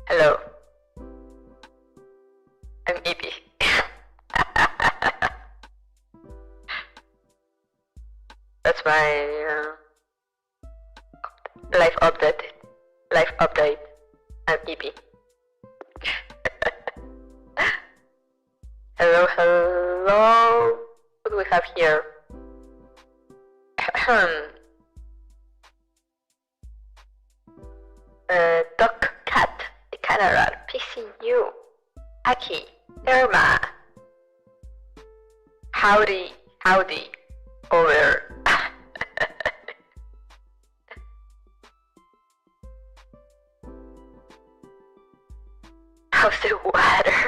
Hello. I'm Ibi. That's my life update. Life update. I'm Ibi. Hello, hello. What do we have here? Duck, cat, the Canara, PCU, Aki, Irma. Howdy, over. How's the water?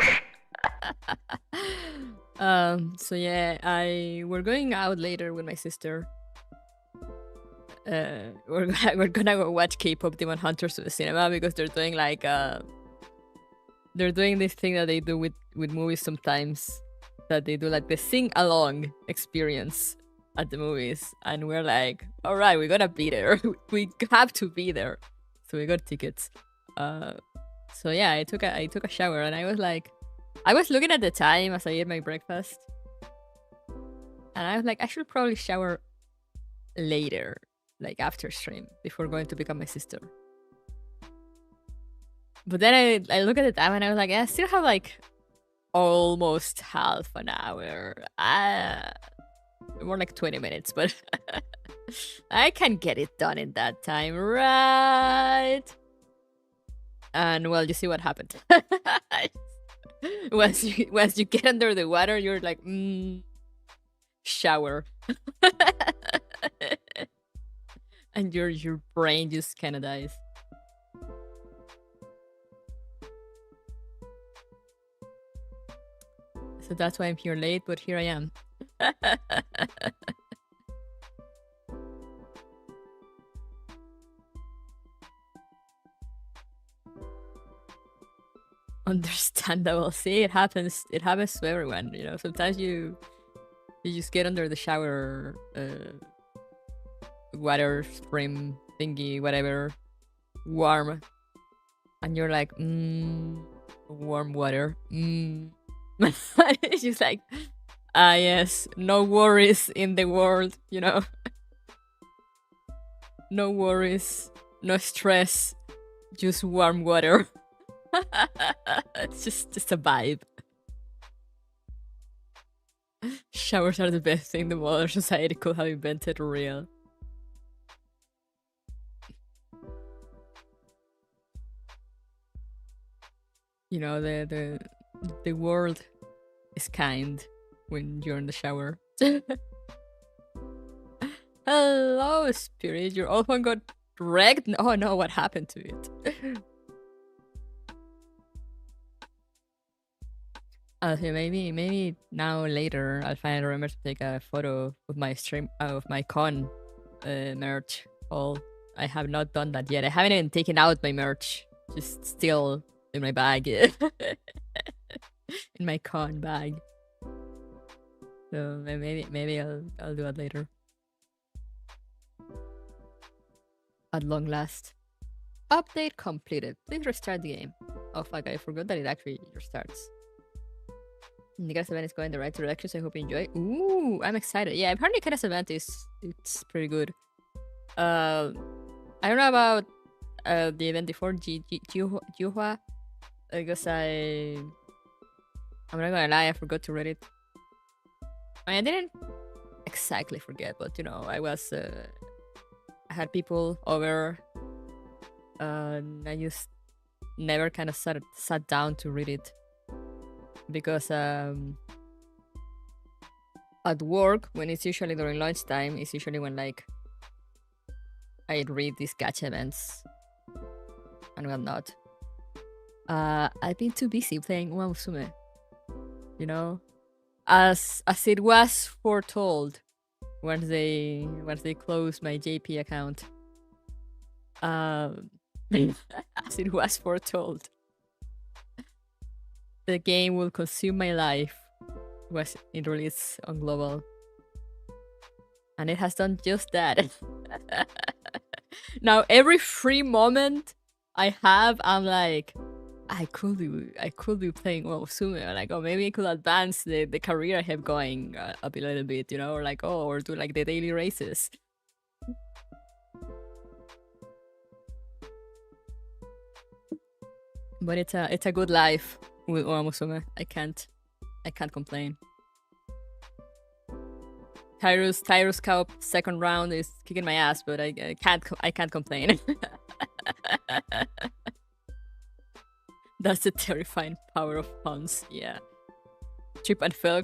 So yeah, we're going out later with my sister. We're gonna go watch K-pop Demon Hunters to the cinema because they're doing like they're doing this thing that they do with movies sometimes, that they do like the sing along experience at the movies, and we're like, all right, we're gonna be there. We have to be there, so we got tickets. So yeah, I took a shower and I was like, I was looking at the time as I ate my breakfast, and I was like, I should probably shower later, like after stream, before going to pick up my sister. But then I look at the time and I was like, yeah, I still have like almost half an hour. More like 20 minutes, but I can get it done in that time, right? And well, you see what happened. once you get under the water, you're like, shower. And your brain just kind of dies. So that's why I'm here late, but here I am. Understandable. See, it happens to everyone, you know. Sometimes you just get under the shower water stream thingy, whatever, warm, and you're like, warm water. It's just like, yes, no worries in the world, you know. No worries, no stress, just warm water. It's just a vibe. Showers are the best thing the modern society could have invented, real. You know, the world is kind when you're in the shower. Hello, spirit. Your old one got wrecked? Oh no, what happened to it? So maybe now later I'll finally remember to take a photo of my stream of my con merch haul. I have not done that yet. I haven't even taken out my merch. Just still in my bag. In my con bag. So maybe I'll do it later. At long last. Update completed. Please restart the game. Oh fuck, I forgot that it actually restarts. Nikketa's event is going in the right direction, so I hope you enjoy. Ooh, I'm excited. Yeah, apparently Nikketa's event it's pretty good. I don't know about the event before Juhua, because I'm not gonna lie, I forgot to read it. I mean, I didn't exactly forget, but you know, I had people over, and I just never kind of sat down to read it, because at work, when it's usually during lunchtime, it's usually when like I read these gacha events and whatnot. I've been too busy playing Uma Musume, you know, as it was foretold once they closed my JP account. As it was foretold, the game will consume my life was it released on global, and it has done just that. Now every free moment I have, I'm like, I could be playing well Sumo, like, oh, maybe I could advance the career I have going up a little bit, you know, or like, oh, or do like the daily races. But it's a good life with Oamusume. I can't complain. Tyrus Cup second round is kicking my ass, but I can't complain. That's the terrifying power of puns. Yeah. Trip and fail.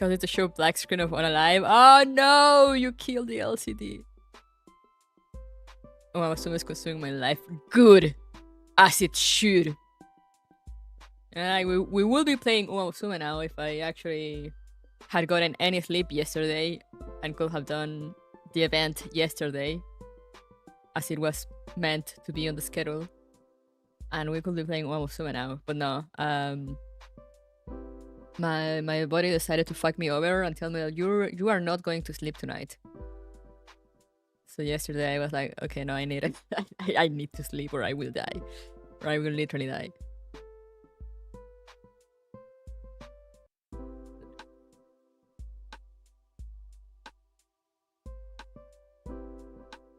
Cause it's a show black screen of Unalive. Oh no! You killed the LCD. Oamusume is consuming my life. Good, as it should. And we will be playing Oamusume now if I actually had gotten any sleep yesterday and could have done the event yesterday as it was meant to be on the schedule. And we could be playing Oamusume now, but no. My body decided to fuck me over and tell me that you are not going to sleep tonight. So yesterday I was like, okay, no, I need it. I need to sleep or I will die. Or I will literally die.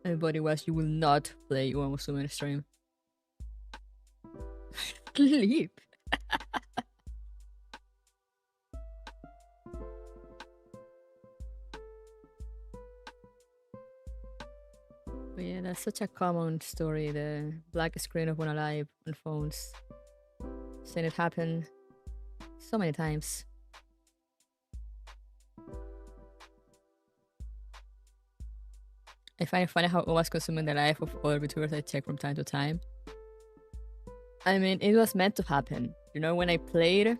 My body was, you will not play Oamusume stream. Sleep. But yeah, that's such a common story, the black screen of Unalive on phones. Seen it happen so many times. I find it funny how it was consuming the life of other VTubers I check from time to time. I mean, it was meant to happen. You know, when I played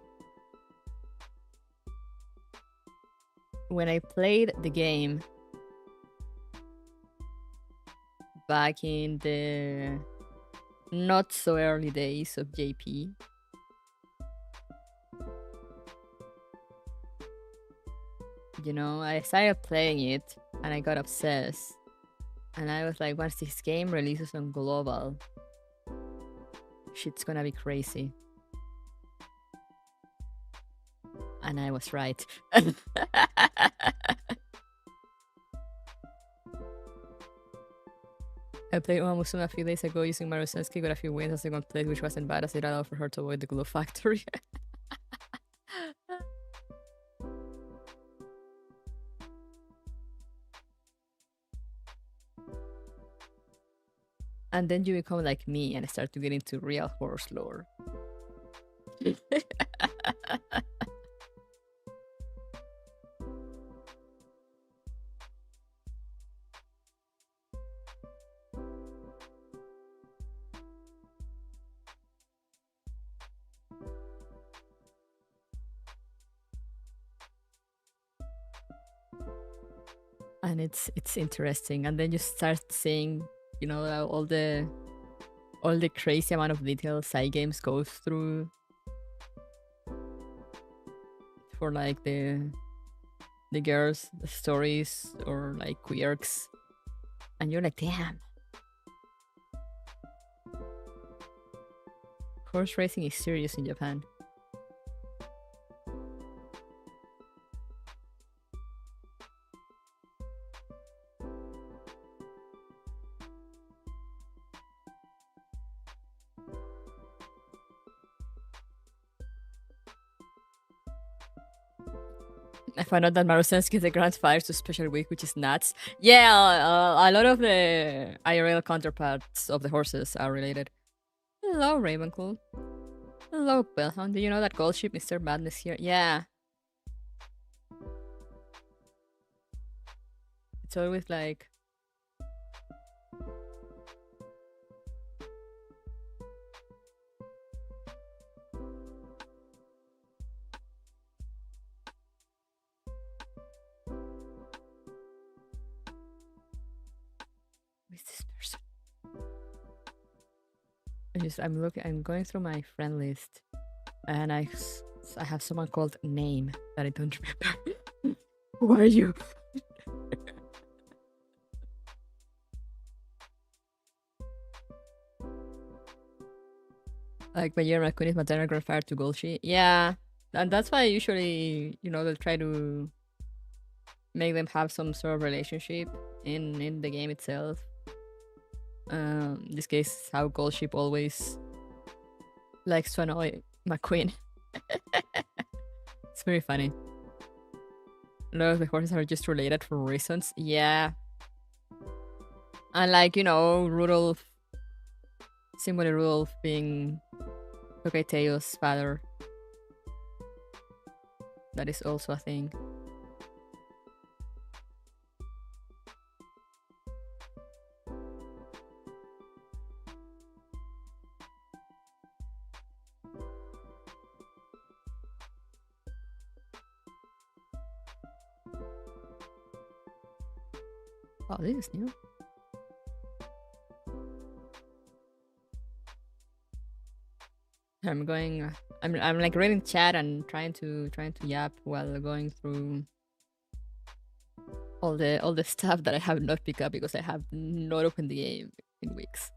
the game back in the not so early days of JP, you know, I started playing it and I got obsessed. And I was like, once this game releases on global, shit's gonna be crazy. And I was right. I played Oamusume a few days ago using Marusensky, got a few wins, a second place, which wasn't bad as it allowed for her to avoid the glue factory. And then you become like me and start to get into real horse lore. And it's interesting, and then you start seeing, you know, all the crazy amount of detail Cygames goes through for like the girls, the stories, or like quirks, and you're like, damn. Horse racing is serious in Japan. I found out that Marusensky is the Grand Fires to Special Week, which is nuts. Yeah, a lot of the IRL counterparts of the horses are related. Hello, Ravenclaw. Hello, Bellhound. Do you know that Gold Ship Mr. Madness here? Yeah. It's always like... Who's this person? I'm going through my friend list, and I have someone called Name that I don't remember. Who are you? Like my year my queen is maternal grandfather to Golshi. Yeah. And that's why usually, they'll try to make them have some sort of relationship in the game itself. In this case, how Goldship always likes to annoy my queen. It's very funny. A lot of the horses are just related for reasons. Yeah. And like, Rudolph, simply Rudolph being Tokaiteo's father. That is also a thing. Oh, this is new. I'm like reading chat and trying to yap while going through all the stuff that I have not picked up because I have not opened the game in weeks.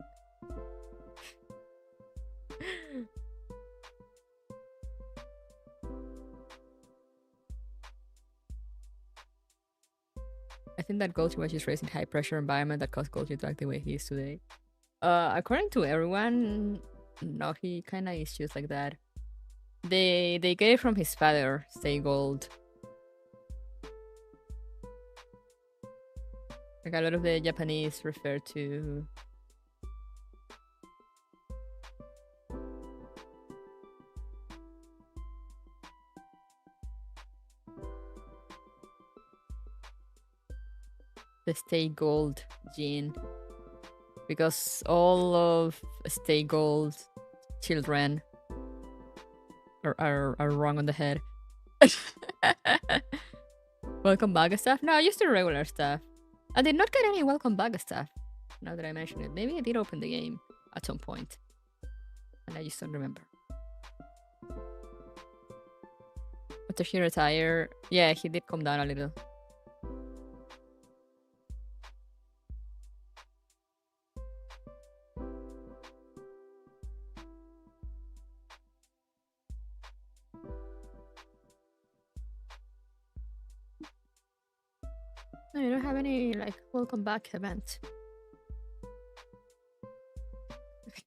I think that Golgi was just raised in high pressure environment that caused Golgi to act the way he is today. According to everyone, no, he kinda is just like that. They get it from his father, Stay Gold. Like a lot of the Japanese refer to the Stay Gold gene because all of Stay Gold children are wrong on the head. Welcome back stuff? No, just the regular stuff. I did not get any welcome back stuff, now that I mention it. Maybe I did open the game at some point, and I just don't remember. After he retired, yeah, he did come down a little. No, you don't have any, like, welcome back event.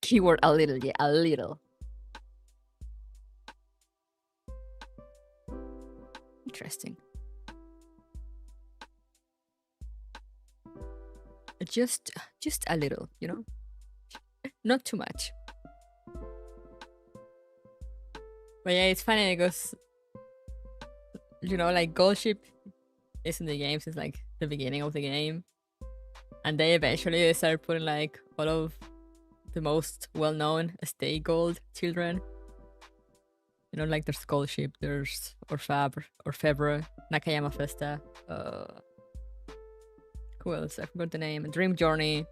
Keyword a little, yeah, a little. Interesting. Just a little, Not too much. But yeah, it's funny because, like, Goldship is in the game since, like, the beginning of the game. And they eventually started putting, like, all of the most well-known Stay Gold children. Like there's Goldship, there's Orfebre, Nakayama Festa, who else? I forgot the name. Dream Journey,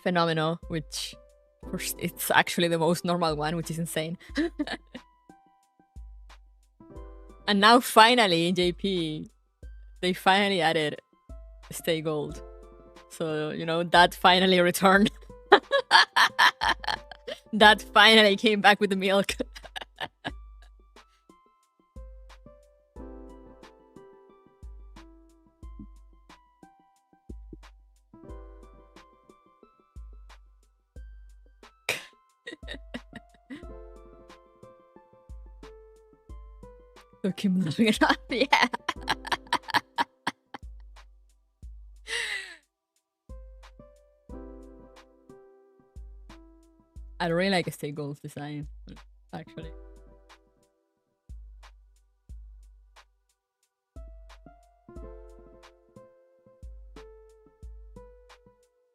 Phenomeno, which it's actually the most normal one, which is insane. And now finally in JP, they finally added Stay Gold. So, that finally returned. That finally came back with the milk. Look him laughing it up, yeah. I really like Stay Gold's design, actually.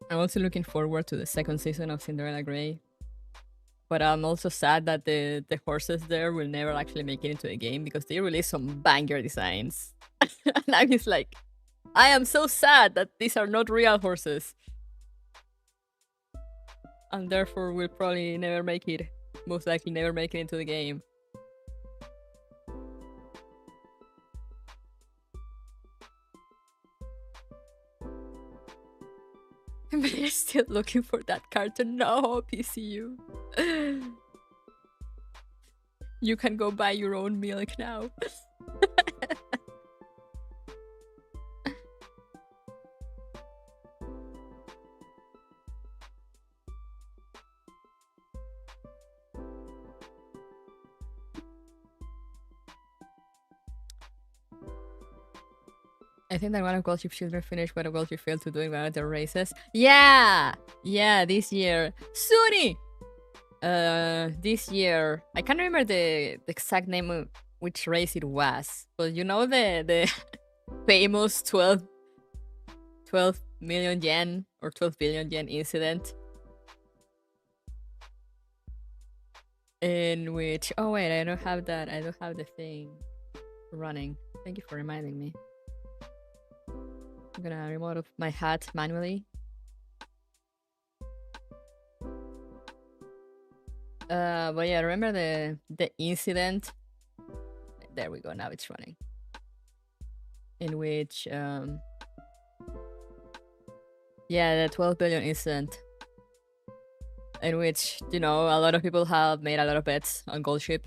I'm also looking forward to the second season of Cinderella Grey. But I'm also sad that the horses there will never actually make it into a game because they released some banger designs. And I'm just like, I am so sad that these are not real horses. And therefore will probably never make it, most likely never make it into the game. I'm still looking for that carton. No, PCU. You can go buy your own milk now. I think that one of Goldship children finished what a Goldship failed to do in one of their races. Yeah! Yeah, this year. Suni! This year. I can't remember the exact name of which race it was. But you know the famous 12 million yen or 12 billion yen incident? In which... Oh wait, I don't have that. I don't have the thing running. Thank you for reminding me. I'm gonna remove my hat manually. But yeah, remember the incident? There we go, now it's running. In which, yeah, the 12 billion incident. In which, you know, a lot of people have made a lot of bets on Goldship,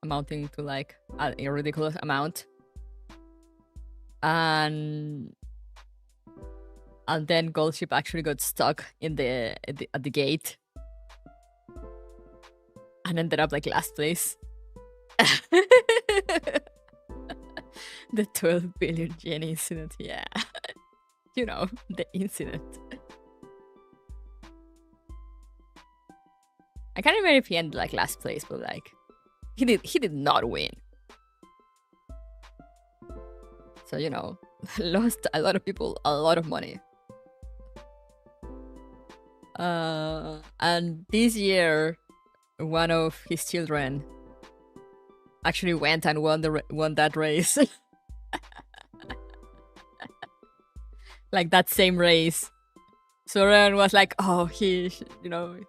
amounting to like a ridiculous amount. And then Goldship actually got stuck in at the gate and ended up like last place. The 12 billion yen incident, yeah. You know, the incident. I can't remember if he ended like last place, but like he did not win. So, you know, lost a lot of people a lot of money. And this year, one of his children actually went and won that race. Like that same race. So everyone was like, "Oh, you know."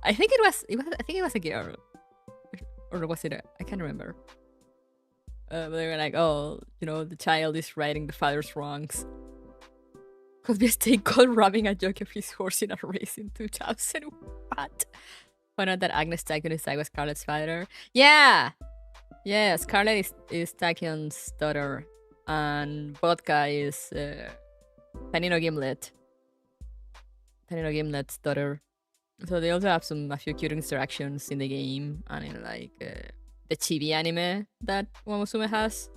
I think it was a girl, or was it? I can't remember. But they were like, "Oh, you know, the child is righting the father's wrongs." Could be a stake called robbing a jockey of his horse in a race in 2000. What? Found out that Agnes Tachion's was Scarlett's father. Yeah! Yeah, Scarlett is Tachion's daughter. And Vodka is Tanino Gimlet. Tanino Gimlet's daughter. So they also have a few cute interactions in the game. And in like the chibi anime that Wamusume has.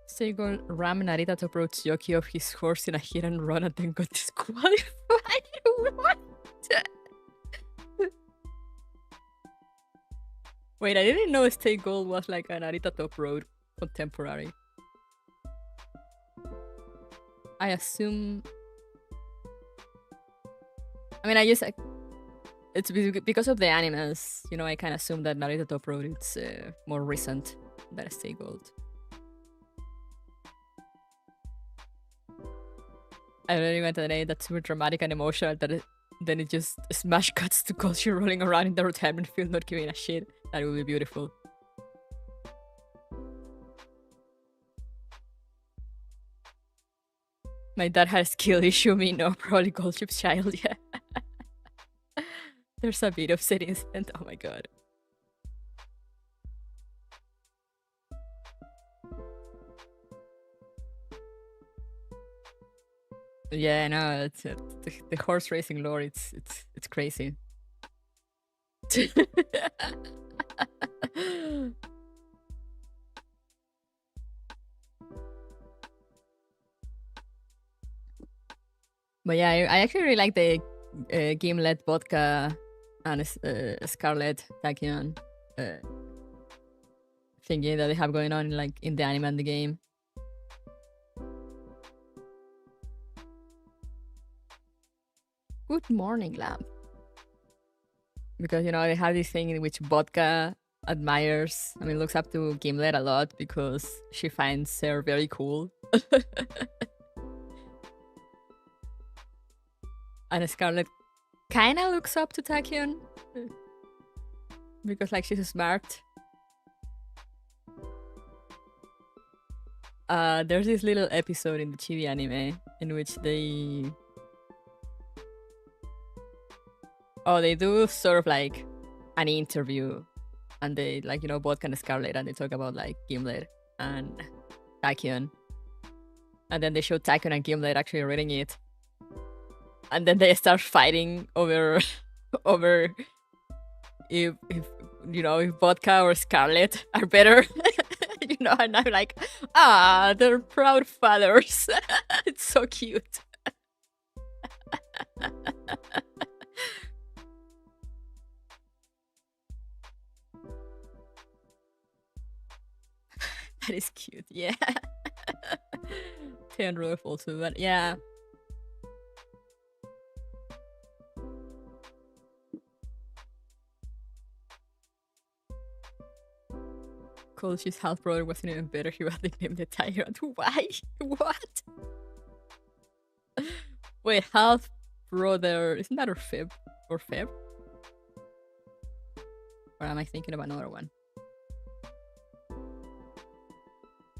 Seigon ram Narita to approach Yoki of his horse in a hit and run and then got disqualified. What? Wait, I didn't know Stay Gold was like a Narita Top Road contemporary. I assume... I mean, I just... It's because of the animes, you know, I kind of assume that Narita Top Road is more recent than Stay Gold. I really went today that's super dramatic and emotional that then it just smash cuts to Goldship rolling around in the retirement field not giving a shit. That would be beautiful. My dad had a skill issue, me no, probably Goldship's child, yeah. There's a bit of said incident, oh my god. Yeah, no, it's the horse racing lore. It's crazy. But yeah, I actually really like the Gimlet, Vodka, and Scarlet Tachyon thingy that they have going on in the anime and the game. Good morning, Lamp. Because, you know, they have this thing in which Vodka admires, looks up to Gimlet a lot because she finds her very cool. And Scarlet kind of looks up to Tachyon. Because like she's smart. There's this little episode in the chibi anime in which they do sort of like an interview, and they like, you know, Vodka and Scarlet, and they talk about like Gimlet and Tachyon, and then they show Tachyon and Gimlet actually reading it, and then they start fighting over over if you know, if Vodka or Scarlet are better. You know, and I'm like, they're proud fathers. It's so cute. That is cute, yeah. Ten Roof also, but yeah. Colch's half brother wasn't even better. He was nicknamed the Tyrant. Why? What? Wait, half brother, isn't that Orfeb? Orfeb? Or am I thinking of another one?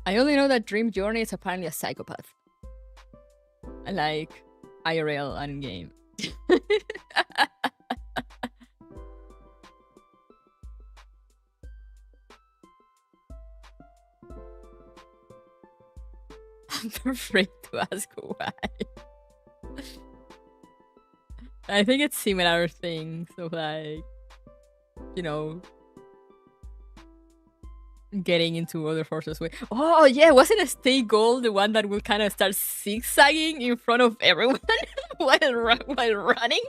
I only know that Dream Journey is apparently a psychopath. Like IRL and game. I'm afraid to ask why. I think it's similar things of like, you know, getting into other forces. Oh yeah, wasn't a stay goal the one that will kind of start zigzagging in front of everyone while running?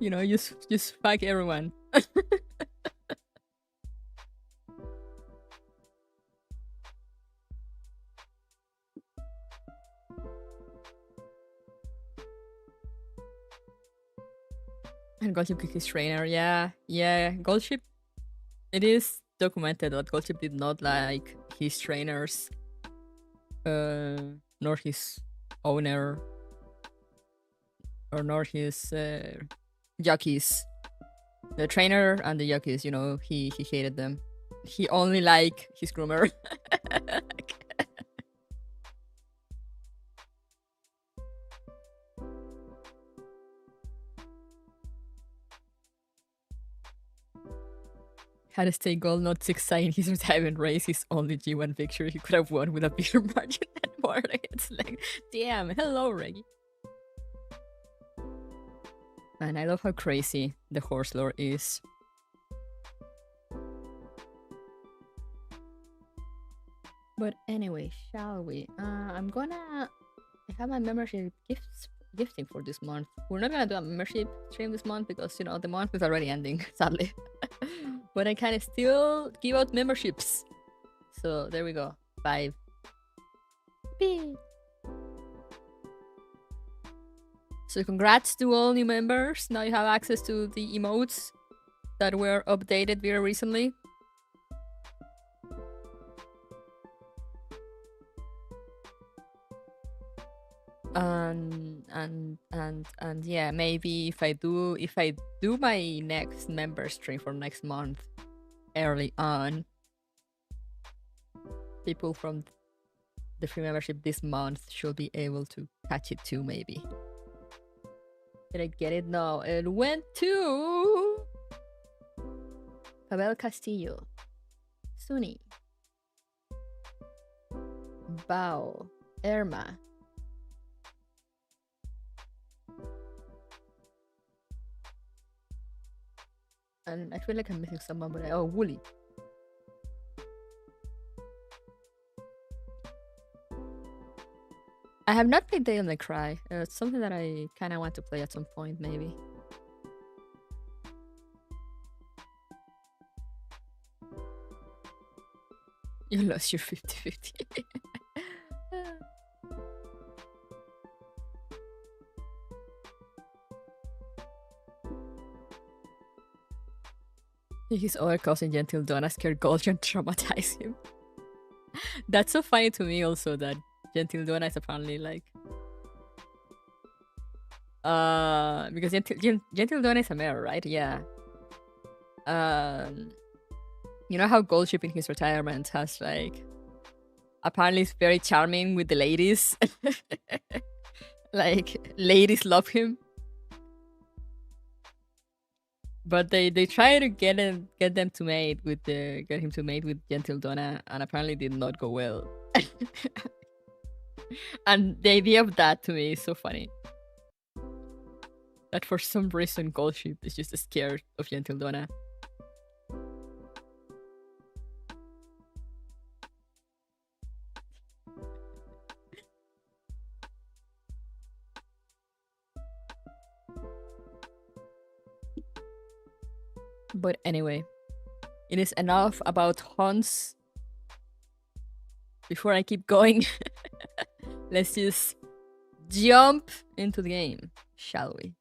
You know, just fuck everyone. And Goldship kicked his trainer, yeah. Goldship, it is documented that Goldship did not like his trainers, nor his owner, or nor his jockeys. The trainer and the jockeys, you know, he hated them. He only liked his groomer. Had a stay goal, not zigzagging his retirement race, his only G1 victory. He could have won with a bigger margin than more. It's like, damn, hello, Reggie. Man, I love how crazy the horse lore is. But anyway, shall we? I have my membership gifting for this month. We're not gonna do a membership stream this month because, you know, the month is already ending, sadly. But I can still give out memberships. So there we go. 5. Beep. So congrats to all new members. Now you have access to the emotes that were updated very recently. And yeah, maybe if I do my next member stream for next month early on, people from the free membership this month should be able to catch it too, maybe. Did I get it? No, it went to Pavel Castillo, Suni, Bao, Irma, and I feel like I'm missing someone, but Wooly. I have not played Day on the Cry. It's something that I kind of want to play at some point, maybe. You lost your 50-50. His other cousin, Gentle Donna, scared Gulch and traumatized him. That's so funny to me also that Gentil Donna is apparently like because Gentil Donna is a mayor, right? Yeah. You know how Goldship in his retirement has like apparently is very charming with the ladies. Like ladies love him. But they try to get them to mate with get him to mate with Gentil Donna, and apparently did not go well. And the idea of that to me is so funny. That for some reason Goldship is just scared of Gentil Donna. But anyway, it is enough about Hans. Before I keep going, let's just jump into the game, shall we?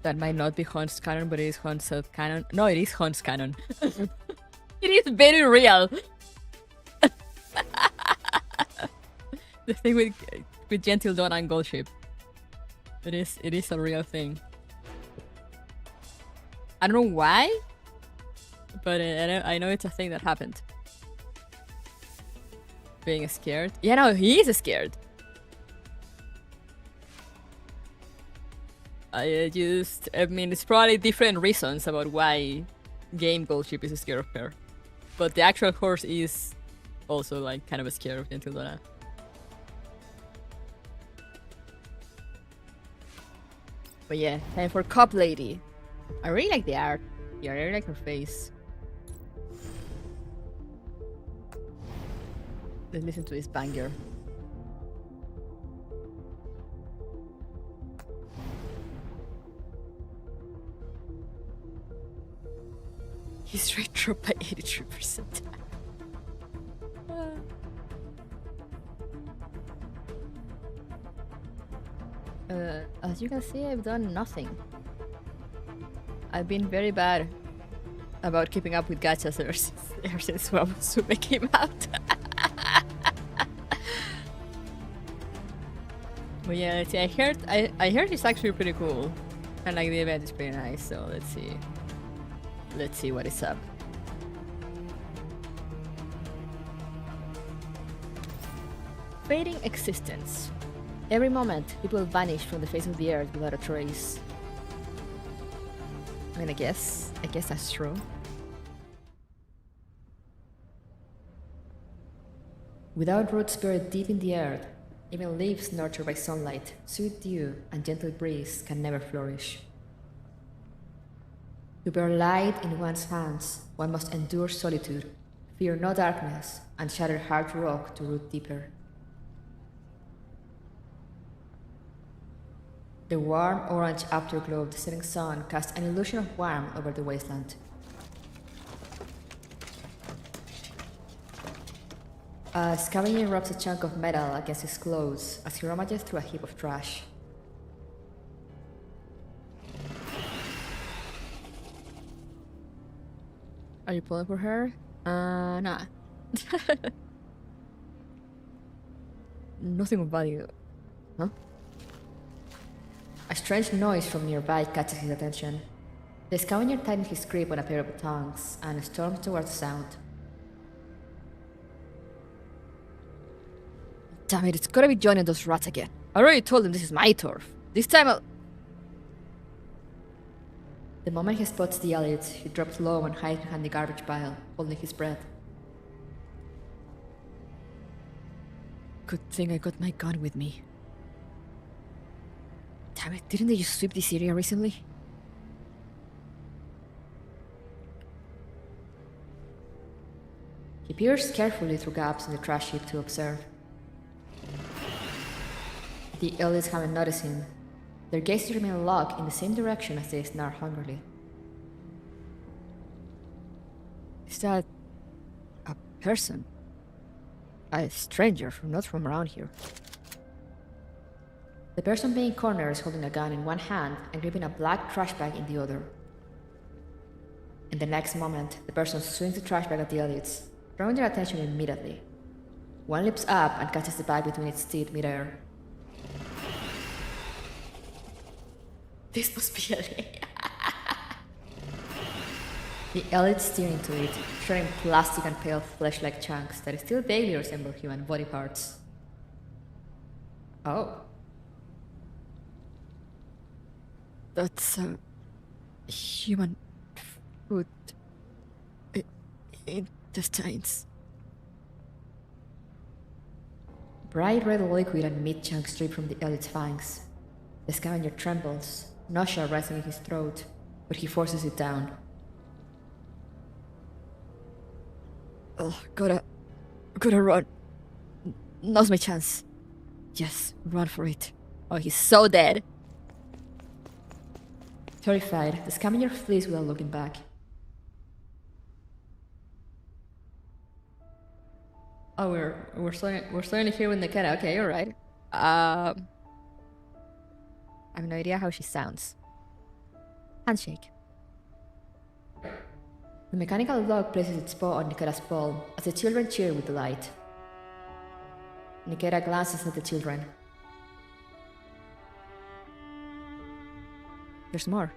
That might not be Hans canon, but it is Hans South canon. No, it is Hans canon. It is very real. The thing with Gentil Dawn and Goldship. It is a real thing. I don't know why, but I know it's a thing that happened. Being scared. Yeah, no, he is scared. I mean, it's probably different reasons about why game Goldship is scared of her. But the actual horse is also like kind of scared of Gentil Donna. But yeah, time for Cop Lady. I really like the art. Yeah, I really like her face. Let's listen to this banger. His rate dropped by 83%. As you can see, I've done nothing. I've been very bad about keeping up with gachas ever since Wamusume came out. But yeah, let's see. I heard it's actually pretty cool, and like the event is pretty nice. So let's see. Let's see what is up. Fading existence. Every moment, people vanish from the face of the earth without a trace. I mean, I guess that's true. Without roots buried deep in the earth, even leaves nurtured by sunlight, sweet dew, and gentle breeze can never flourish. To bear light in one's hands, one must endure solitude, fear no darkness, and shatter hard rock to root deeper. The warm orange afterglow of the setting sun cast an illusion of warmth over the wasteland. A scavenger rubs a chunk of metal against his clothes as he rummages through a heap of trash. Are you pulling for her? Nah. Nothing of value. Huh? A strange noise from nearby catches his attention. The scavenger tightens his grip on a pair of tongs and storms towards the sound. Damn it, it's gotta be joining those rats again. I already told them this is my turf. This time I'll... The moment he spots the elites, he drops low and hides behind the garbage pile, holding his breath. Good thing I got my gun with me. Damn it, didn't they just sweep this area recently? He peers carefully through gaps in the trash heap to observe. The elites haven't noticed him. Their gazes remain locked in the same direction as they snarl hungrily. Is that a person? A stranger not from around here? The person being cornered is holding a gun in one hand and gripping a black trash bag in the other. In the next moment, the person swings the trash bag at the Elliots, drawing their attention immediately. One leaps up and catches the bag between its teeth midair. This must be Ellie. The Elliot steer into it, shredding plastic and pale flesh-like chunks that still vaguely resemble human body parts. Oh. That's human food intestines. Bright red liquid and meat chunks drip from the Elliot's fangs. The scavenger trembles, nausea rising in his throat, but he forces it down. Oh, gotta run. Now's my chance. Yes, run for it. Oh, he's so dead. Terrified, the scavenger flees without looking back. Oh, we're starting to hear with Nikketa. Okay, you're right. I have no idea how she sounds. Handshake. The mechanical dog places its paw on Nikketa's palm as the children cheer with delight. Nikketa glances at the children. There's more.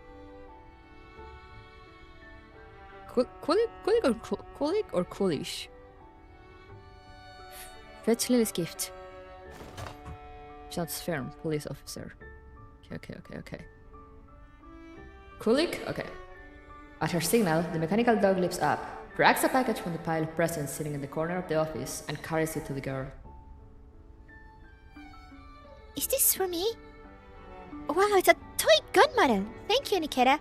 Kulik or Kulish? Fetch Lily's gift. Shouts firm, police officer. Okay. Kulik? Okay. At her signal, the mechanical dog leaps up, drags a package from the pile of presents sitting in the corner of the office, and carries it to the girl. Is this for me? Wow, it's a toy gun model. Thank you, Nikketa.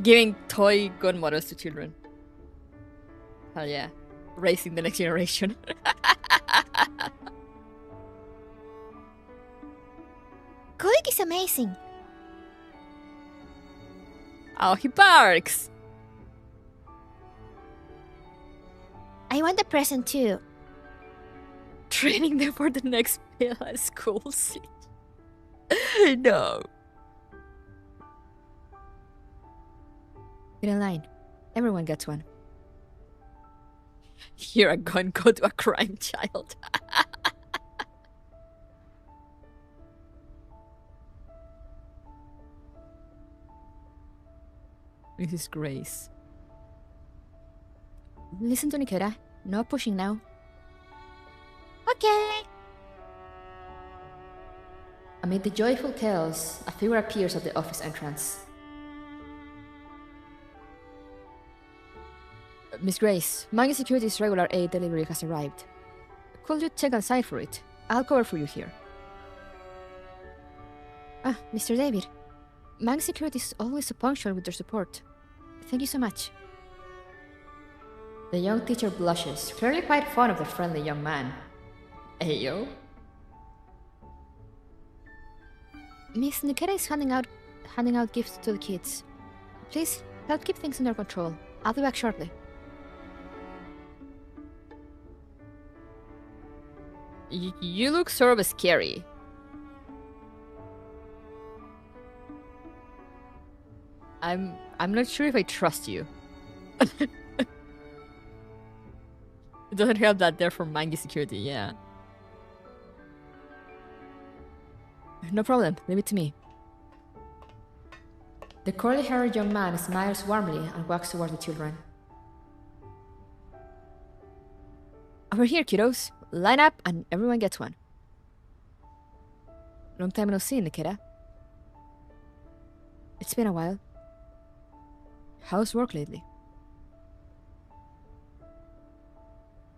Giving toy gun models to children. Hell yeah. Raising the next generation. Kulik is amazing. Oh, he barks! I want the present too. Training them for the next PLS school seat. No. Get in line. Everyone gets one. Here a gun, go to a crime child. Mrs. Grace. Listen to Nikketa. No pushing now. Okay. Amid the joyful chaos, a figure appears at the office entrance. Miss Grace, Maggie Security's regular aid delivery has arrived. Could you check outside for it? I'll cover for you here. Ah, Mr. David. Maggie Security is always so punctual with their support. Thank you so much. The young teacher blushes, clearly quite fond of the friendly young man. Ayo? Miss Nikketa is handing out gifts to the kids. Please help keep things under control. I'll be back shortly. You look sort of scary. I'm not sure if I trust you. It doesn't help that they're from Mangi Security, yeah. No problem, leave it to me. The curly-haired young man smiles warmly and walks towards the children. Over here, kiddos. Line up and everyone gets one. Long time no see, Nikketa. It's been a while. How's work lately?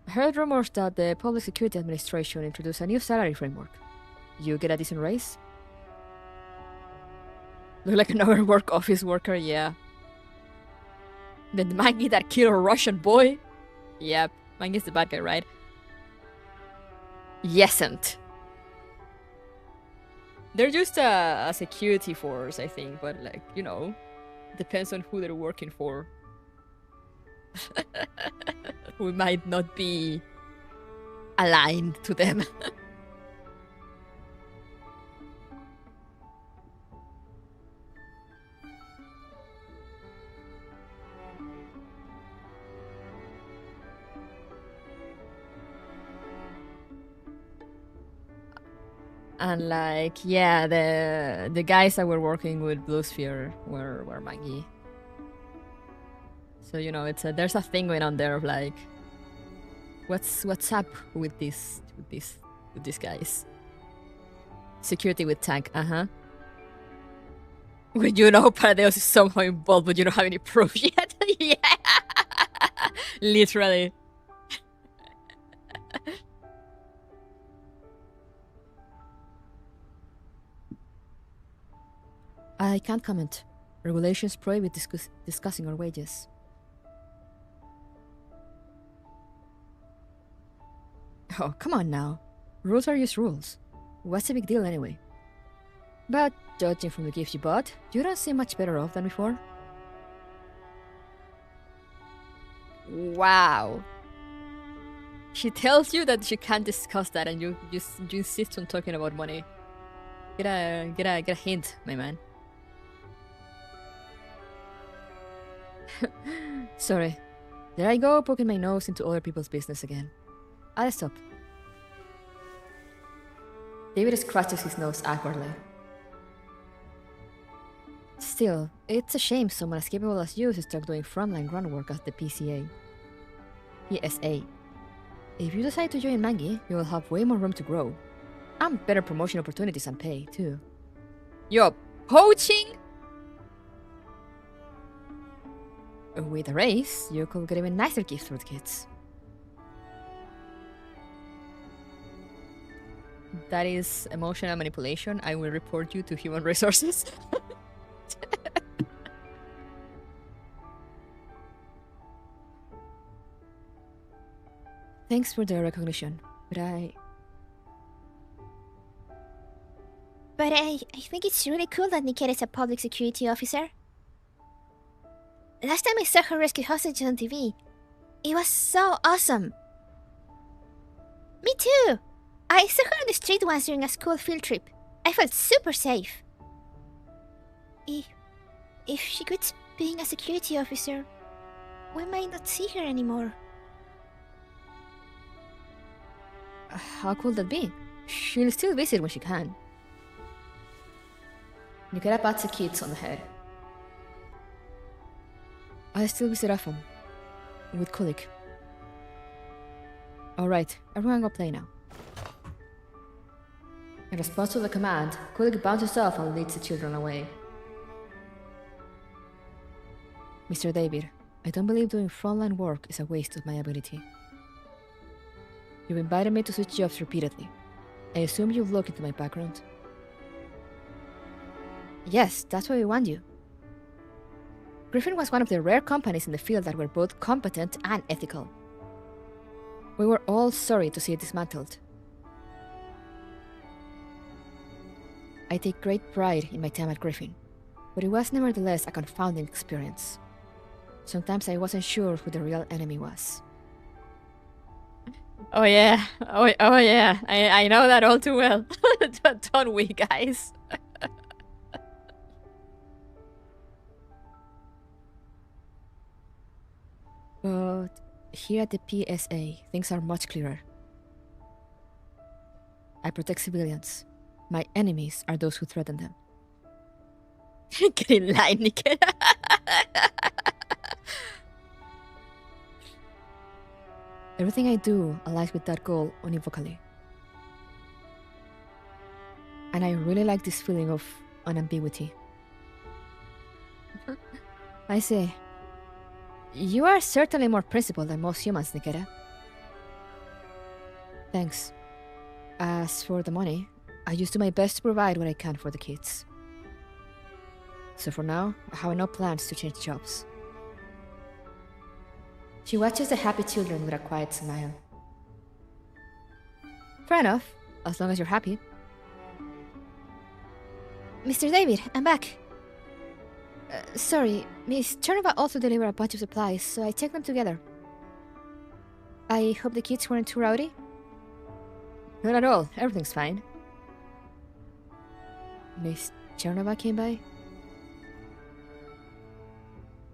I heard rumors that the Public Security Administration introduced a new salary framework. You get a decent raise? Look like another work office worker, yeah. Then Maggie, that killer Russian boy? Yep, Maggie's the bad guy, right? Yesn't. They're just a security force, I think, but like, you know, depends on who they're working for. We might not be aligned to them. And like, yeah, the guys that were working with Blue Sphere were Maggie. So you know, there's a thing going on there of like, what's up with these guys? Security with tank, Well, you know, Paradeus is somehow involved, but you don't have any proof yet. Yeah, literally. I can't comment. Regulations prohibit discussing our wages. Oh, come on now. Rules are just rules. What's the big deal anyway? But judging from the gifts you bought, you don't seem much better off than before. Wow. She tells you that she can't discuss that, and you insist on talking about money. Get a hint, my man. Sorry. There I go, poking my nose into other people's business again. I'll stop. David scratches his nose awkwardly. Still, it's a shame someone as capable as you is stuck doing frontline grunt work at the PSA. If you decide to join Mangi, you will have way more room to grow. And better promotion opportunities and pay, too. You're poaching? With a raise, you could get even nicer gifts for the kids. That is emotional manipulation. I will report you to human resources. Thanks for the recognition, but I think it's really cool that Nikketa is a public security officer. Last time I saw her rescue hostages on TV, it was so awesome. Me too! I saw her on the street once during a school field trip. I felt super safe. If she quits being a security officer, we might not see her anymore. How could that be? She'll still visit when she can. Nikketa pats the kids on the head. I still visit often. With Kulik. Alright, everyone go play now. In response to the command, Kulik bounces off and leads the children away. Mr. David, I don't believe doing frontline work is a waste of my ability. You've invited me to switch jobs repeatedly. I assume you've looked into my background. Yes, that's why we want you. Griffin was one of the rare companies in the field that were both competent and ethical. We were all sorry to see it dismantled. I take great pride in my time at Griffin, but it was nevertheless a confounding experience. Sometimes I wasn't sure who the real enemy was. Oh yeah, oh yeah, I know that all too well. Don't we, guys? But here at the PSA, things are much clearer. I protect civilians. My enemies are those who threaten them. Get in line, Nikketa. Everything I do aligns with that goal unevocally. And I really like this feeling of unambiguity. I say, you are certainly more principled than most humans, Nikketa. Thanks. As for the money, I just do my best to provide what I can for the kids. So for now, I have no plans to change jobs. She watches the happy children with a quiet smile. Fair enough, as long as you're happy. Mr. David, I'm back. Sorry, Miss Chernova also delivered a bunch of supplies, so I checked them together. I hope the kids weren't too rowdy? Not at all, everything's fine. Miss Chernova came by?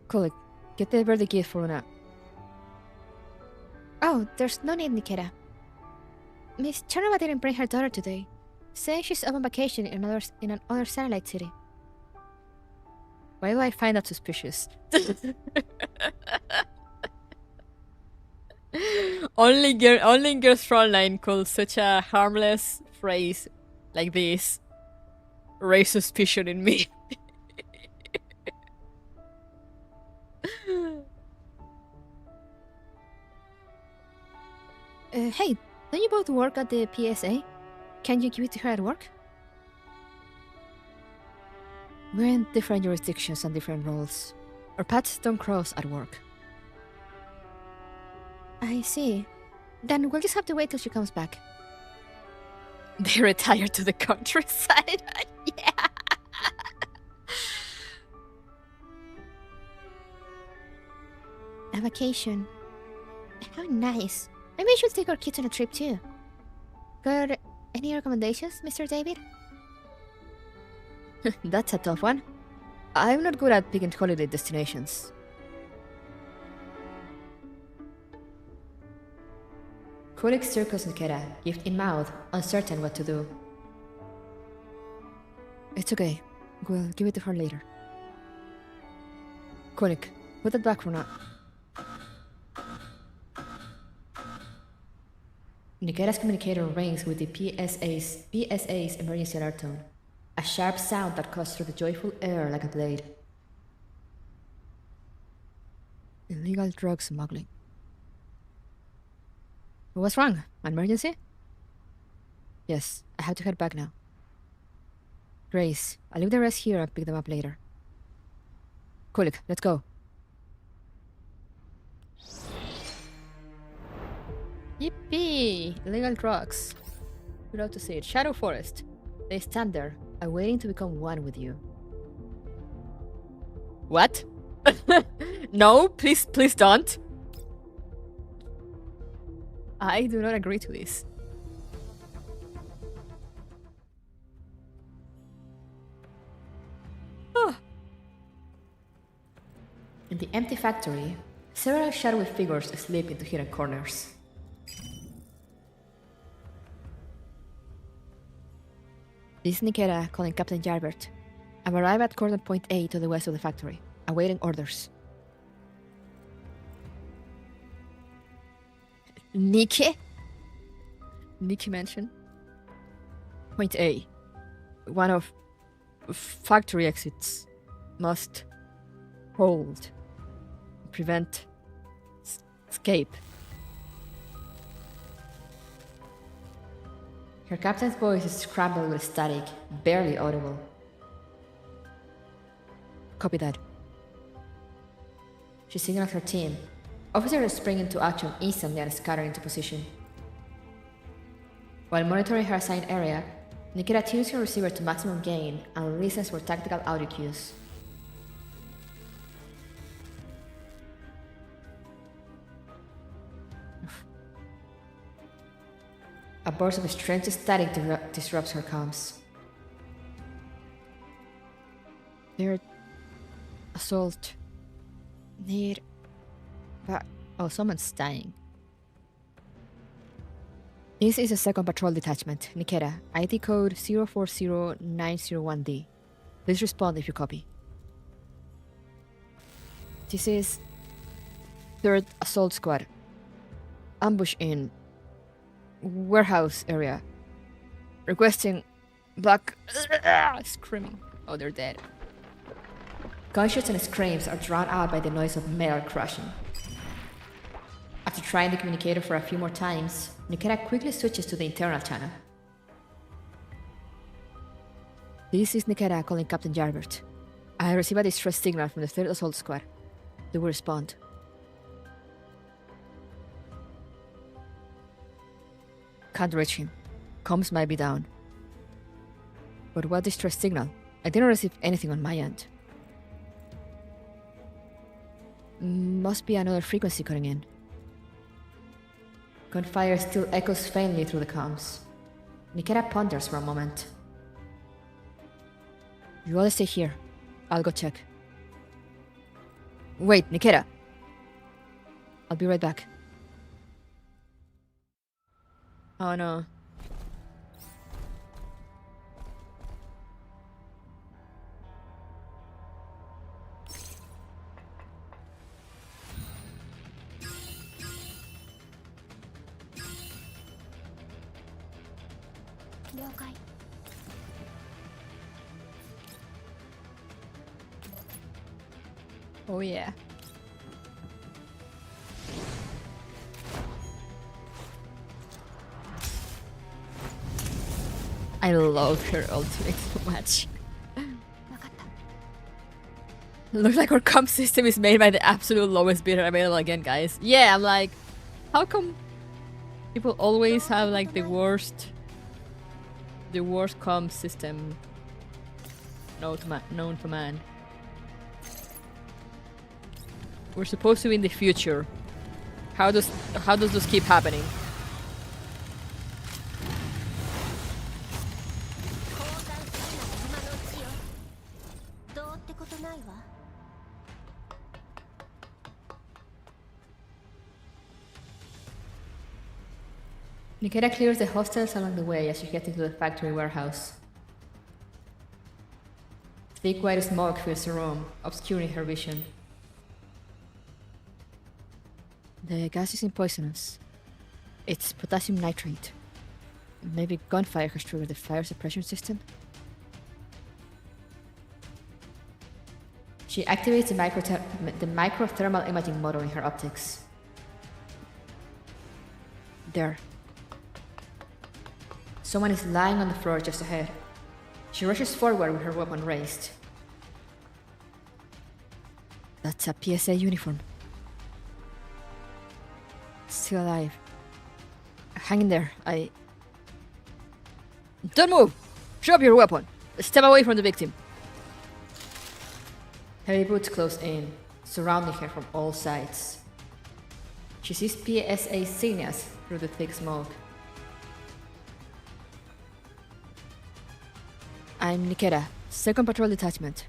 Kulik, get the birthday gift for Luna. Oh, there's no need, Nikketa. Miss Chernova didn't bring her daughter today, Saying she's on vacation in another satellite city. Why do I find that suspicious? Only girls Frontline call such a harmless phrase like this raise suspicion in me. Hey, don't you both work at the PSA? Can you give it to her at work? We're in different jurisdictions and different roles. Our paths don't cross at work. I see. Then we'll just have to wait till she comes back. They retired to the countryside. Yeah. A vacation. How nice. Maybe we should take our kids on a trip too. Got any recommendations, Mr. David? That's a tough one. I'm not good at picking holiday destinations. Kulik circles Nikketa, gift in mouth, uncertain what to do. It's okay. We'll give it to her later. Kulik, put that back for now. Nikketa's communicator rings with the PSA's emergency alert tone. A sharp sound that cuts through the joyful air like a blade. Illegal drug smuggling. What's wrong? An emergency? Yes, I have to head back now. Grace, I'll leave the rest here and pick them up later. Kulik, let's go. Yippee! Illegal drugs. We'd love to see it. Shadow Forest. They stand there, awaiting to become one with you. What? No, please don't. I do not agree to this. In the empty factory, several shadowy figures slip into hidden corners. This is Nikketa calling Captain Jarbert. I've arrived at coordinate point A to the west of the factory, awaiting orders. Nikke mentioned. Point A. One of factory exits. Must hold. Prevent escape. Her captain's voice is scrambled with static, barely audible. Copy that. She signals her team. Officers spring into action instantly and scatter into position. While monitoring her assigned area, Nikketa tunes her receiver to maximum gain and listens for tactical audio cues. A burst of strange static disrupts her comms. Third assault. Need. Oh, someone's dying. This is a second patrol detachment. Nikketa, ID code 040901D. Please respond if you copy. This is 3rd Assault Squad. Ambush in warehouse area. Requesting black. Screaming. Oh, they're dead. Gunshots and screams are drowned out by the noise of metal crushing. After trying the communicator for a few more times, Nikketa quickly switches to the internal channel. This is Nikketa calling Captain Jarbert. I receive a distress signal from the 3rd Assault Squad. They will respond. Can't reach him. Comms might be down. But what distress signal? I didn't receive anything on my end. Must be another frequency cutting in. Gunfire still echoes faintly through the comms. Nikketa ponders for a moment. You all stay here. I'll go check. Wait, Nikketa. I'll be right back. Oh no. 了解。 Oh yeah. I love her ultimate so much. わかった。 Looks like our comp system is made by the absolute lowest bidder available again, guys. Yeah, I'm like, how come people always have like the worst comp system known to man? We're supposed to be in the future. How does this keep happening? 交換するなら今のうちよ。どうってことないわ。 Nikketa clears the hostiles along the way as you get into the factory warehouse. Thick white smoke fills the room, obscuring her vision. The gas isn't poisonous. It's potassium nitrate. Maybe gunfire has triggered the fire suppression system? She activates the microthermal imaging module in her optics. There. Someone is lying on the floor just ahead. She rushes forward with her weapon raised. That's a PSA uniform. Still alive. Hang in there. Don't move! Drop your weapon! Step away from the victim. Heavy boots close in, surrounding her from all sides. She sees PSA insignias through the thick smoke. I'm Nikketa, 2nd Patrol Detachment,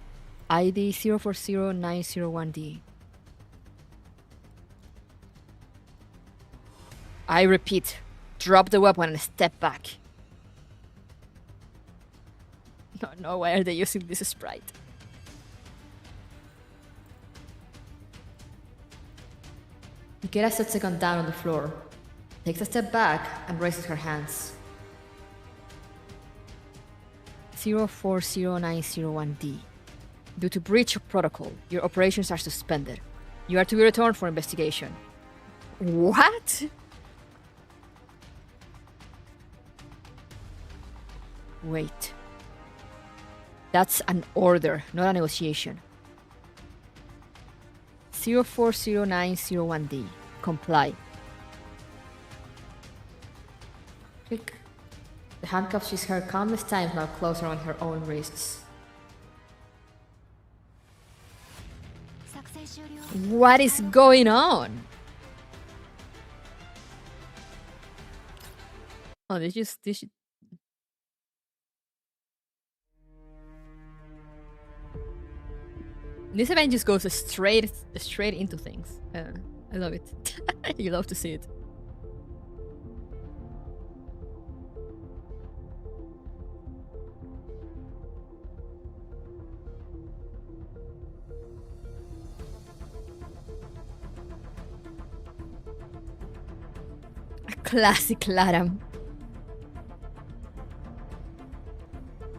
ID 040901D. I repeat, drop the weapon and step back. No, why are they using this sprite? Nikketa sets the gun down on the floor, takes a step back, and raises her hands. 040901D. Due to breach of protocol, your operations are suspended. You are to be returned for investigation. What? Wait. That's an order, not a negotiation. 040901D. Comply. Click. The handcuffs she's heard countless times now close around her own wrists. What is going on? Oh, this event just goes straight into things. I love it. You love to see it. A classic Laram.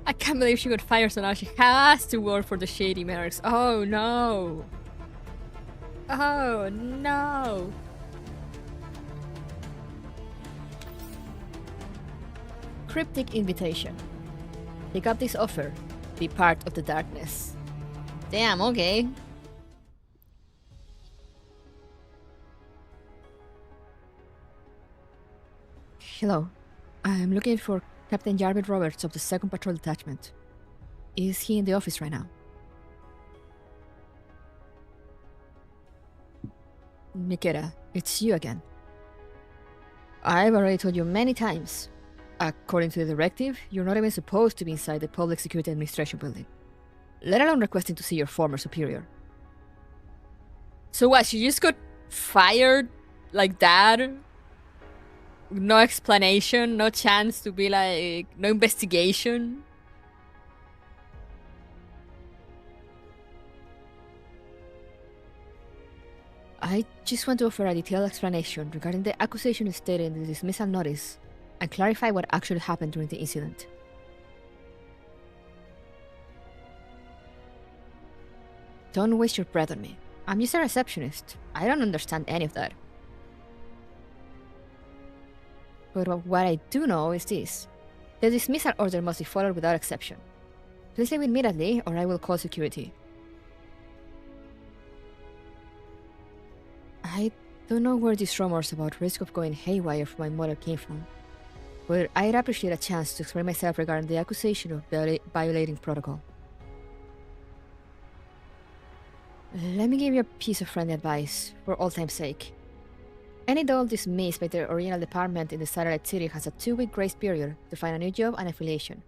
I can't believe she got fired, so now she has to work for the shady mercs. Oh no! Oh no! Cryptic invitation. Take up this offer. Be part of the darkness. Damn, okay. Hello. I'm looking for Captain Jarvid Roberts of the 2nd Patrol Detachment. Is he in the office right now? Nikketa, it's you again. I've already told you many times. According to the directive, you're not even supposed to be inside the Public Security Administration building, let alone requesting to see your former superior. So what, she just got fired like that? No explanation, no chance to be like, no investigation? I just want to offer a detailed explanation regarding the accusation stated in the dismissal notice and clarify what actually happened during the incident. Don't waste your breath on me. I'm just a receptionist. I don't understand any of that. But what I do know is this. The dismissal order must be followed without exception. Please leave immediately, or I will call security. I don't know where these rumors about risk of going haywire for my mother came from, but I'd appreciate a chance to explain myself regarding the accusation of violating protocol. Let me give you a piece of friendly advice, for all time's sake. Any adult dismissed by their original department in the satellite city has a 2-week grace period to find a new job and affiliation.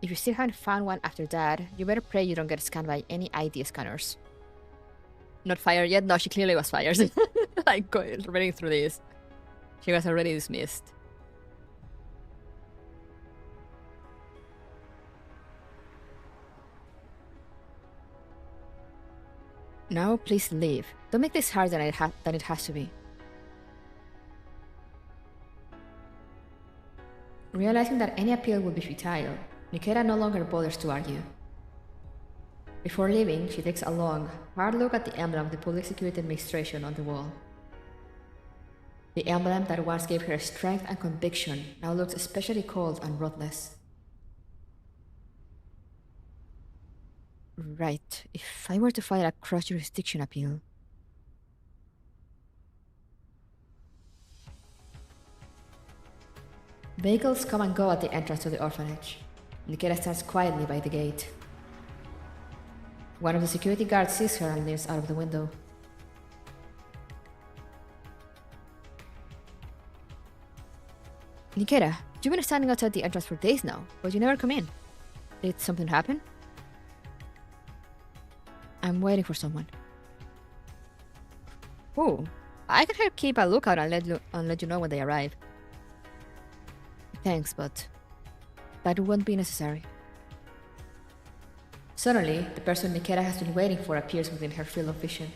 If you still haven't found one after that, you better pray you don't get scanned by any ID scanners. Not fired yet? No, she clearly was fired. Like, reading through this. She was already dismissed. Now, please leave. Don't make this harder than it has to be. Realizing that any appeal would be futile, Nikketa no longer bothers to argue. Before leaving, she takes a long, hard look at the emblem of the Public Security Administration on the wall. The emblem that once gave her strength and conviction now looks especially cold and ruthless. Right, if I were to file a cross-jurisdiction appeal... Vehicles come and go at the entrance to the orphanage. Nikketa stands quietly by the gate. One of the security guards sees her and leaves out of the window. Nikketa, you've been standing outside the entrance for days now, but you never come in. Did something happen? I'm waiting for someone. Oh, I can help keep a lookout and let you know when they arrive. Thanks, but that won't be necessary. Suddenly, the person Nikketa has been waiting for appears within her field of vision.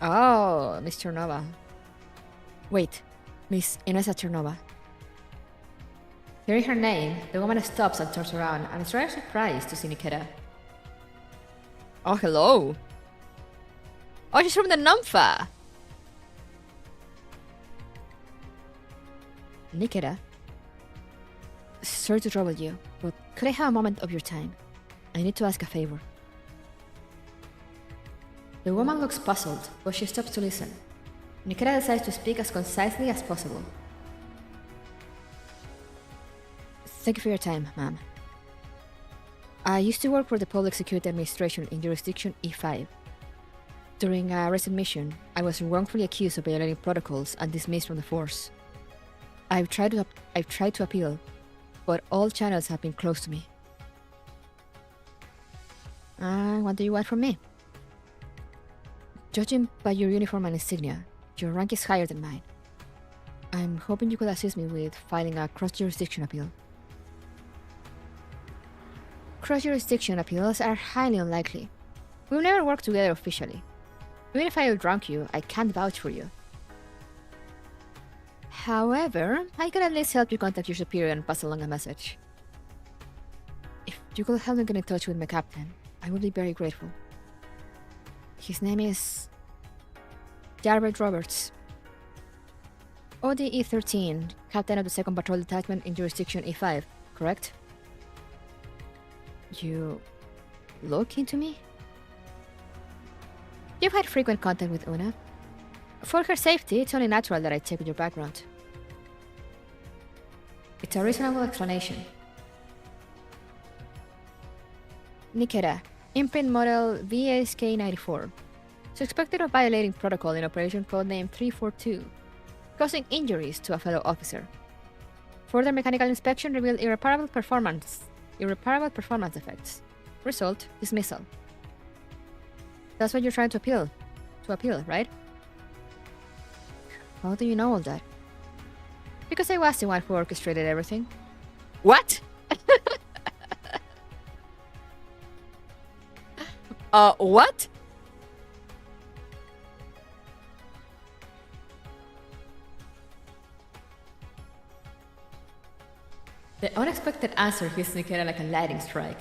Oh, Miss Chernova. Wait, Miss Inessa Chernova. Hearing her name, the woman stops and turns around and is rather surprised to see Nikketa. Oh, hello! Oh, she's from the Nympha! Nikketa. Sorry to trouble you, but could I have a moment of your time? I need to ask a favor. The woman looks puzzled, but she stops to listen. Nikketa decides to speak as concisely as possible. Thank you for your time, ma'am. I used to work for the Public Security Administration in Jurisdiction E5. During a recent mission, I was wrongfully accused of violating protocols and dismissed from the force. I've tried to appeal, but all channels have been closed to me. What do you want from me? Judging by your uniform and insignia, your rank is higher than mine. I'm hoping you could assist me with filing a cross-jurisdiction appeal. Cross-jurisdiction appeals are highly unlikely. We've never worked together officially. Even if I outrank you, I can't vouch for you. However, I can at least help you contact your superior and pass along a message. If you could help me get in touch with my captain, I would be very grateful. His name is... Jarved Roberts. ODE 13, captain of the 2nd Patrol Detachment in Jurisdiction E5, correct? You... look into me? You've had frequent contact with Una. For her safety, it's only natural that I check with your background. It's a reasonable explanation. Nikketa, imprint model VSK-94. Suspected of violating protocol in Operation Codename 342, causing injuries to a fellow officer. Further mechanical inspection revealed irreparable performance effects. Result, dismissal. That's what you're trying to appeal, right? How do you know all that? Because I was the one who orchestrated everything. What? What? The unexpected answer hits Nikketa like a lightning strike.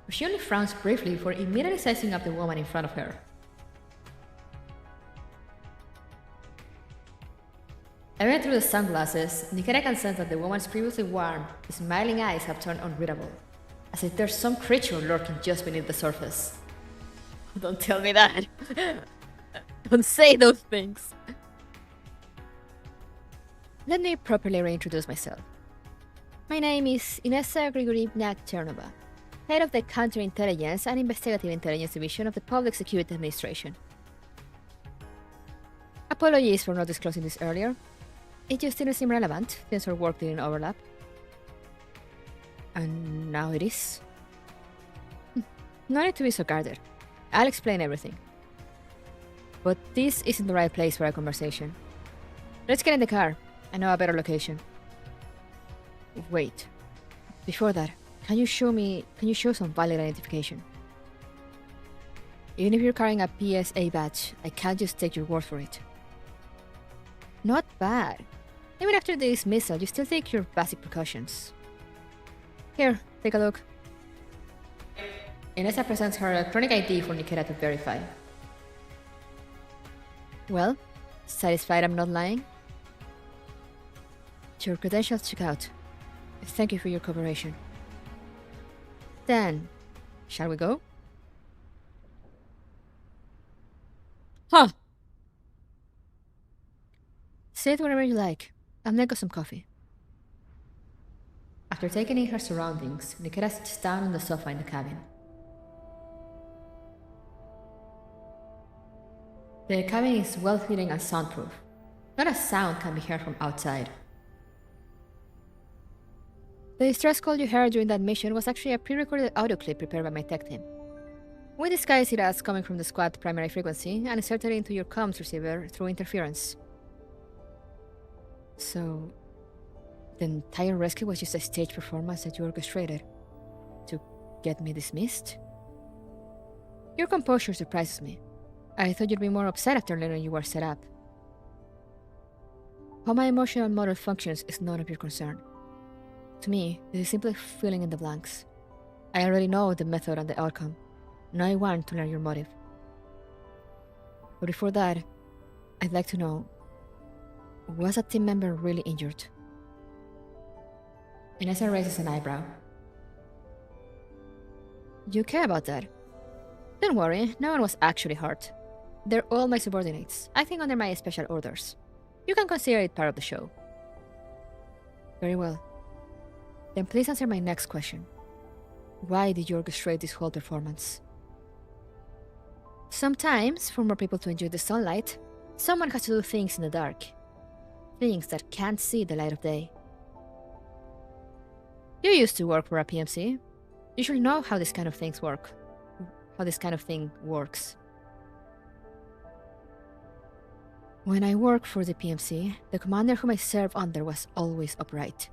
But she only frowns briefly before immediately sizing up the woman in front of her. Even through the sunglasses, Nikketa can sense that the woman's previously warm, smiling eyes have turned unreadable, as if there's some creature lurking just beneath the surface. Don't tell me that. Don't say those things. Let me properly reintroduce myself. My name is Inessa Grigorivna Chernova, head of the Counterintelligence and Investigative Intelligence Division of the Public Security Administration. Apologies for not disclosing this earlier. It just didn't seem relevant since our work didn't overlap. And now it is. No need to be so guarded. I'll explain everything. But this isn't the right place for a conversation. Let's get in the car. I know a better location. Wait. Before that, can you show some valid identification? Even if you're carrying a PSA badge, I can't just take your word for it. Not bad. Even after the dismissal, you still take your basic precautions. Here, take a look. Inessa presents her electronic ID for Nikketa to verify. Well, satisfied I'm not lying? Your credentials check out. Thank you for your cooperation. Then, shall we go? Huh! Sit wherever you like. I'll make us some coffee. After taking in her surroundings, Nikketa sits down on the sofa in the cabin. The cabin is well-fitting and soundproof. Not a sound can be heard from outside. The distress call you heard during that mission was actually a pre-recorded audio clip prepared by my tech team. We disguised it as coming from the squad primary frequency and inserted it into your comms receiver through interference. So, the entire rescue was just a stage performance that you orchestrated to get me dismissed? Your composure surprises me. I thought you'd be more upset after learning you were set up. How my emotional model functions is none of your concern. To me, this is simply filling in the blanks. I already know the method and the outcome. Now I want to learn your motive. But before that, I'd like to know, was a team member really injured? Inessa raises an eyebrow. You care about that? Don't worry, no one was actually hurt. They're all my subordinates, acting under my special orders. You can consider it part of the show. Very well. Then please answer my next question. Why did you orchestrate this whole performance? Sometimes, for more people to enjoy the sunlight, someone has to do things in the dark. Things that can't see the light of day. You used to work for a PMC. You should know how this kind of things work. How this kind of thing works. When I worked for the PMC, the commander whom I served under was always upright.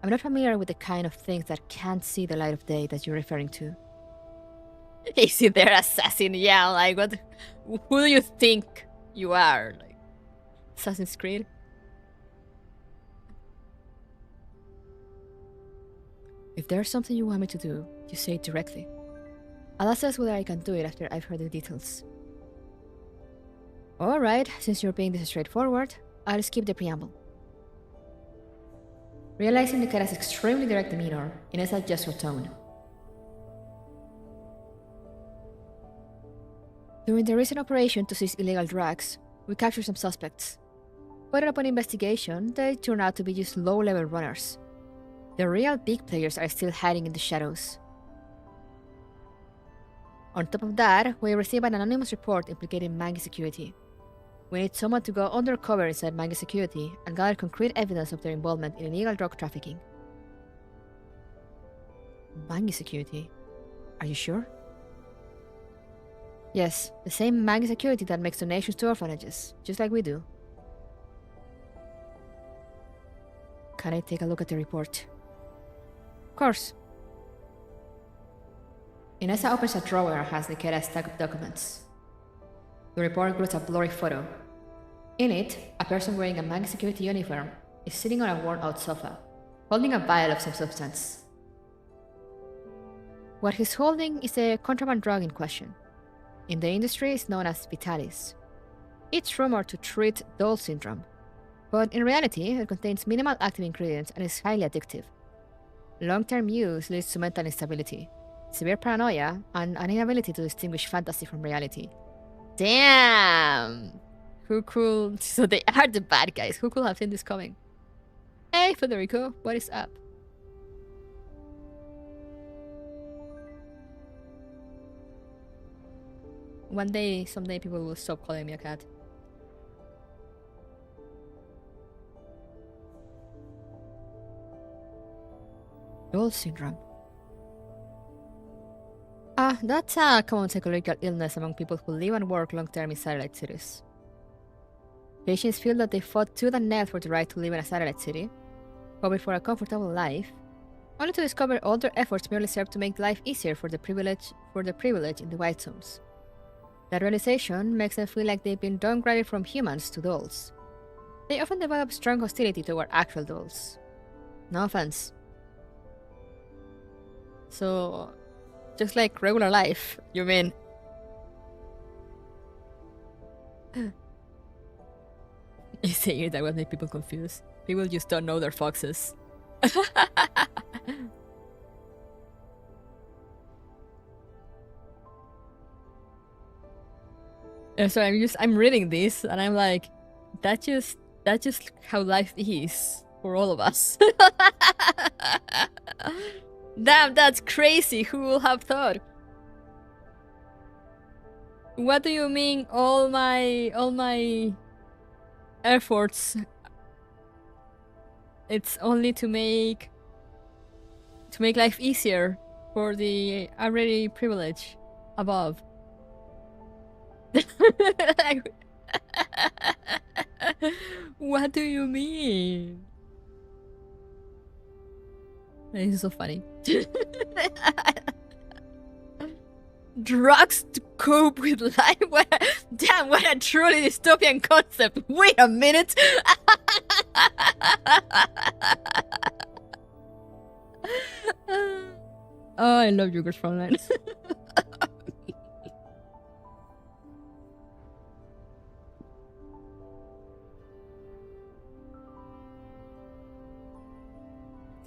I'm not familiar with the kind of things that can't see the light of day that you're referring to. Is it their assassin? Yeah, like what? Who do you think you are? Like Assassin's Creed? If there's something you want me to do, you say it directly. I'll assess whether I can do it after I've heard the details. Alright, since you're being this straightforward, I'll skip the preamble. Realizing Nikketa's extremely direct demeanor, Inessa adjusts her tone. During the recent operation to seize illegal drugs, we captured some suspects. But upon investigation, they turned out to be just low-level runners. The real big players are still hiding in the shadows. On top of that, we received an anonymous report implicating Mangi Security. We need someone to go undercover inside Mangi Security and gather concrete evidence of their involvement in illegal drug trafficking. Mangi Security? Are you sure? Yes, the same Mangi Security that makes donations to orphanages, just like we do. Can I take a look at the report? Of course. Inessa opens a drawer and has Nikketa a stack of documents. The report includes a blurry photo. In it, a person wearing a Mangi security uniform is sitting on a worn-out sofa, holding a vial of some substance. What he's holding is a contraband drug in question. In the industry, it's known as Vitalis. It's rumored to treat doll syndrome, but in reality, it contains minimal active ingredients and is highly addictive. Long-term use leads to mental instability, severe paranoia, and an inability to distinguish fantasy from reality. Damn! Who could... So they are the bad guys. Who could have seen this coming? Hey, Federico, what is up? One day, someday, people will stop calling me a cat. Doll syndrome. That's a common psychological illness among people who live and work long-term in satellite cities. Patients feel that they fought tooth and nail for the right to live in a satellite city, hoping for a comfortable life, only to discover all their efforts merely serve to make life easier for the privilege in the white zones. That realization makes them feel like they've been downgraded from humans to dolls. They often develop strong hostility toward actual dolls. No offense. So, just like regular life, you mean? You say that will make people confused. People just don't know their foxes. So I'm reading this and I'm like, that's just how life is for all of us. Damn, that's crazy. Who will have thought? What do you mean all my efforts? It's only to make life easier for the already privileged above. What do you mean? This is so funny. Drugs to cope with life? Damn, what a truly dystopian concept. Wait a minute. Oh, I love you guys, Frontline.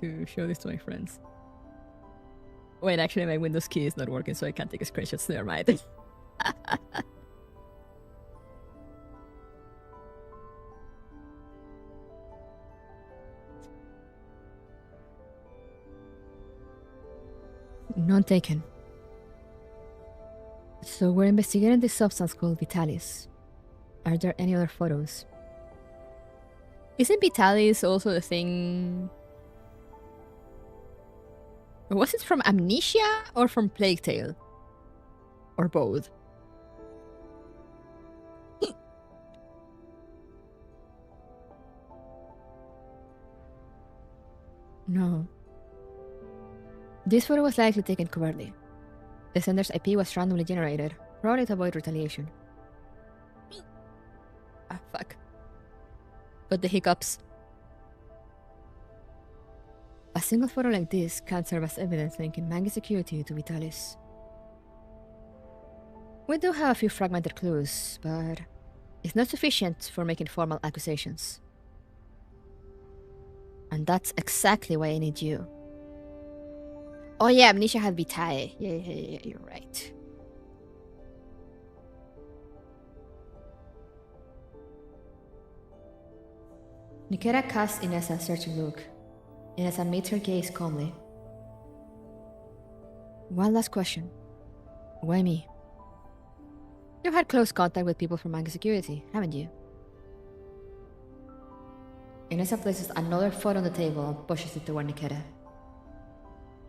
To show this to my friends. Wait, actually my Windows key is not working, so I can't take a screenshot, so never mind. None taken. So we're investigating this substance called Vitalis. Are there any other photos? Isn't Vitalis also the thing... Was it from Amnesia or from Plague Tale? Or both? No. This photo was likely taken covertly. The sender's IP was randomly generated, probably to avoid retaliation. Ah, fuck. But the hiccups. A single photo like this can serve as evidence linking Mangi's security to Vitalis. We do have a few fragmented clues, but it's not sufficient for making formal accusations. And that's exactly why I need you. Oh yeah, Amnesia had Vitae. Yeah, you're right. Nikketa casts Inessa a searching look. Inessa meets her gaze calmly. One last question. Why me? You've had close contact with people from Mangi Security, haven't you? Inessa places another photo on the table and pushes it toward Nikketa.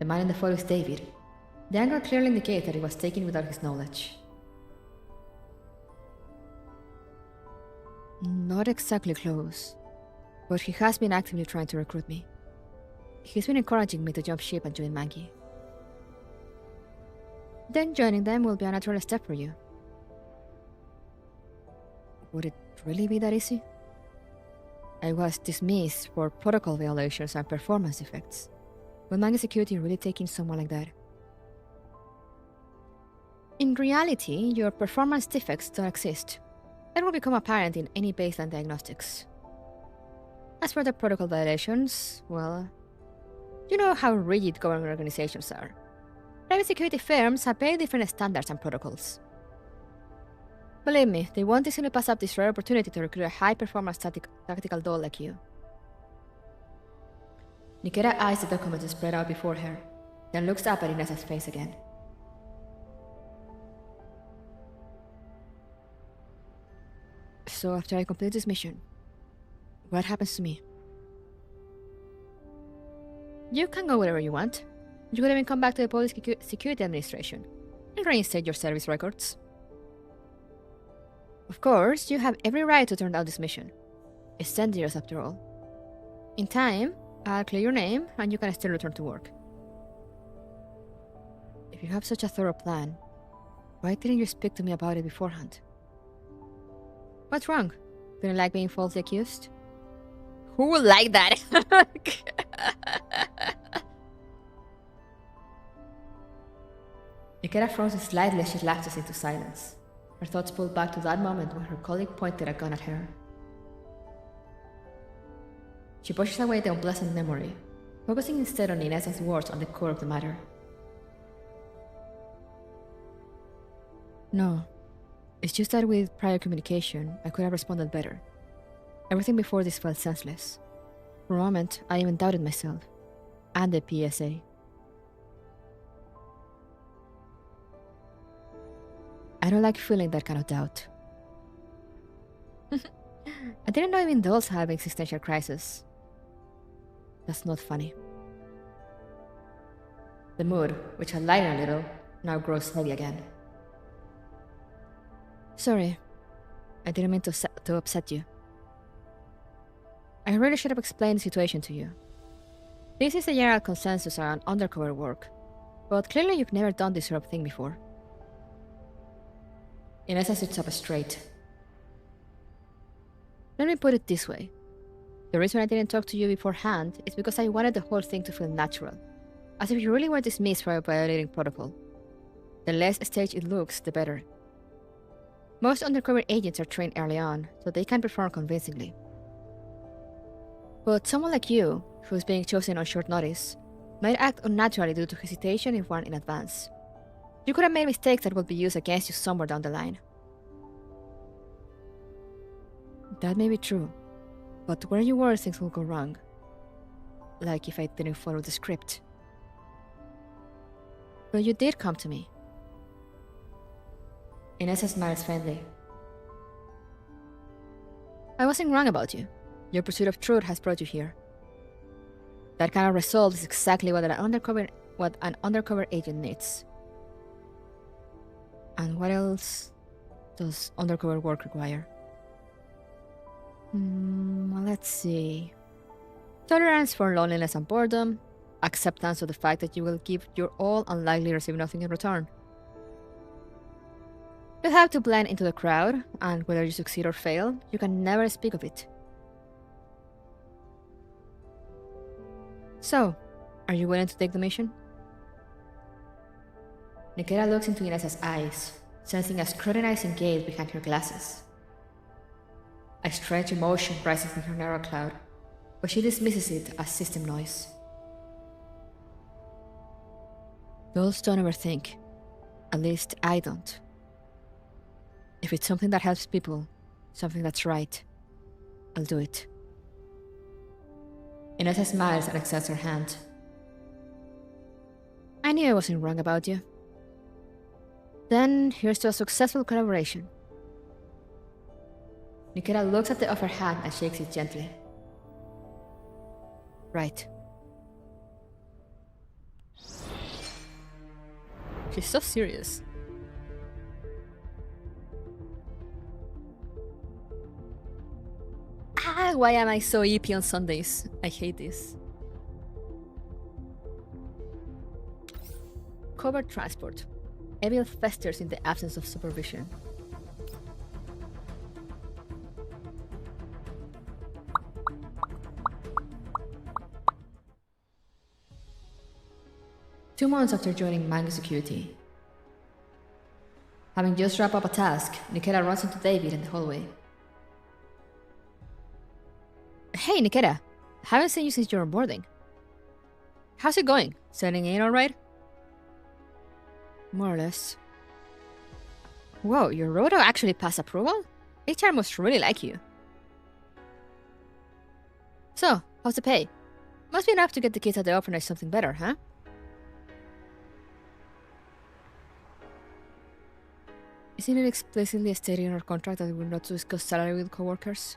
The man in the photo is David. The angle clearly indicates that it was taken without his knowledge. Not exactly close, but he has been actively trying to recruit me. He's been encouraging me to jump ship and join Mangi. Then joining them will be a natural step for you. Would it really be that easy? I was dismissed for protocol violations and performance defects. Will Manga Security really take in someone like that? In reality, your performance defects don't exist. That will become apparent in any baseline diagnostics. As for the protocol violations, well, you know how rigid government organizations are. Private security firms have very different standards and protocols. Believe me, they won't easily pass up this rare opportunity to recruit a high-performance tactical doll like you. Nikketa eyes the document spread out before her, then looks up at Inesa's face again. So after I complete this mission, what happens to me? You can go wherever you want. You could even come back to the Police Security Administration and reinstate your service records. Of course, you have every right to turn down this mission. It's dangerous after all. In time, I'll clear your name and you can still return to work. If you have such a thorough plan, why didn't you speak to me about it beforehand? What's wrong? Didn't like being falsely accused? Who would like that? Nikketa froze slightly as she lapses into silence. Her thoughts pulled back to that moment when her colleague pointed a gun at her. She pushes away the unpleasant memory, focusing instead on Inesa's words on the core of the matter. No, it's just that with prior communication, I could have responded better. Everything before this felt senseless. For a moment, I even doubted myself, and the PSA. I don't like feeling that kind of doubt. I didn't know even dolls have existential crises. That's not funny. The mood, which had lightened a little, now grows heavy again. Sorry, I didn't mean to upset you. I really should have explained the situation to you. This is the general consensus around undercover work, but clearly you've never done this sort of thing before. Inesa sits up straight. Let me put it this way. The reason I didn't talk to you beforehand is because I wanted the whole thing to feel natural, as if you really were dismissed for violating protocol. The less staged it looks, the better. Most undercover agents are trained early on, so they can perform convincingly. But someone like you, who's being chosen on short notice, might act unnaturally due to hesitation if warned in advance. You could have made mistakes that would be used against you somewhere down the line. That may be true, but where you were, things will go wrong. Like if I didn't follow the script. But you did come to me. Inesa smiles faintly. I wasn't wrong about you. Your pursuit of truth has brought you here. That kind of result is exactly what an undercover agent needs. And what else does undercover work require? Let's see. Tolerance for loneliness and boredom, acceptance of the fact that you will give your all and likely receive nothing in return. You have to blend into the crowd, and whether you succeed or fail, you can never speak of it. So, are you willing to take the mission? Nikketa looks into Inesa's eyes, sensing a scrutinizing gaze behind her glasses. A strange emotion rises in her narrow cloud, but she dismisses it as system noise. Dolls don't overthink. At least I don't. If it's something that helps people, something that's right, I'll do it. Inesa smiles and extends her hand. I knew I wasn't wrong about you. Then, here's to a successful collaboration. Nikketa looks at the offered hand and shakes it gently. Right. She's so serious. Why am I so EP on Sundays? I hate this. Covert transport. Evil festers in the absence of supervision. 2 months after joining Mango Security. Having just wrapped up a task, Nikketa runs into David in the hallway. Hey, Nikketa. Haven't seen you since your onboarding. How's it going? Settling in alright? More or less. Whoa, your roto actually passed approval? HR must really like you. So, how's the pay? Must be enough to get the kids at the orphanage something better, huh? Isn't it explicitly stated in our contract that we will not discuss salary with coworkers?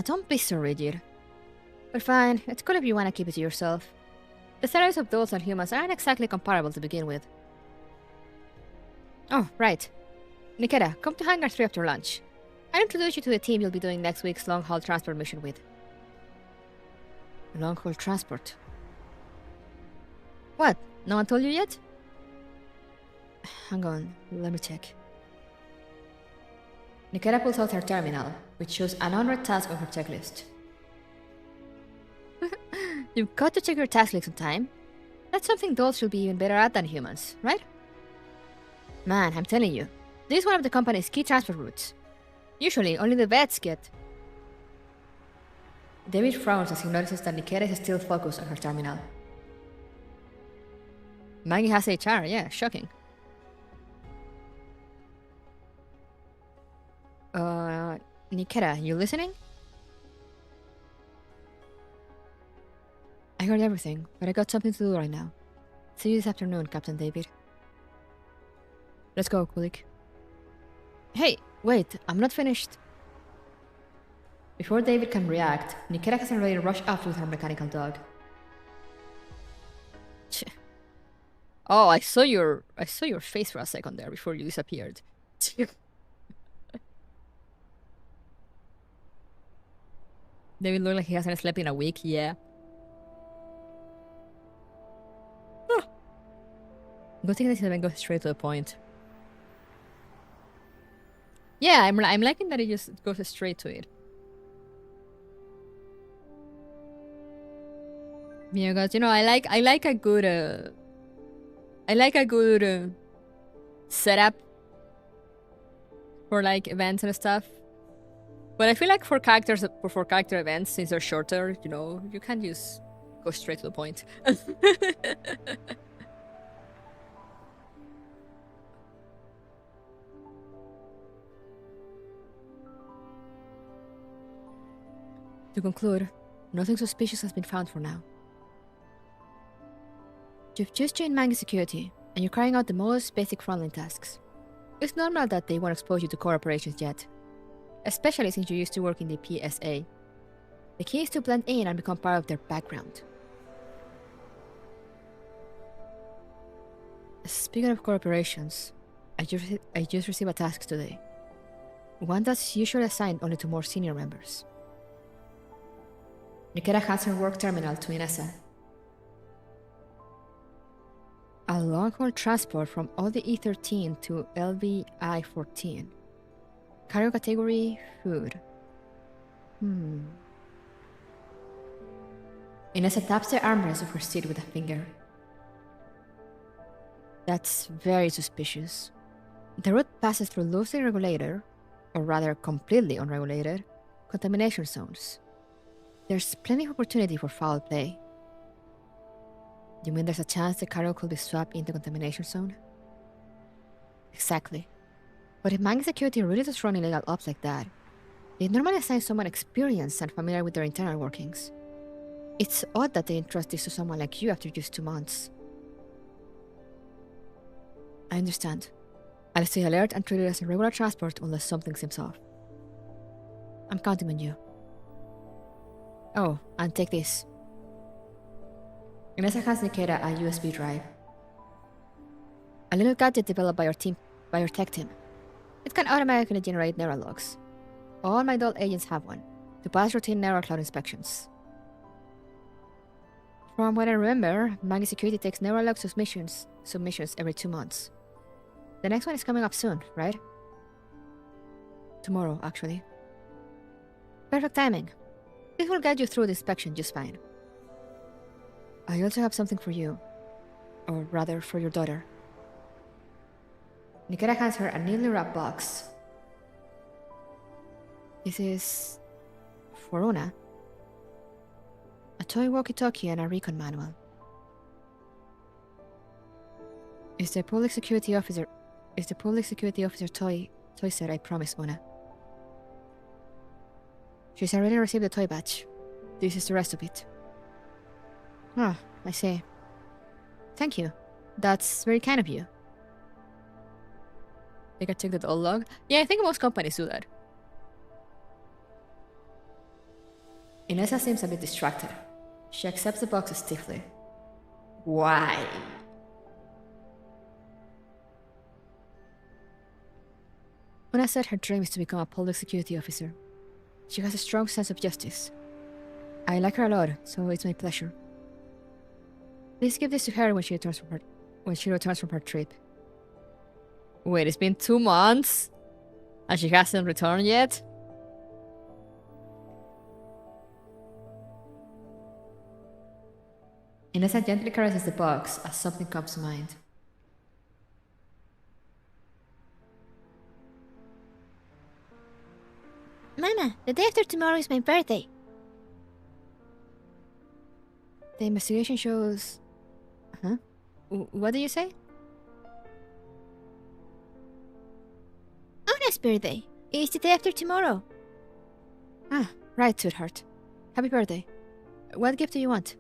Don't be so rigid. But fine, it's cool if you want to keep it to yourself. The salaries of adults and humans aren't exactly comparable to begin with. Oh, right. Nikketa, come to Hangar 3 after lunch. I'll introduce you to the team you'll be doing next week's long-haul transport mission with. Long-haul transport? What? No one told you yet? Hang on, let me check. Nikketa pulls out her terminal, which shows an unread task on her checklist. You've got to check your task list on time. That's something dolls should be even better at than humans, right? Man, I'm telling you, this is one of the company's key transport routes. Usually, only the vets get... David frowns as he notices that Nikketa is still focused on her terminal. Maggie has HR, yeah, shocking. Nikketa, you listening? I heard everything, but I got something to do right now. See you this afternoon, Captain David. Let's go, Kulik. Hey, wait, I'm not finished. Before David can react, Nikketa has already rushed off with her mechanical dog. Oh, I saw your face for a second there before you disappeared. David looked like he hasn't slept in a week, yeah. Good thing that he goes straight to the point. Yeah, I'm liking that he just goes straight to it. Yeah, guys, you know, I like a good setup for like events and stuff. But I feel like for character events, since they're shorter, you know, you can't just go straight to the point. To conclude, nothing suspicious has been found for now. You've just joined Mango Security, and you're carrying out the most basic frontline tasks. It's normal that they won't expose you to core operations yet, especially since you used to work in the PSA. The key is to blend in and become part of their background. Speaking of core operations, I just received a task today. One that's usually assigned only to more senior members. Nikketa hands her work terminal to Inessa. A long-haul transport from ODE E13 to LVI-14. Cargo category, food. Inessa taps the armrest of her seat with a finger. That's very suspicious. The route passes through loosely regulated, or rather completely unregulated, contamination zones. There's plenty of opportunity for foul play. You mean there's a chance the cargo could be swapped into contamination zone? Exactly. But if Mango Security really does run illegal ops like that, they normally assign someone experienced and familiar with their internal workings. It's odd that they entrust this to someone like you after just 2 months. I understand. I'll stay alert and treat it as a regular transport unless something seems off. I'm counting on you. Oh, and take this. Inessa hands Nikketa a USB drive. A little gadget developed by your tech team. It can automatically generate neural logs. All my adult agents have one, to pass routine neural cloud inspections. From what I remember, Mango Security takes neural log submissions every 2 months. The next one is coming up soon, right? Tomorrow, actually. Perfect timing. This will get you through the inspection just fine. I also have something for you. Or rather, for your daughter. Nikketa hands her a neatly wrapped box. This is... for Una. A toy walkie-talkie and a recon manual. It's the public security officer toy set I promised Una. She's already received the toy badge. This is the rest of it. Ah, I see. Thank you. That's very kind of you. They can check the old log. Yeah, I think most companies do that. Inessa seems a bit distracted. She accepts the box stiffly. Why? Una said her dream is to become a public security officer. She has a strong sense of justice. I like her a lot, so it's my pleasure. Please give this to her when she returns from her trip. Wait, it's been 2 months? And she hasn't returned yet? Inessa gently caresses the box as something comes to mind. Mama, the day after tomorrow is my birthday. The investigation shows... Huh? What did you say? Una's birthday. It's the day after tomorrow. Ah, right, sweetheart. Happy birthday. What gift do you want?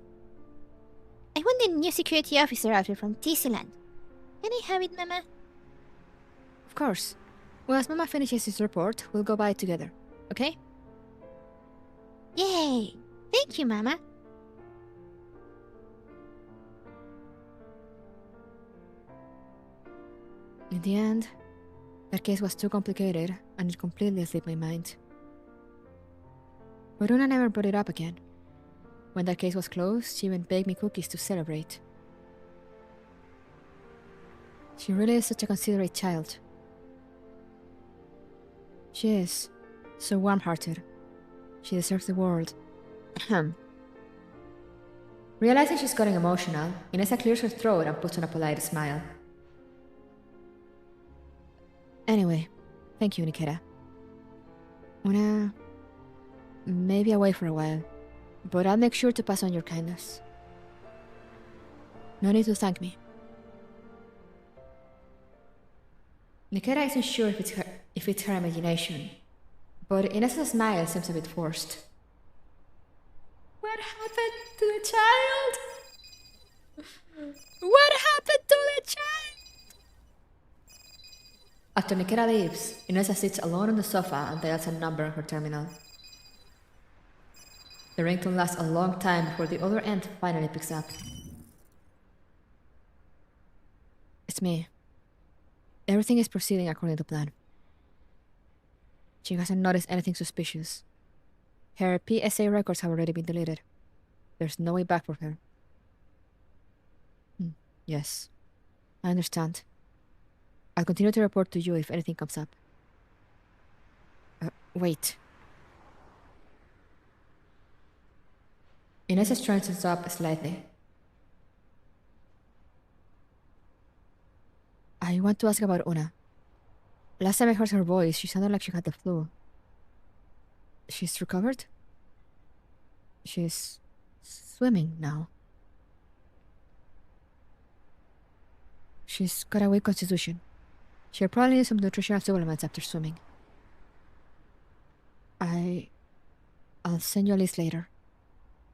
I want the new security officer outfit from Tissyland. Can I have it, Mama? Of course. Well, as Mama finishes his report, we'll go buy it together. Okay? Yay! Thank you, Mama. In the end, that case was too complicated, and it completely slipped my mind. But Una never brought it up again. When that case was closed, she even baked me cookies to celebrate. She really is such a considerate child. She is. So warm-hearted. She deserves the world. Realizing she's getting emotional, Inessa clears her throat and puts on a polite smile. Anyway, thank you, Nikketa. Una may be away for a while, but I'll make sure to pass on your kindness. No need to thank me. Nikketa isn't sure if it's her imagination, but Inessa's smile seems a bit forced. What happened to the child? What happened to the child? After Nikketa leaves, Inessa sits alone on the sofa and dials a number on her terminal. The ringtone lasts a long time before the other end finally picks up. It's me. Everything is proceeding according to plan. She hasn't noticed anything suspicious. Her PSA records have already been deleted. There's no way back for her. Yes, I understand. I'll continue to report to you if anything comes up. Wait. Inessa straightens up slightly. I want to ask about Una. Last time I heard her voice, she sounded like she had the flu. She's recovered? She's swimming now. She's got a weak constitution. She'll probably need some nutritional supplements after swimming. I'll send you a list later.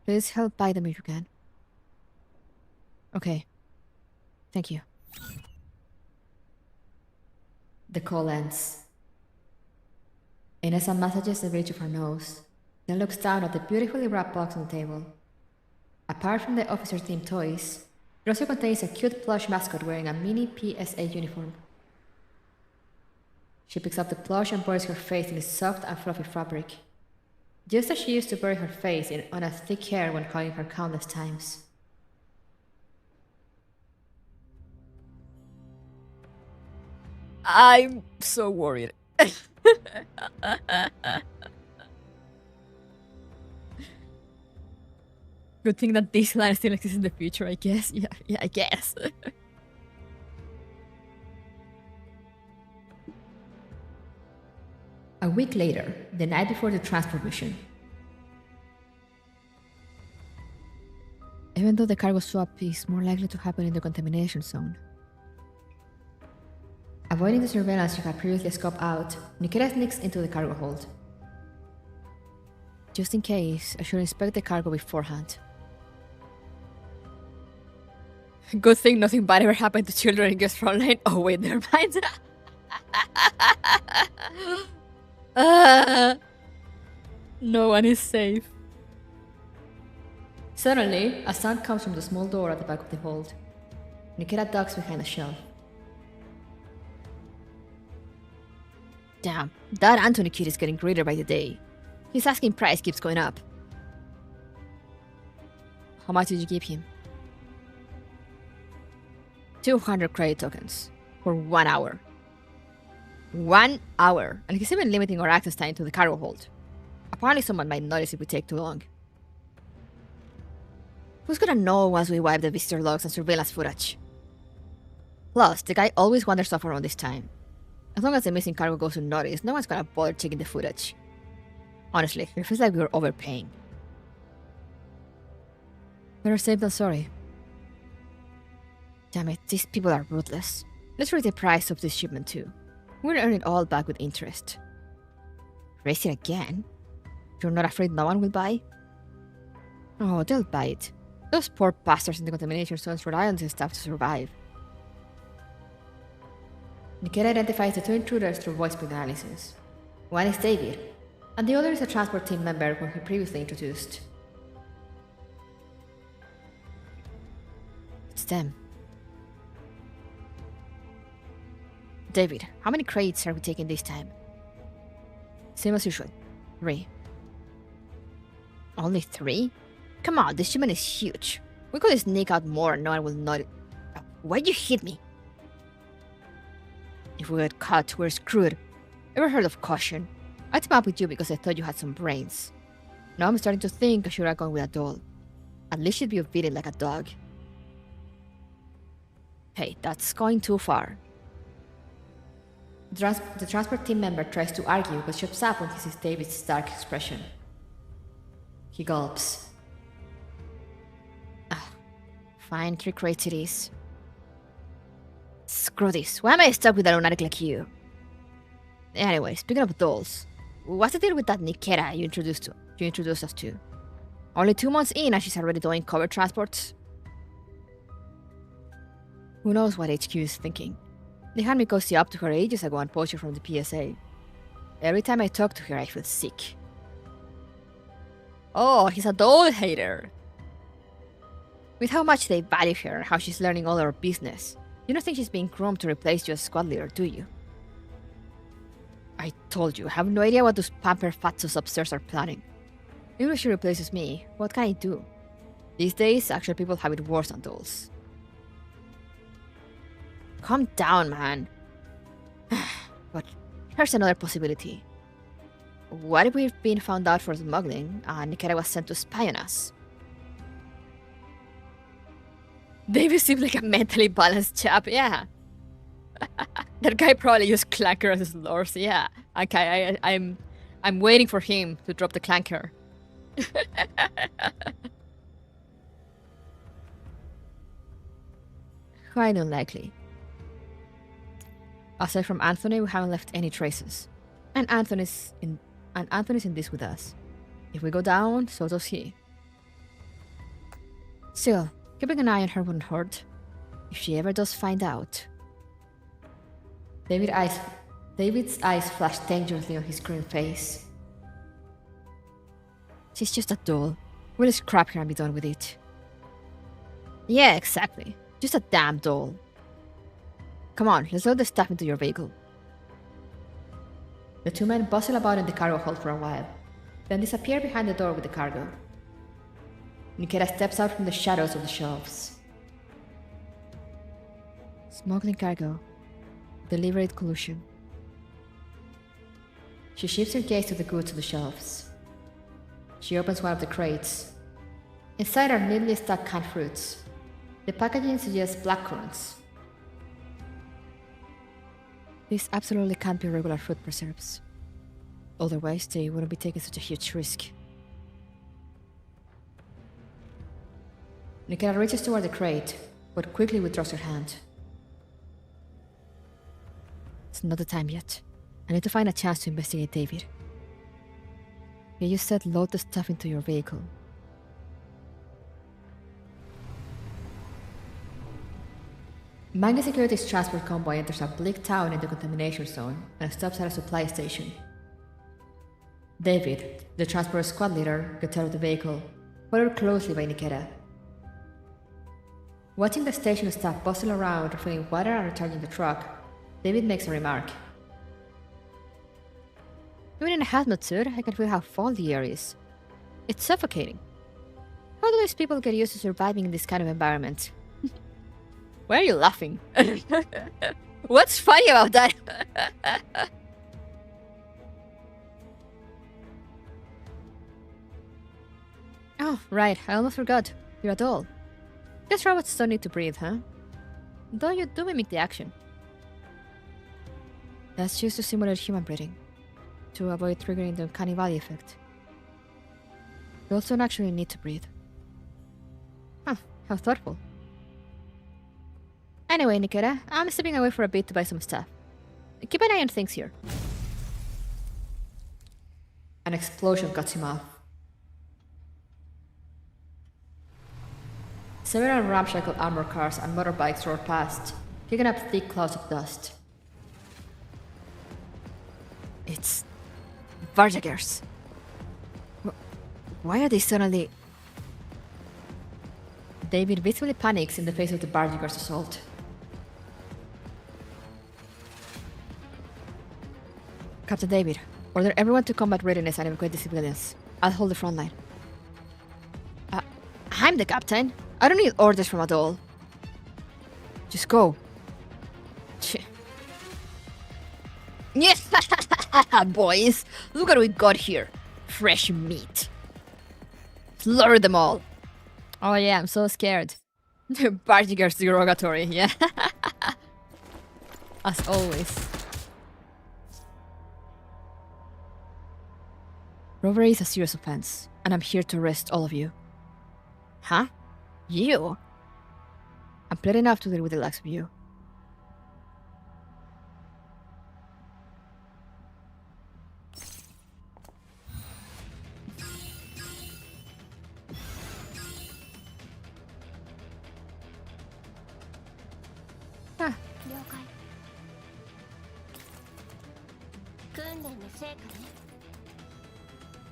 Please help buy them if you can. Okay. Thank you. The call ends. Inessa massages the bridge of her nose, then looks down at the beautifully wrapped box on the table. Apart from the officer-themed toys, it also contains a cute plush mascot wearing a mini PSA uniform. She picks up the plush and buries her face in its soft and fluffy fabric, just as she used to bury her face in Anna's thick hair when hugging her countless times. I'm so worried. Good thing that this line still exists in the future, I guess. Yeah, I guess. A week later, the night before the transport mission. Even though the cargo swap is more likely to happen in the contamination zone. Avoiding the surveillance she had previously scoped out, Nikketa sneaks into the cargo hold. Just in case, I should inspect the cargo beforehand. Good thing nothing bad ever happened to children in Guest Frontline. Oh wait, never mind. No one is safe. Suddenly, a sound comes from the small door at the back of the hold. Nikketa ducks behind a shelf. Damn, that Anthony kid is getting greater by the day. His asking price keeps going up. How much did you give him? 200 credit tokens for 1 hour. 1 hour, and he's even limiting our access time to the cargo hold. Apparently someone might notice if we take too long. Who's gonna know once we wipe the visitor logs and surveillance footage? Plus, the guy always wanders off around this time. As long as the missing cargo goes unnoticed, no one's gonna bother checking the footage. Honestly, it feels like we were overpaying. Better safe than sorry. Damn it, these people are ruthless. Let's raise the price of this shipment too. We'll earn it all back with interest. Raise it again? You're not afraid no one will buy? Oh, they'll buy it. Those poor bastards in the contamination zones rely on this stuff to survive. Nikketa identifies the two intruders through voice-print analysis. One is David, and the other is a transport team member whom he previously introduced. It's them. David, how many crates are we taking this time? Same as usual. 3. Only 3? Come on, this shipment is huge. We could sneak out more and no one will notice. Why'd you hit me? If we get caught, we're screwed. Ever heard of caution? I teamed up with you because I thought you had some brains. Now I'm starting to think I should have gone with a doll. At least she'd be obedient like a dog. Hey, that's going too far. The transport team member tries to argue but shuts up when he sees David's dark expression. He gulps. Fine, 3 crates it is. Screw this, why am I stuck with a lunatic like you? Anyway, speaking of dolls, what's the deal with that Nikketa you introduced us to? Only 2 months in and she's already doing cover transports? Who knows what HQ is thinking? They had me cozy up to her ages ago and poach her from the PSA. Every time I talk to her, I feel sick. Oh, he's a doll hater. With how much they value her and how she's learning all our business, you don't think she's being groomed to replace you as squad leader, do you? I told you, I have no idea what those pamper fatos upstairs are planning. Even if she replaces me, what can I do? These days, actual people have it worse than dolls. Calm down, man. But here's another possibility. What if we've been found out for smuggling and Nikketa was sent to spy on us? David seems like a mentally balanced chap, yeah. That guy probably used clanker as his lures, yeah. Okay, I'm waiting for him to drop the clanker. Quite unlikely. Aside from Anthony, we haven't left any traces. And Anthony's in this with us. If we go down, so does he. Still, keeping an eye on her wouldn't hurt. If she ever does find out. David's eyes flash dangerously on his grim face. She's just a doll. We'll scrap her and be done with it. Yeah, exactly. Just a damn doll. Come on, let's load the stuff into your vehicle. The 2 men bustle about in the cargo hold for a while, then disappear behind the door with the cargo. Nikketa steps out from the shadows of the shelves. Smuggling cargo. Deliberate collusion. She shifts her gaze to the goods on the shelves. She opens one of the crates. Inside are neatly stacked canned fruits. The packaging suggests blackcurrants. These absolutely can't be regular fruit preserves. Otherwise, they wouldn't be taking such a huge risk. Nikketa reaches toward the crate, but quickly withdraws her hand. It's not the time yet. I need to find a chance to investigate David. Yeah, you said load the stuff into your vehicle. Manga Security's transport convoy enters a bleak town in the contamination zone and stops at a supply station. David, the transport squad leader, gets out of the vehicle, followed closely by Nikketa. Watching the station staff bustle around refilling water and recharging the truck, David makes a remark. Even in a hazmat suit, I can feel how fall the air is. It's suffocating. How do these people get used to surviving in this kind of environment? Why are you laughing? What's funny about that? Oh, right, I almost forgot. You're a doll. Guess robots don't need to breathe, huh? Though you do mimic the action. That's used to simulate human breathing, to avoid triggering the uncanny valley effect. Dolls don't actually need to breathe. Huh, how thoughtful. Anyway, Nikketa, I'm stepping away for a bit to buy some stuff. Keep an eye on things here. An explosion cuts him off. Several ramshackle armored cars and motorbikes roar past, kicking up thick clouds of dust. It's... Varjagers. Why are they suddenly... David visibly panics in the face of the Varjagers' assault. Captain David, order everyone to combat readiness and evacuate the civilians. I'll hold the front line. I'm the captain. I don't need orders from a doll. Just go. Yes, boys. Look what we got here. Fresh meat. Slaughter them all. Oh yeah, I'm so scared. Bartiger's derogatory, yeah. As always. Robbery is a serious offense, and I'm here to arrest all of you. Huh? You? I'm played enough to deal with the likes of you. Huh.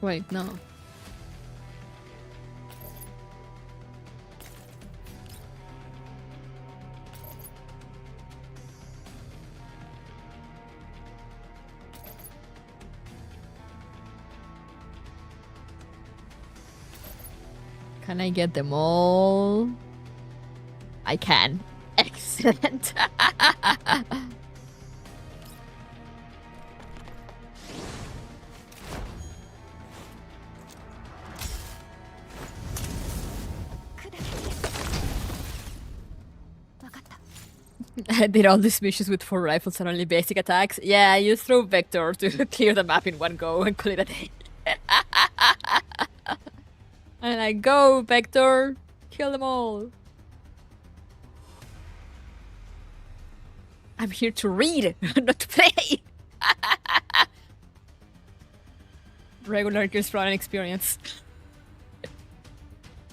Wait, no. Can I get them all? I can. Excellent. I did all these missions with 4 rifles and only basic attacks. Yeah, you throw Vector to clear the map in one go and call it a day. And I go, Vector! Kill them all! I'm here to read, not to play! Regular Gears Frontline experience.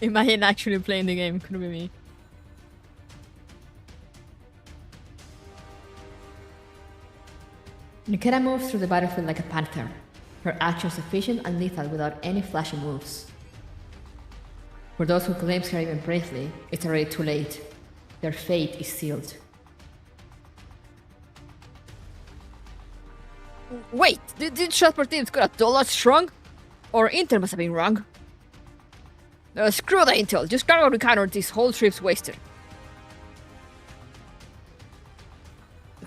Imagine actually playing the game, couldn't be me. Nikketa moves through the battlefield like a panther, her actions efficient and lethal without any flashy moves. For those who claim her even bravely, it's already too late. Their fate is sealed. Wait, did transport teams got a dollar strong? Or Intel must have been wrong. Screw the Intel, just grab what we can or this whole trip's wasted.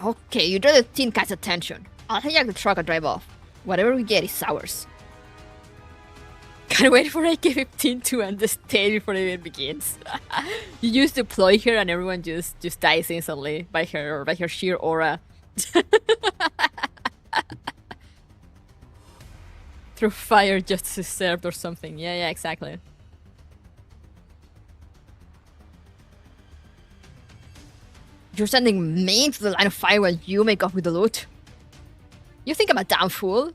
Okay, you draw the Tin Cat's attention. I'll hijack the truck and drive off. Whatever we get is ours. Can't wait for AK-15 to end the stage before it even begins. You just deploy her and everyone just dies instantly by her sheer aura. Through fire justice is served or something. Yeah, exactly. You're sending me into the line of fire while you make off with the loot? You think I'm a damn fool?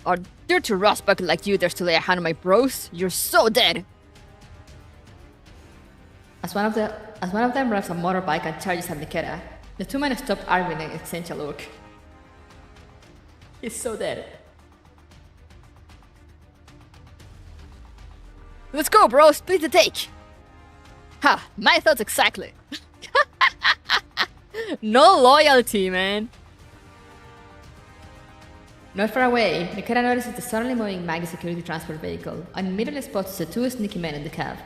Or dirty rust bucket like you dares to lay a hand on my bros? You're so dead! As one of them revs a motorbike and charges at Nikketa, the two men stop arguing and exchange a look. He's so dead. Let's go, bro! Split the take! Ha! My thoughts exactly! No loyalty, man! Not far away, Nikketa notices the suddenly moving Maggie security transport vehicle and immediately spots the two sneaky men in the cab.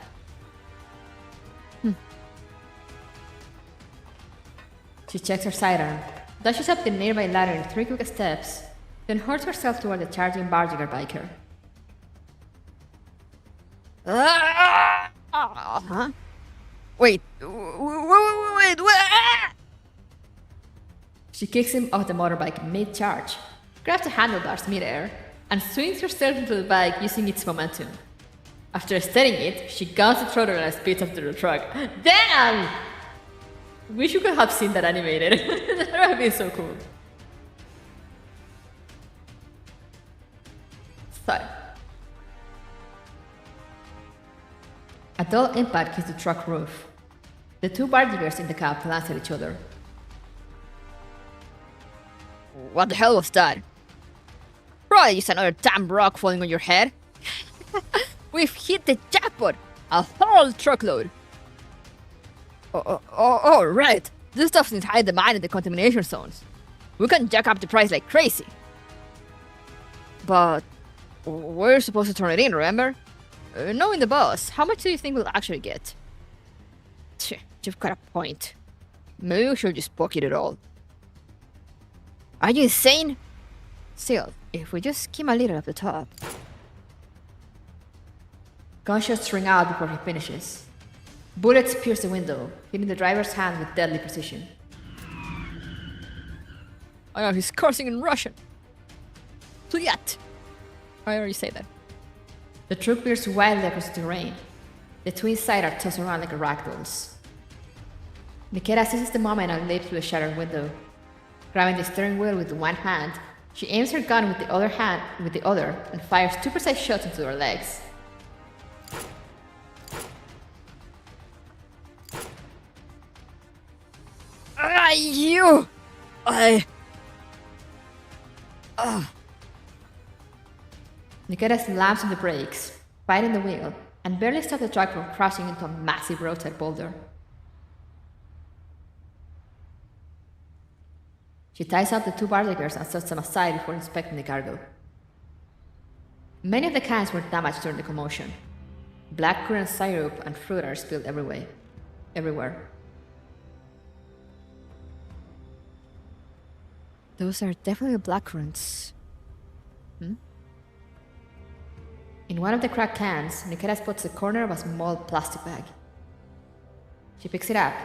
She checks her sidearm, dashes up the nearby ladder in 3 quick steps, then hurls herself toward the charging bardigger biker. Huh? Wait. She kicks him off the motorbike mid-charge, grabs the handlebars mid-air, and swings herself into the bike using its momentum. After steadying it, she guns the throttle and speeds up to the truck. Damn! Wish you could have seen that animated. That would have been so cool. Thud. A dull impact hits the truck roof. The two bardigers in the cab glance at each other. What the hell was that? Probably just another damn rock falling on your head. We've hit the jackpot! A whole truckload! Oh, right! This stuff's in high demand in the contamination zones. We can jack up the price like crazy. But we're supposed to turn it in, remember? Knowing the boss, how much do you think we'll actually get? You've got a point. Maybe we should just pocket it all. Are you insane? Still, if we just skim a little at the top. Gunshots ring out before he finishes. Bullets pierce the window, hitting the driver's hand with deadly precision. I know he's cursing in Russian. Plyat! I already say that. The truck veers wildly across the terrain. The twins side are tossed around like ragdolls. Nikketa seizes the moment and leaps through the shattered window. Grabbing the steering wheel with one hand, she aims her gun with the other and fires 2 precise shots into her legs. You! Nikketa slams on the brakes, biting the wheel, and barely stops the truck from crashing into a massive roadside boulder. She ties up the two bardigers and sets them aside before inspecting the cargo. Many of the cans were damaged during the commotion. Blackcurrant syrup and fruit are spilled everywhere. Those are definitely blackcurrants. In one of the cracked cans, Nikketa spots the corner of a small plastic bag. She picks it up.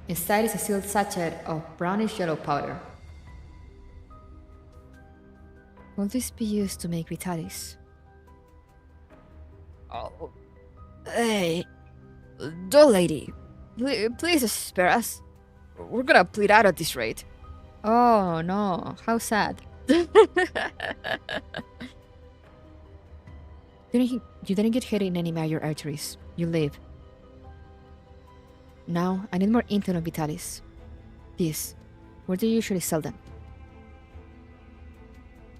Inside is a sealed sachet of brownish yellow powder. Will this be used to make Vitalis? Oh. Hey. Doll lady. Please spare us. We're gonna bleed out at this rate. Oh no, how sad. You didn't get hit in any major arteries. You live. Now, I need more intel on Vitalis. Please, where do you usually sell them?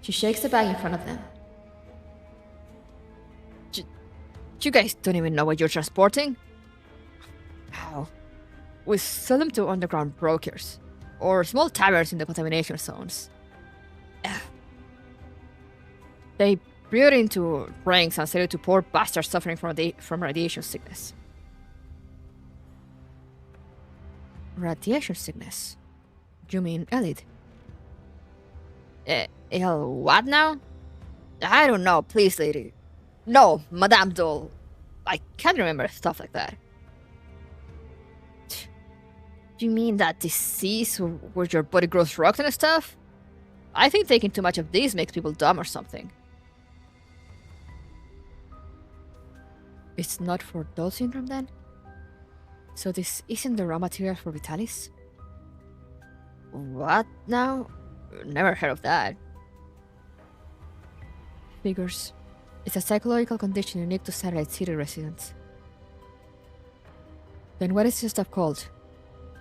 She shakes the bag in front of them. You guys don't even know what you're transporting? How? We sell them to underground brokers, or small taverns in the contamination zones. They brew it into rings and sell it to poor bastards suffering from radiation sickness. Radiation sickness? You mean Elite? What now? I don't know, please, lady. No, Madame Doll. I can't remember stuff like that. You mean that disease where your body grows rocks and stuff? I think taking too much of this makes people dumb or something. It's not for Doll syndrome then? So this isn't the raw material for Vitalis? What now? Never heard of that. Figures. It's a psychological condition unique to Satellite City residents. Then what is this stuff called?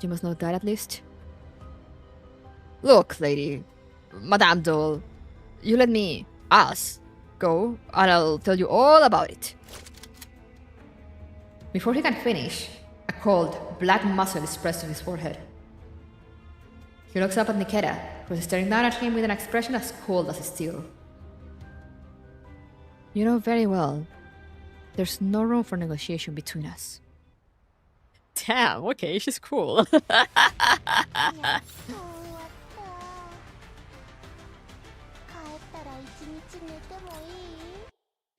You must know that at least. Look, lady. Madame Doll. You let me, us, go, and I'll tell you all about it. Before he can finish, a cold, black muscle is pressed to his forehead. He looks up at Nikketa, who's staring down at him with an expression as cold as steel. You know very well, there's no room for negotiation between us. Damn, okay, she's cool.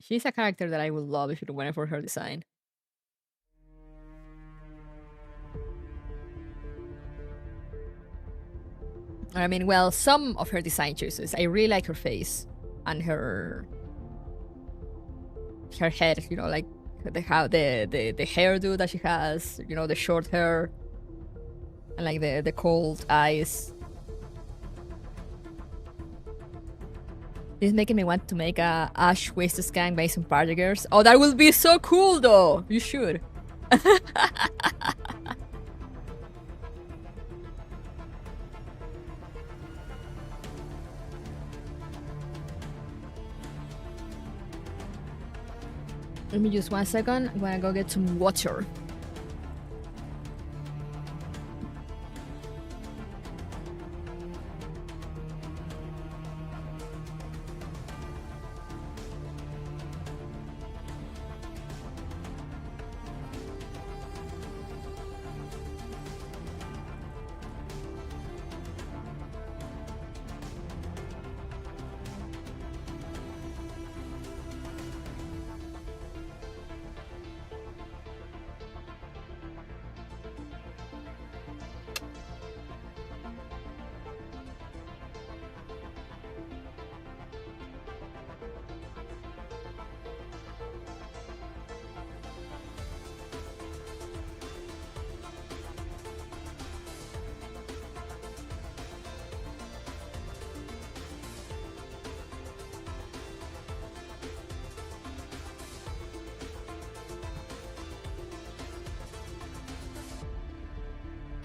She's a character that I would love if it weren't for her design. I mean, well, some of her design choices. I really like her face and her head, you know, like the hairdo that she has, you know, the short hair and like the cold eyes. This is making me want to make a Ash Wasted Scan based on Party Girls. Oh, that would be so cool though! You should. Let me just 1 second. I'm gonna go get some water.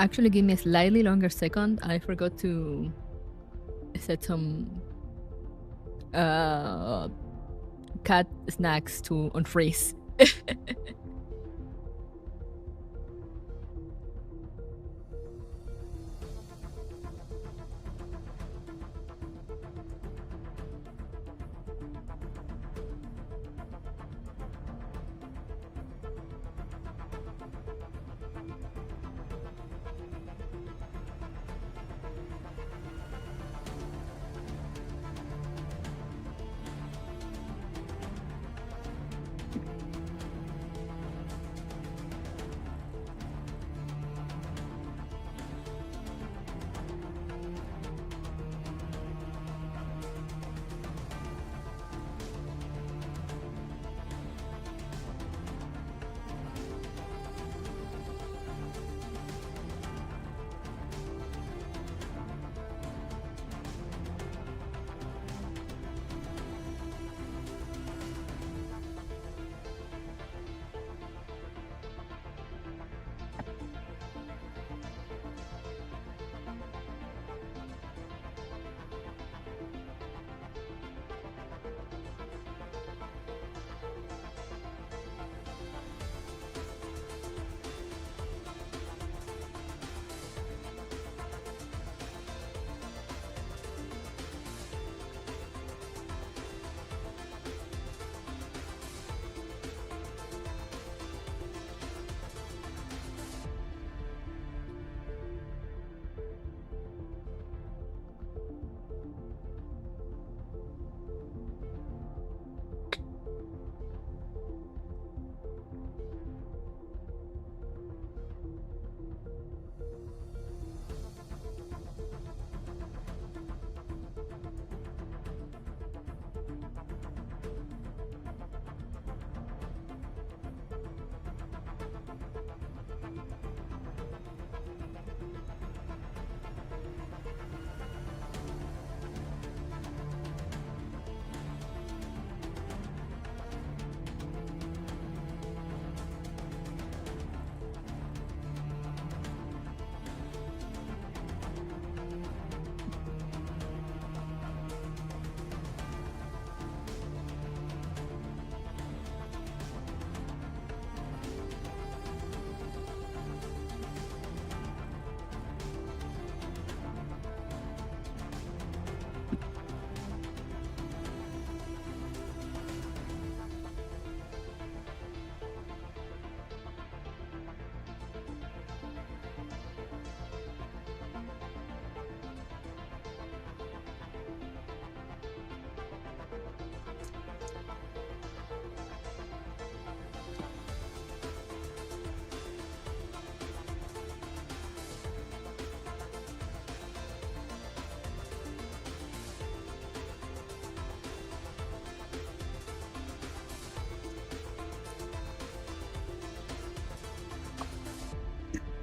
Actually, give me a slightly longer second. I forgot to set some cat snacks to unfreeze.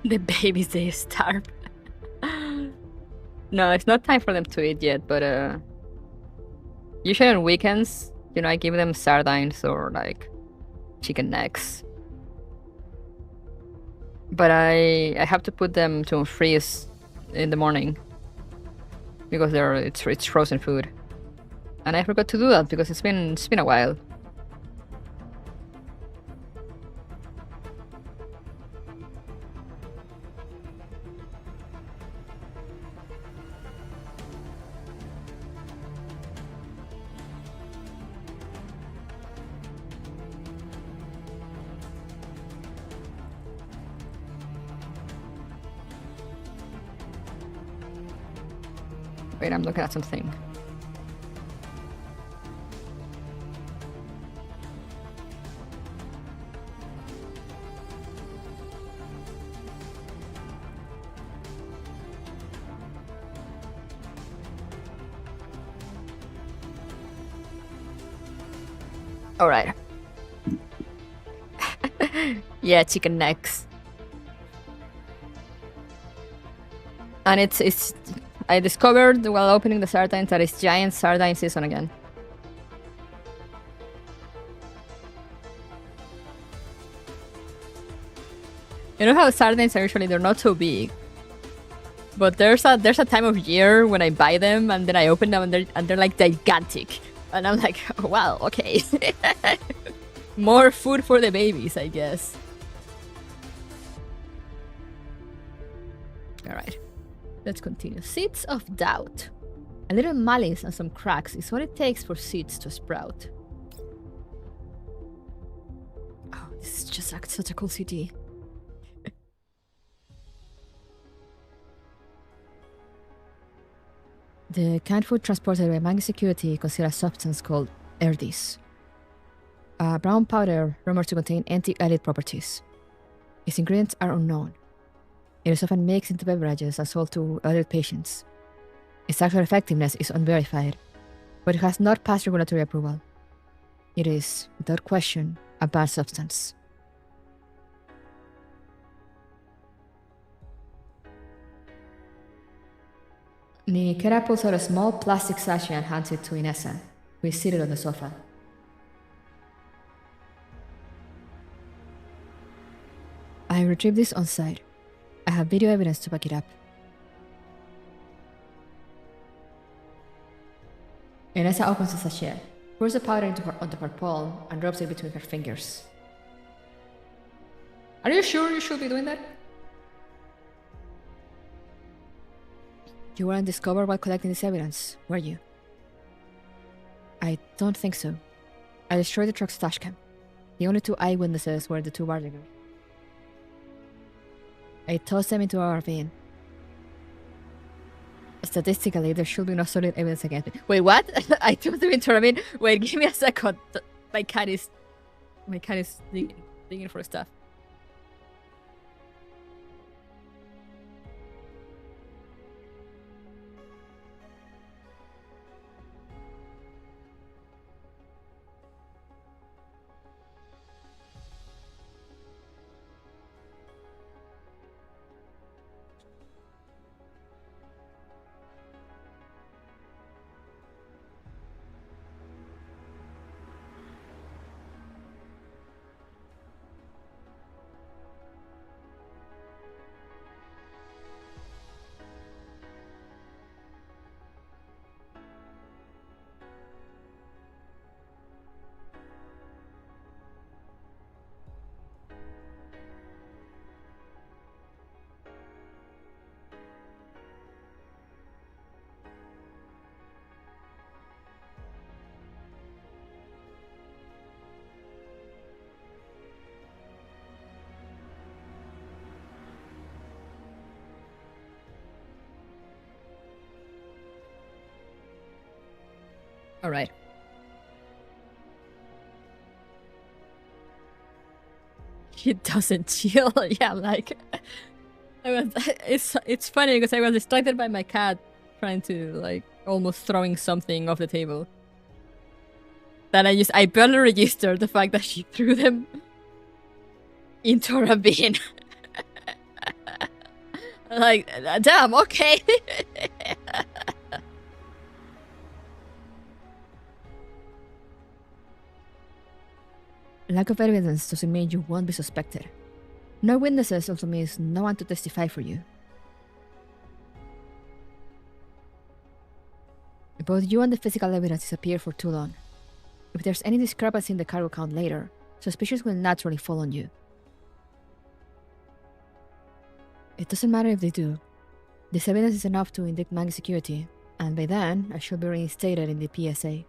The babies, they starve. No, it's not time for them to eat yet, but usually on weekends, you know, I give them sardines or like chicken necks. But I have to put them to freeze in the morning because it's frozen food. And I forgot to do that because it's been a while. Wait, I'm looking at something. All right. Yeah, chicken necks. And it's I discovered while opening the sardines that it's giant sardine season again. You know how sardines are usually, they're not so big. But there's a time of year when I buy them and then I open them and they're like gigantic. And I'm like, oh, wow, okay. More food for the babies, I guess. Alright. Let's continue. Seeds of doubt. A little malice and some cracks is what it takes for seeds to sprout. Oh, this is just such a cool city. The canned food transported by Mango Security conceals a substance called erdis, a brown powder rumored to contain anti-elite properties. Its ingredients are unknown. It is often mixed into beverages and sold to elite patients. Its actual effectiveness is unverified, but it has not passed regulatory approval. It is, without question, a bad substance. Nikketa pulls out a small plastic sachet and hands it to Inessa, who is seated on the sofa. I retrieved this on site. I have video evidence to back it up. Inessa opens the sachet, pours the powder onto her palm, and rubs it between her fingers. Are you sure you should be doing that? You weren't discovered while collecting this evidence, were you? I don't think so. I destroyed the truck's dash cam. The only two eyewitnesses were the two bartenders. I tossed them into our ravine. Statistically, there should be no solid evidence against me. Wait, what? I tossed them into a ravine? Wait, give me a second. My cat is digging for stuff. All right. He doesn't chill. Yeah, like it's funny because I was distracted by my cat trying to like almost throwing something off the table. Then I barely registered the fact that she threw them into a bin. Like, damn, okay. Lack of evidence doesn't mean you won't be suspected. No witnesses also means no one to testify for you. Both you and the physical evidence disappear for too long. If there's any discrepancy in the cargo count later, suspicions will naturally fall on you. It doesn't matter if they do. This evidence is enough to indict Mangi security, and by then, I should be reinstated in the PSA.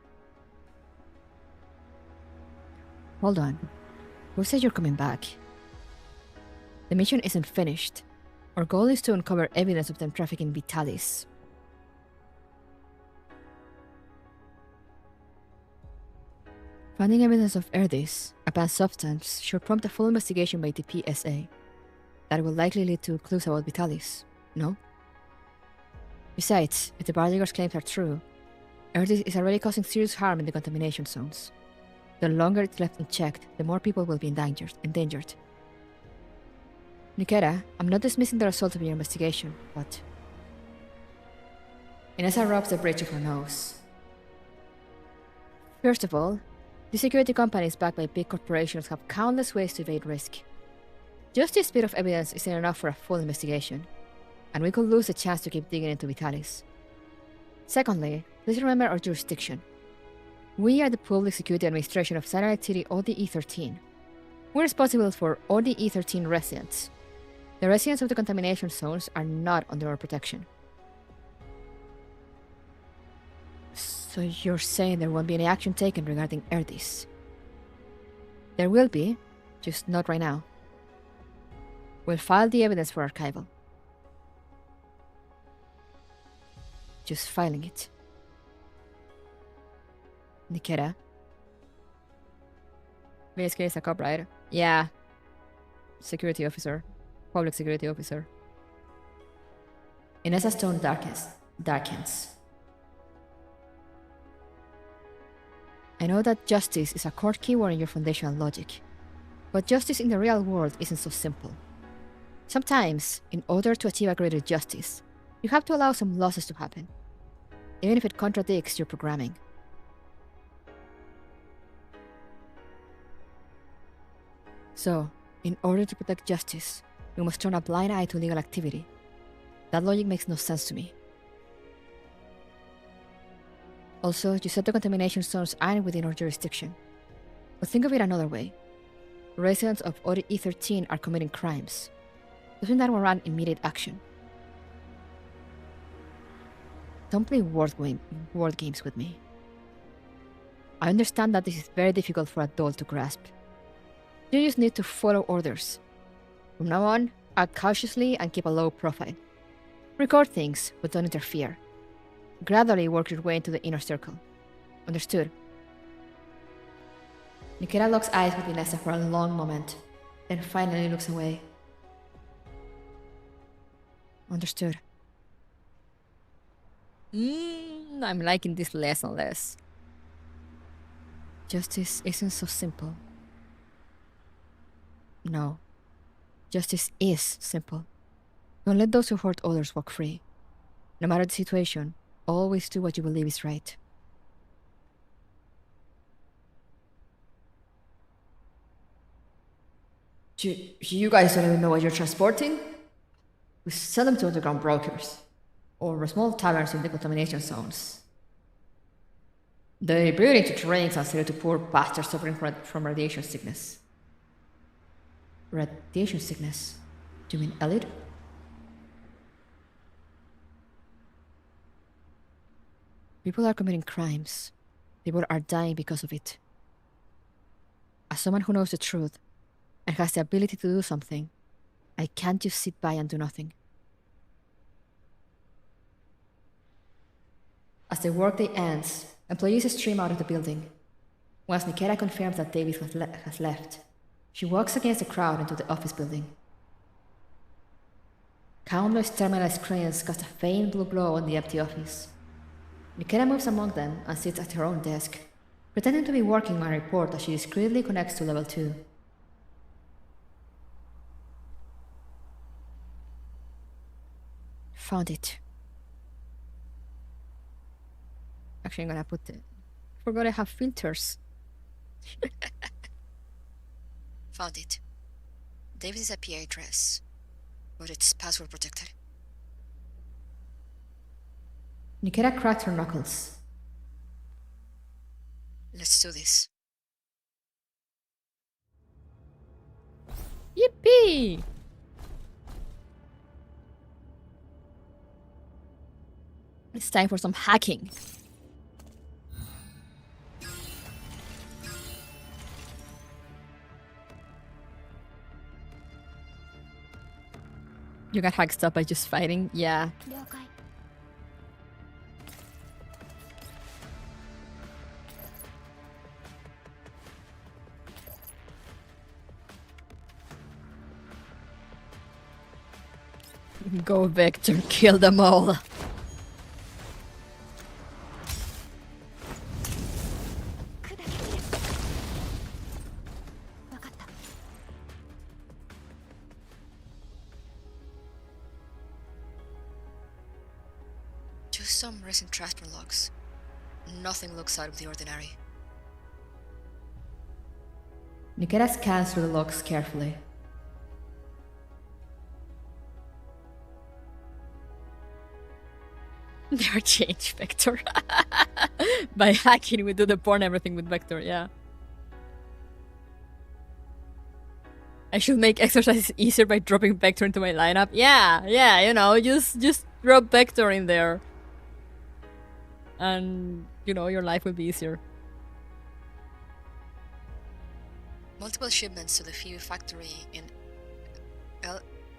Hold on. Who said you're coming back? The mission isn't finished. Our goal is to uncover evidence of them trafficking Vitalis. Finding evidence of Erdis, a banned substance, should prompt a full investigation by the PSA. That will likely lead to clues about Vitalis, no? Besides, if the Bardigger's claims are true, Erdis is already causing serious harm in the contamination zones. The longer it's left unchecked, the more people will be endangered. Nikketa, I'm not dismissing the result of your investigation, but... Inessa rubs the bridge of her nose. First of all, the security companies backed by big corporations have countless ways to evade risk. Just this bit of evidence isn't enough for a full investigation, and we could lose the chance to keep digging into Vitalis. Secondly, please remember our jurisdiction. We are the Public Security Administration of Satellite City ODE-13. We're responsible for ODE-13 residents. The residents of the contamination zones are not under our protection. So you're saying there won't be any action taken regarding Erdis? There will be, just not right now. We'll file the evidence for archival. Just filing it. Nikketa. Basically, it's a cop, right? Yeah. Security officer. Public security officer. Inessa's tone darkens. I know that justice is a core keyword in your foundational logic, but justice in the real world isn't so simple. Sometimes, in order to achieve a greater justice, you have to allow some losses to happen, even if it contradicts your programming. So, in order to protect justice, we must turn a blind eye to illegal activity. That logic makes no sense to me. Also, you said the contamination zones aren't within our jurisdiction. But think of it another way. Residents of ODE-13 are committing crimes. Doesn't that warrant immediate action? Don't play word games with me. I understand that this is very difficult for adults to grasp. You just need to follow orders. From now on, act cautiously and keep a low profile. Record things, but don't interfere. Gradually work your way into the inner circle. Understood? Nikketa locks eyes with Inessa for a long moment, then finally looks away. Understood. I'm liking this less and less. Justice isn't so simple. No. Justice is simple. Don't let those who hurt others walk free. No matter the situation, always do what you believe is right. You guys don't even know what you're transporting? We sell them to underground brokers, or small taverns in the contamination zones. They brew it into drinks and sell it to poor bastards suffering from radiation sickness. Radiation sickness? Do you mean Elliot? People are committing crimes. People are dying because of it. As someone who knows the truth and has the ability to do something, I can't just sit by and do nothing. As the workday ends, employees stream out of the building. Once Nikketa confirms that Davis has left, she walks against the crowd into the office building. Countless terminal screens cast a faint blue glow on the empty office. Nikketa moves among them and sits at her own desk, pretending to be working on a report as she discreetly connects to level 2. Found it. Actually, I'm gonna put it. Forgot I have filters. Found it. David is a PA address, but it's password protected. Nikketa cracked her knuckles. Let's do this. Yippee! It's time for some hacking. You got hacked up by just fighting? Yeah. 了解 Go Victor, kill them all. 砕けてる分かった Just some recent transport logs. Nothing looks out of the ordinary. Nikketa scans through the logs carefully. Never change Vector. By hacking, we do the porn everything with Vector, yeah. I should make exercises easier by dropping Vector into my lineup. Yeah, you know, just drop Vector in there. And, you know, your life will be easier. Multiple shipments to the Phoebe factory in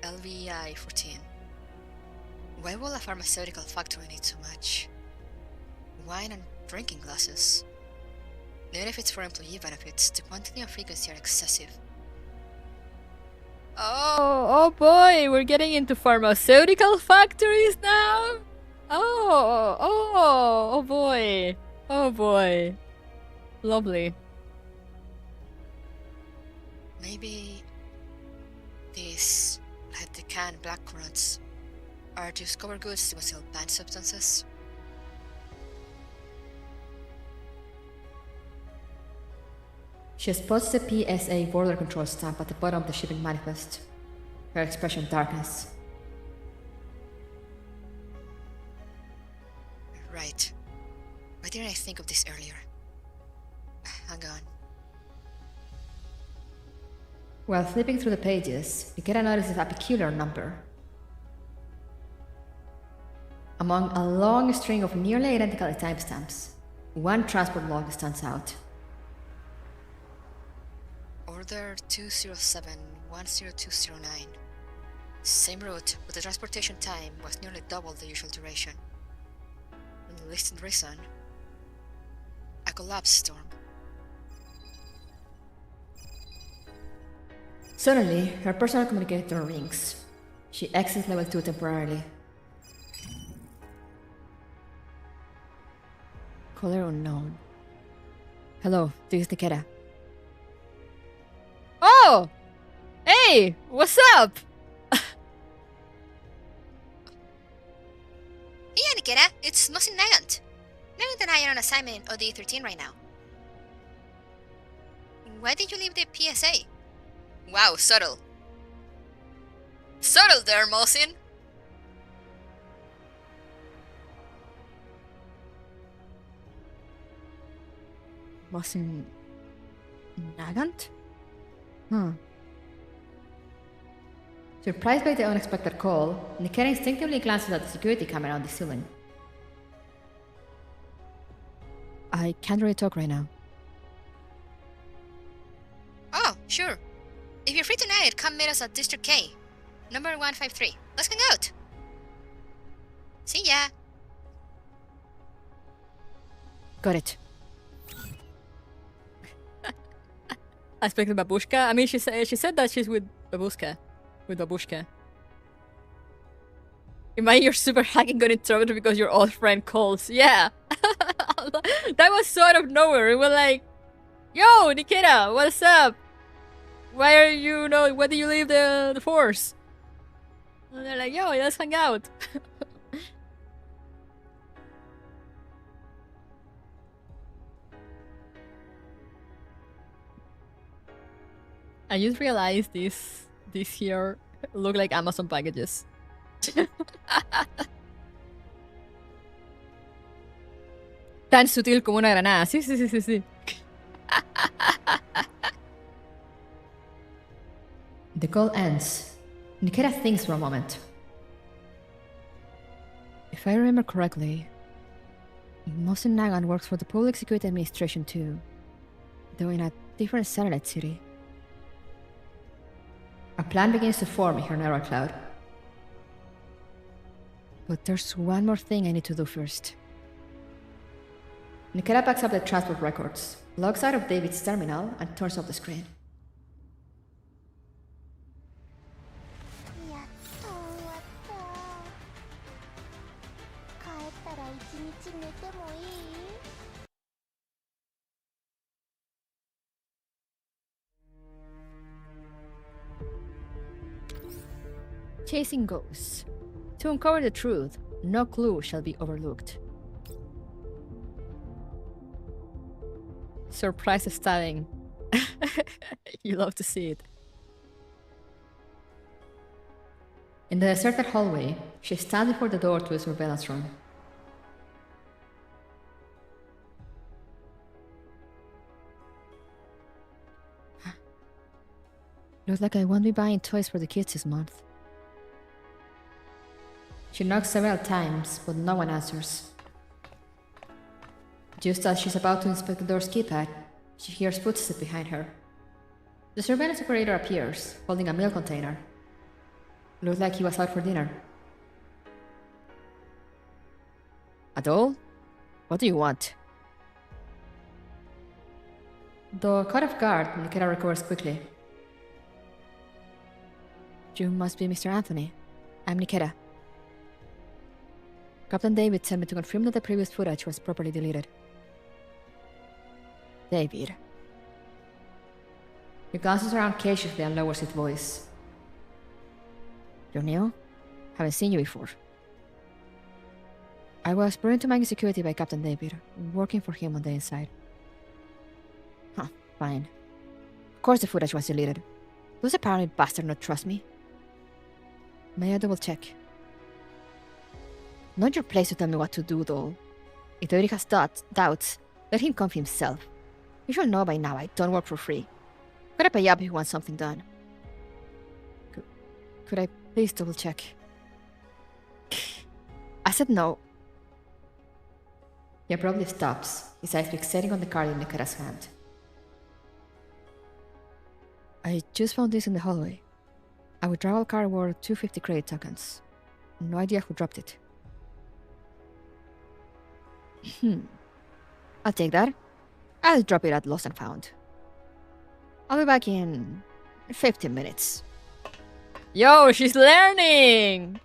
LVI 14. Why will a pharmaceutical factory need so much? Wine and drinking glasses. Even if it's for employee benefits, the quantity and frequency are excessive. Oh boy, we're getting into pharmaceutical factories now? Oh boy. Oh boy. Lovely. Maybe these, like the canned blackcurrants, are discovered goods to sell banned substances. She spots the PSA border control stamp at the bottom of the shipping manifest. Her expression darkens. Right. Why didn't I think of this earlier? Hang on. While flipping through the pages, Nikketa notices a peculiar number. Among a long string of nearly identical timestamps, one transport log stands out. Order 207-10209. Same route, but the transportation time was nearly double the usual duration. And the listed reason: a collapse storm. Suddenly, her personal communicator rings. She exits level 2 temporarily. Caller unknown. Hello, this is Nikketa. Oh! Hey! What's up? Yeah, Nikketa, it's Mosin Nagant. Nagant and I are on assignment OD13 right now. Why did you leave the PSA? Wow, subtle. Subtle there, Mosin! Mosin Nagant? Surprised by the unexpected call, Nikketa instinctively glances at the security camera on the ceiling. I can't really talk right now. Oh, sure. If you're free tonight, come meet us at District K, number 153. Let's hang out. See ya. Got it. I expected Babushka. I mean, she said that she's with Babushka. Imagine your super hacking got in trouble because your old friend calls. Yeah. That was sort of nowhere. It was like, yo, Nikketa, what's up? Why do you leave the force? And they're like, yo, let's hang out. I just realized these here look like Amazon packages. Tan sutil como una granada. Sí, sí, sí, sí, sí. The call ends. Nikketa thinks for a moment. If I remember correctly, Mosen Nagan works for the Public Security Administration too, though in a different satellite city. A plan begins to form in her neural cloud. But there's one more thing I need to do first. Nikketa backs up the transport records, logs out of David's terminal, and turns off the screen. やっと終わった帰ったら一日寝てもいい Chasing ghosts. To uncover the truth, no clue shall be overlooked. Surprise stabbing. You love to see it. In the deserted hallway, she stands before the door to the surveillance room. Looks like I won't be buying toys for the kids this month. She knocks several times, but no one answers. Just as she's about to inspect the door's keypad, she hears footsteps behind her. The surveillance operator appears, holding a milk container. Looks like he was out for dinner. Adol? What do you want? Though caught off guard, Nikketa recovers quickly. You must be Mr. Anthony. I'm Nikketa. Captain David sent me to confirm that the previous footage was properly deleted. David. He glances around cautiously and lowers his voice. You're new? Haven't seen you before. I was brought into my security by Captain David, working for him on the inside. Huh, fine. Of course the footage was deleted. Does the paranoid bastard not trust me? May I double check? Not your place to tell me what to do, though. If David has doubts, let him come himself. You should know by now I don't work for free. Gotta pay up if you want something done. Could I please double check? I said no. He abruptly stops, his eyes fixating on the card in Nikketa's hand. I just found this in the hallway. A withdrawal card worth 250 credit tokens. No idea who dropped it. I'll take that. I'll drop it at Lost and Found. I'll be back in 15 minutes. Yo, she's learning!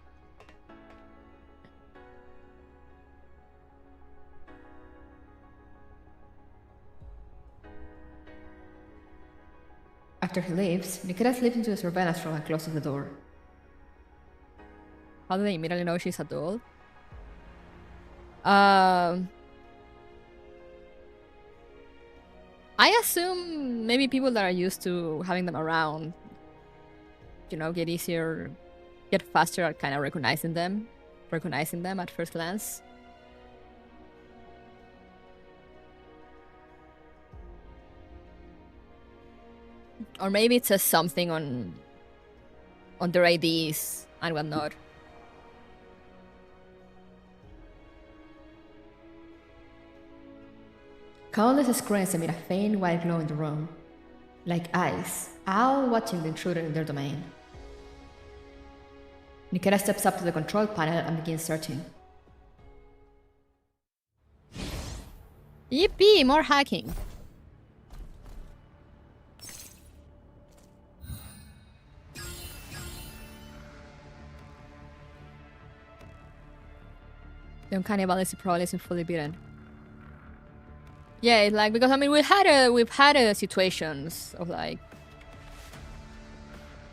After he leaves, Nikketa slips into the surveillance room and closes the door. How do they immediately know she's a doll? I assume maybe people that are used to having them around, you know, get faster at kind of recognizing them at first glance. Or maybe it says something on their IDs and whatnot. Countless screens emit a faint white glow in the room, like eyes, all watching the intruder in their domain. Nikketa steps up to the control panel and begins searching. Yippee! More hacking! The uncanny valley probably isn't fully beaten. Yeah, like, because I mean we've had situations of like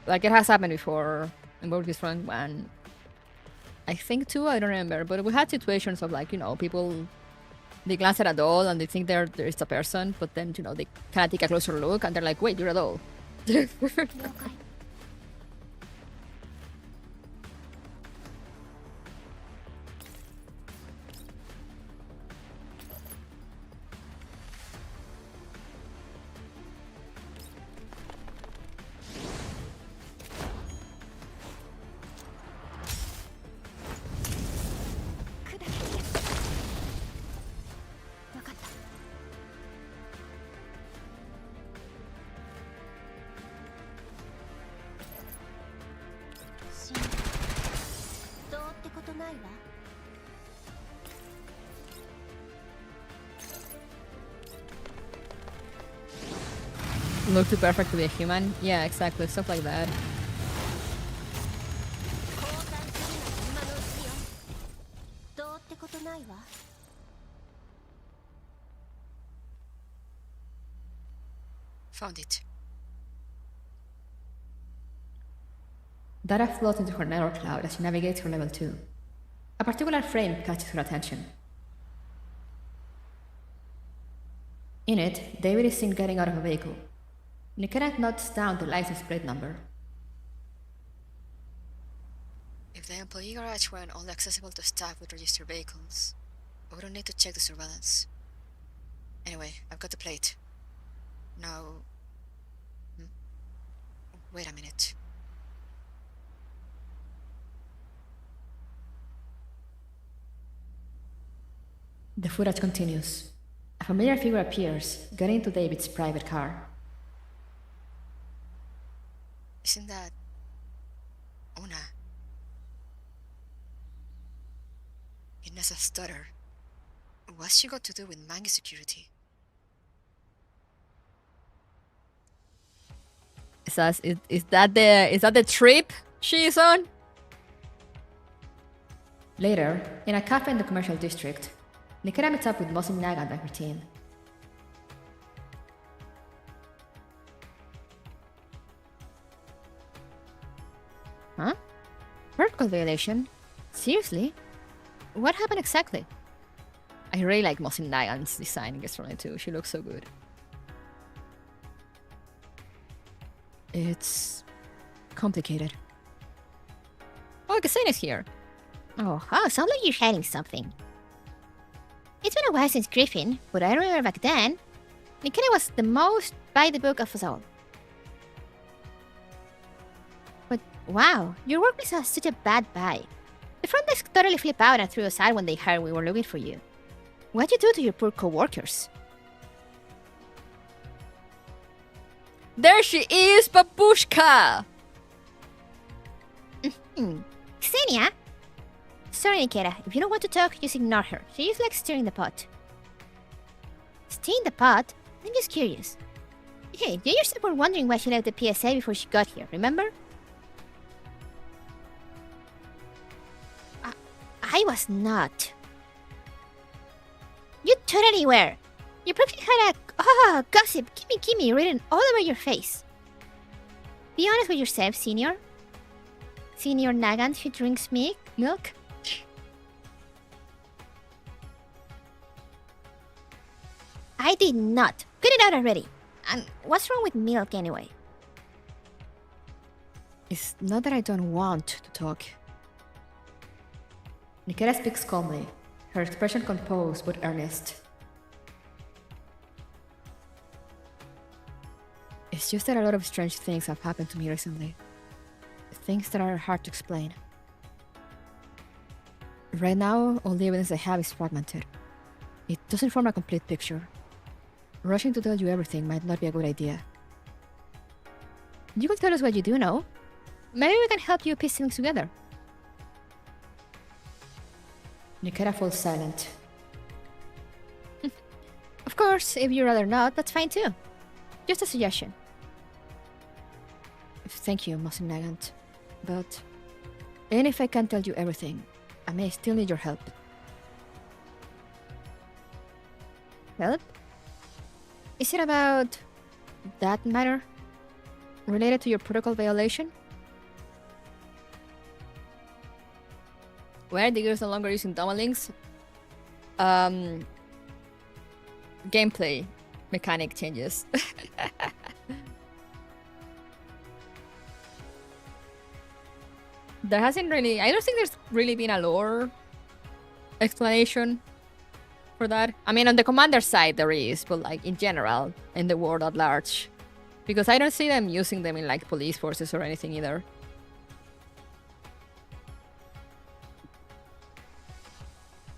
it has happened before and worked with Frontline. I think 2, I don't remember, but we had situations of like, you know, people, they glance at a doll and they think there is a person, but then, you know, they kind of take a closer look and they're like, wait, you're a doll. 了解 砕けてやるわかった死んだどうってことないわ Look too perfect to be a human. Yeah, exactly, stuff like that. 交換するなら今のうちよどうってことないわ Found it. Data flows into her network cloud as she navigates her level 2. A particular frame catches her attention. In it, David is seen getting out of a vehicle. Nikketa notes down the license plate number. If the employee garage weren't only accessible to staff with registered vehicles, we wouldn't need to check the surveillance. Anyway, I've got the plate. Now... Wait a minute. The footage continues. A familiar figure appears, getting into David's private car. Isn't that... Una? Inasa's daughter. What's she got to do with Mangi security? Is that the trip she's on? Later, in a cafe in the commercial district, Nikketa meets up with Mosin Naga and her team. Huh? Protocol violation? Seriously? What happened exactly? I really like Mosin Nagan's design in Frontline too. She looks so good. It's complicated. Oh, Kasane is here. Oh, sounds like you're hiding something. It's been a while since Griffin, but I remember back then, Nikketa was the most by the book of us all. But wow, your workplace has such a bad vibe. The front desk totally flipped out and threw us out when they heard we were looking for you. What'd you do to your poor co-workers? There she is, Babushka! Xenia? Sorry, Nikketa. If you don't want to talk, just ignore her. She just likes stirring the pot. Stirring the pot? I'm just curious. Hey, you yourself were wondering why she left the PSA before she got here, remember? I was not. You totally were. You probably had a gossip, gimme written all over your face. Be honest with yourself, Senior. Senior Nagan who drinks milk? I did not. Get it out already. And what's wrong with milk anyway? It's not that I don't want to talk. Nikketa speaks calmly, her expression composed but earnest. It's just that a lot of strange things have happened to me recently. Things that are hard to explain. Right now, all the evidence I have is fragmented. It doesn't form a complete picture. Rushing to tell you everything might not be a good idea. You can tell us what you do know. Maybe we can help you piece things together. Nikketa falls silent. Of course, if you'd rather not, that's fine too. Just a suggestion. Thank you, Mosin Nagant. But even if I can't tell you everything, I may still need your help. Help? Is it about that matter? Related to your protocol violation? Why are the girls no longer using dumplings? Gameplay mechanic changes. There hasn't really... I don't think there's really been a lore explanation for that. I mean, on the commander side there is, but like in general, in the world at large. Because I don't see them using them in like police forces or anything either.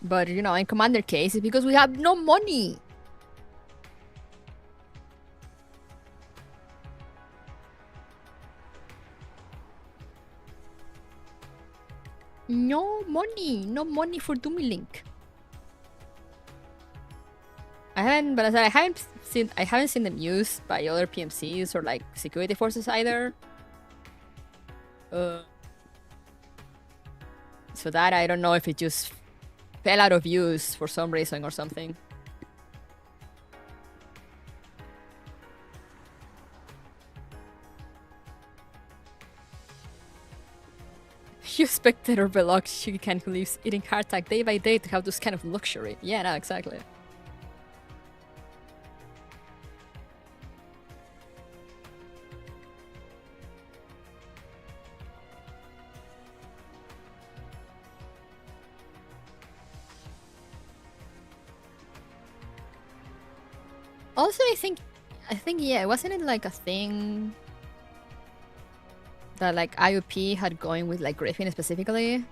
But, you know, in commander cases, because we have no money. No money for Doomlink. I haven't seen them used by other PMCs or like security forces either. So that I don't know if it just fell out of use for some reason or something. You spectator Belloc, she can't believe eating hardtack day by day to have this kind of luxury. Yeah, no, exactly. Also, I think, yeah, wasn't it like a thing that like IOP had going with like Griffin specifically?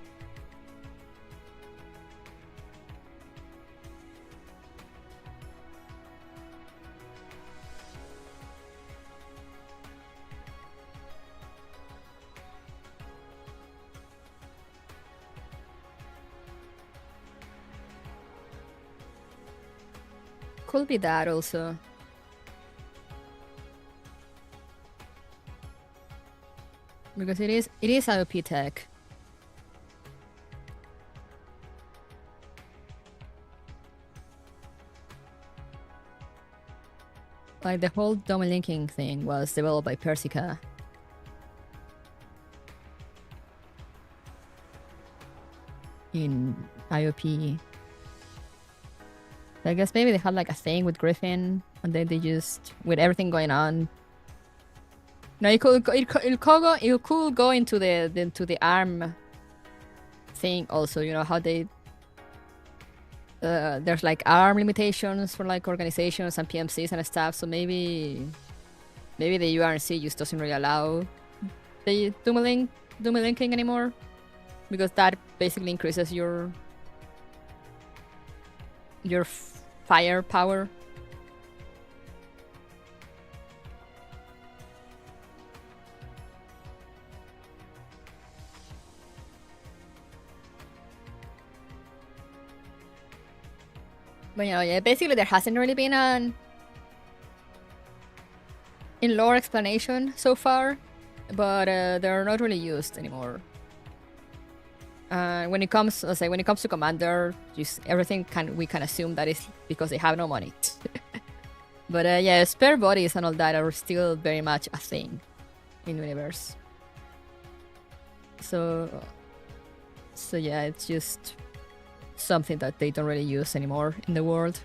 Could be that also. Because it is IOP tech. Like the whole dome linking thing was developed by Persica. In IOP. I guess maybe they had like a thing with Griffin, and then they just, with everything going on. No, it could go into the ARM thing also. You know how they there's like ARM limitations for like organizations and PMCs and stuff. So maybe the URNC just doesn't really allow the Doomlinking anymore, because that basically increases your firepower. But you know, yeah, basically there hasn't really been an in-lore explanation so far, but they're not really used anymore. When it comes to Commander, just everything we can assume that is because they have no money. But yeah, spare bodies and all that are still very much a thing in Universe. So yeah, it's just something that they don't really use anymore in the world.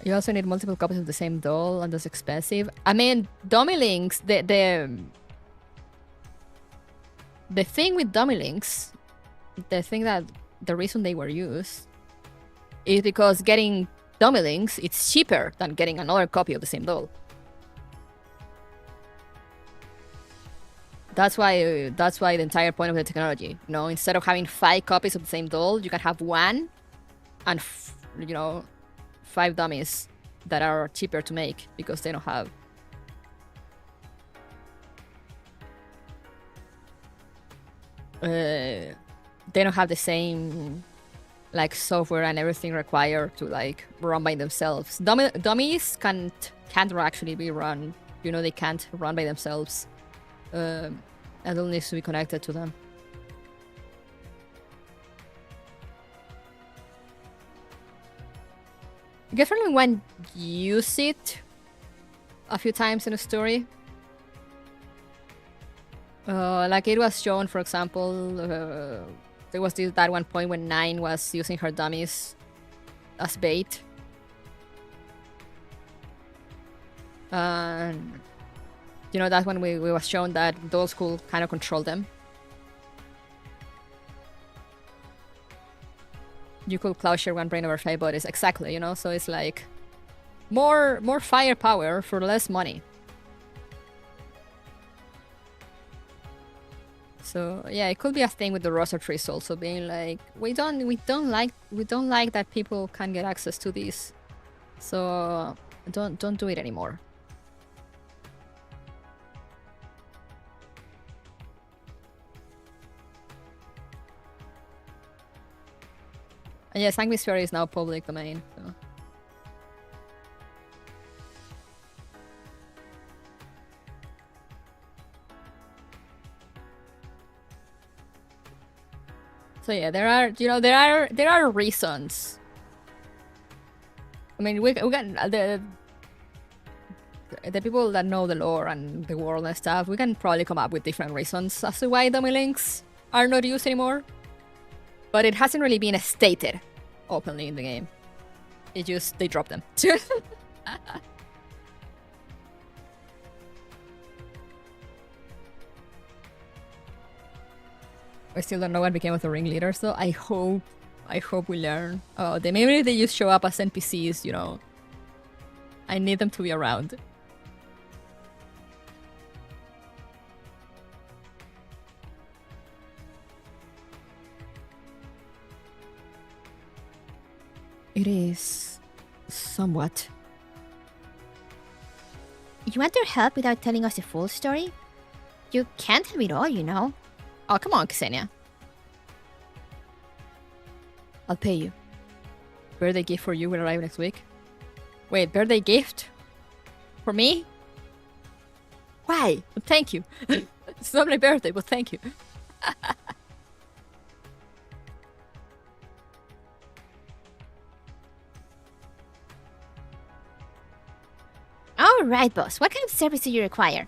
You also need multiple copies of the same doll, and that's expensive. I mean, dummy links, the thing with dummy links, the reason they were used is because getting dummy links, it's cheaper than getting another copy of the same doll. That's why the entire point of the technology, you know, instead of having 5 copies of the same doll, you can have 1 and 5 dummies that are cheaper to make because they don't have the same like software and everything required to like run by themselves. Dummies can't actually be run. You know, they can't run by themselves. And it needs to be connected to them. I guess only one use it a few times in a story. Like it was shown, for example, there was that one point when 9 was using her dummies as bait. And you know, that's when we was shown that those could kind of control them. You could cloud share one brain over 5 bodies, exactly, you know, so it's like more firepower for less money. So yeah, it could be a thing with the roster trees also being like, we don't like that people can get access to these, so don't do it anymore. And yeah, Sanguine's Fury is now public domain. So yeah, there are reasons. I mean, we got the people that know the lore and the world and stuff. We can probably come up with different reasons as to why dummy links are not used anymore. But it hasn't really been stated openly in the game. It just they dropped them. I still don't know what became of the ringleaders, so I hope we learn. Oh, maybe they just show up as NPCs, you know. I need them to be around. It is somewhat. You want our help without telling us the full story? You can't have it all, you know. Oh, come on, Ksenia. I'll pay you. Birthday gift for you will arrive next week. Wait, birthday gift? For me? Why? But thank you. It's not my birthday, but thank you. Alright, boss. What kind of service do you require?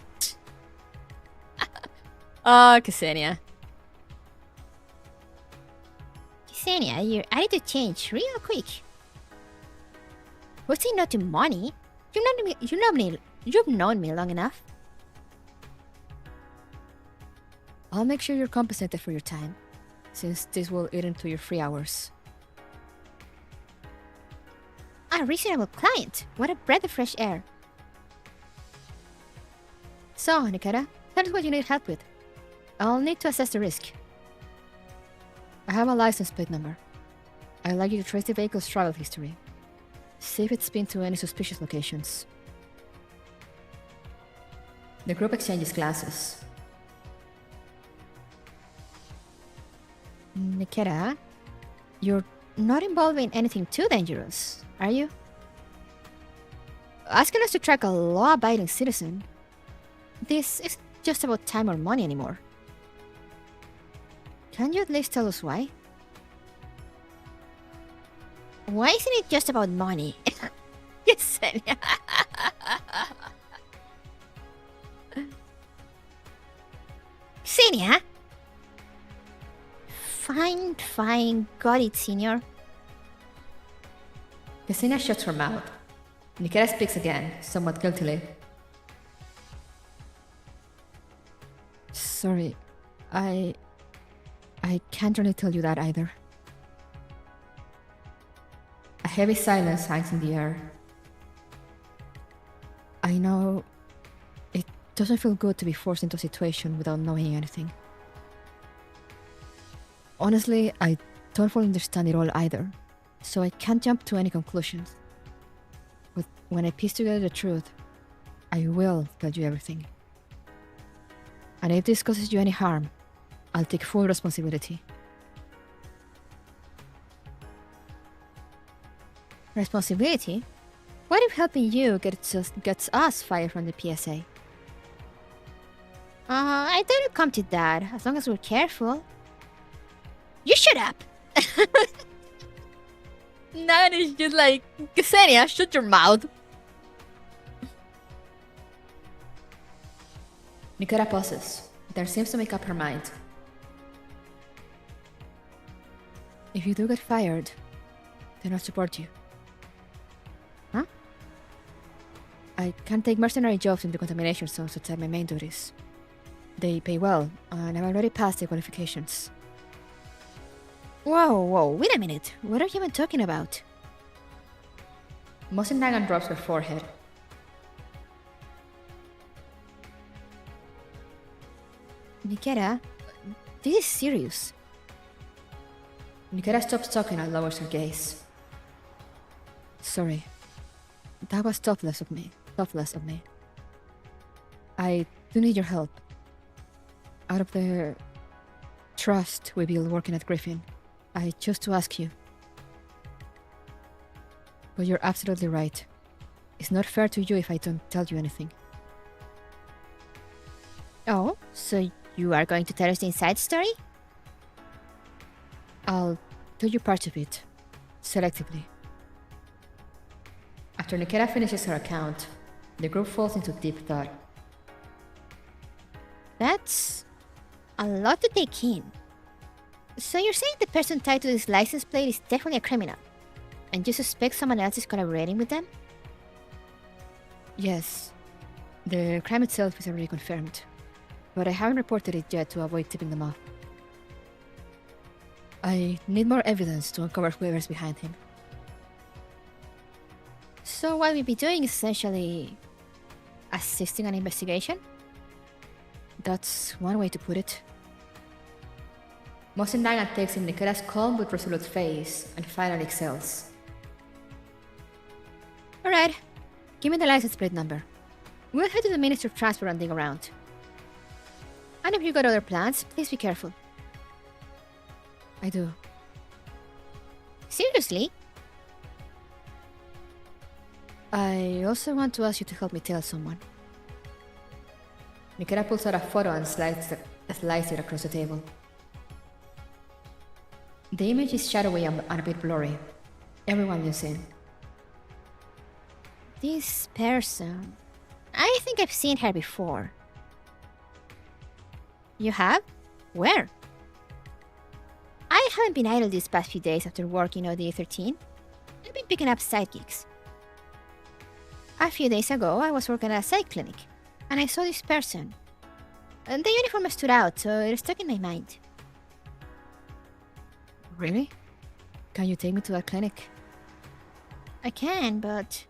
Oh, Ksenia. Ksenia, your attitude changed real quick. Who's saying no to money? You've known me long enough. I'll make sure you're compensated for your time, since this will eat into your free hours. A reasonable client. What a breath of fresh air. So, Nikketa, tell us what you need help with. I'll need to assess the risk. I have a license plate number. I'd like you to trace the vehicle's travel history. See if it's been to any suspicious locations. The group exchanges classes. Nikketa, you're not involved in anything too dangerous, are you? Asking us to track a law-abiding citizen. This isn't just about time or money anymore. Can you at least tell us why? Why isn't it just about money? Yes, Xenia? Fine. Got it, Senior. Ksenia shuts her mouth. Nikketa speaks again, somewhat guiltily. Sorry, I can't really tell you that either. A heavy silence hangs in the air. I know it doesn't feel good to be forced into a situation without knowing anything. Honestly, I don't fully understand it all either, so I can't jump to any conclusions. But when I piece together the truth, I will tell you everything. And if this causes you any harm, I'll take full responsibility. Responsibility? What if helping you gets us fired from the PSA? I thought it'd come to that, as long as we're careful. You shut up! Now it's just like, Ksenia, shut your mouth. Nikketa pauses, then seems to make up her mind. If you do get fired, then I'll support you. Huh? I can't take mercenary jobs in the contamination zones outside my main duties. They pay well, and I've already passed the qualifications. Whoa, wait a minute. What are you even talking about? Mosin Nagan drops her forehead. Nikketa, this is serious. Nikketa stops talking and lowers her gaze. Sorry. That was toughness of me. I do need your help. Out of the trust we build working at Griffin, I chose to ask you. But you're absolutely right. It's not fair to you if I don't tell you anything. Oh, so you are going to tell us the inside story? I'll tell you part of it, selectively. After Nikketa finishes her account, the group falls into deep thought. That's a lot to take in. So you're saying the person tied to this license plate is definitely a criminal, and you suspect someone else is collaborating with them? Yes. The crime itself is already confirmed, but I haven't reported it yet to avoid tipping them off. I need more evidence to uncover whoever's behind him. So what we'll be doing is essentially assisting an investigation? That's one way to put it. Mosin Nagan takes in Nikketa's calm but resolute face and finally exhales. Alright, give me the license plate number. We'll head to the Ministry of Transport and dig around. And if you got other plans, please be careful. I do. Seriously? I also want to ask you to help me tell someone. Nikketa pulls out a photo and slides it across the table. The image is shadowy and a bit blurry. Everyone lives in. This person... I think I've seen her before. You have? Where? I haven't been idle these past few days after working on the 13. I've been picking up side gigs. A few days ago, I was working at a psych clinic, and I saw this person. And the uniform stood out, so it stuck in my mind. Really? Can you take me to that clinic? I can, but...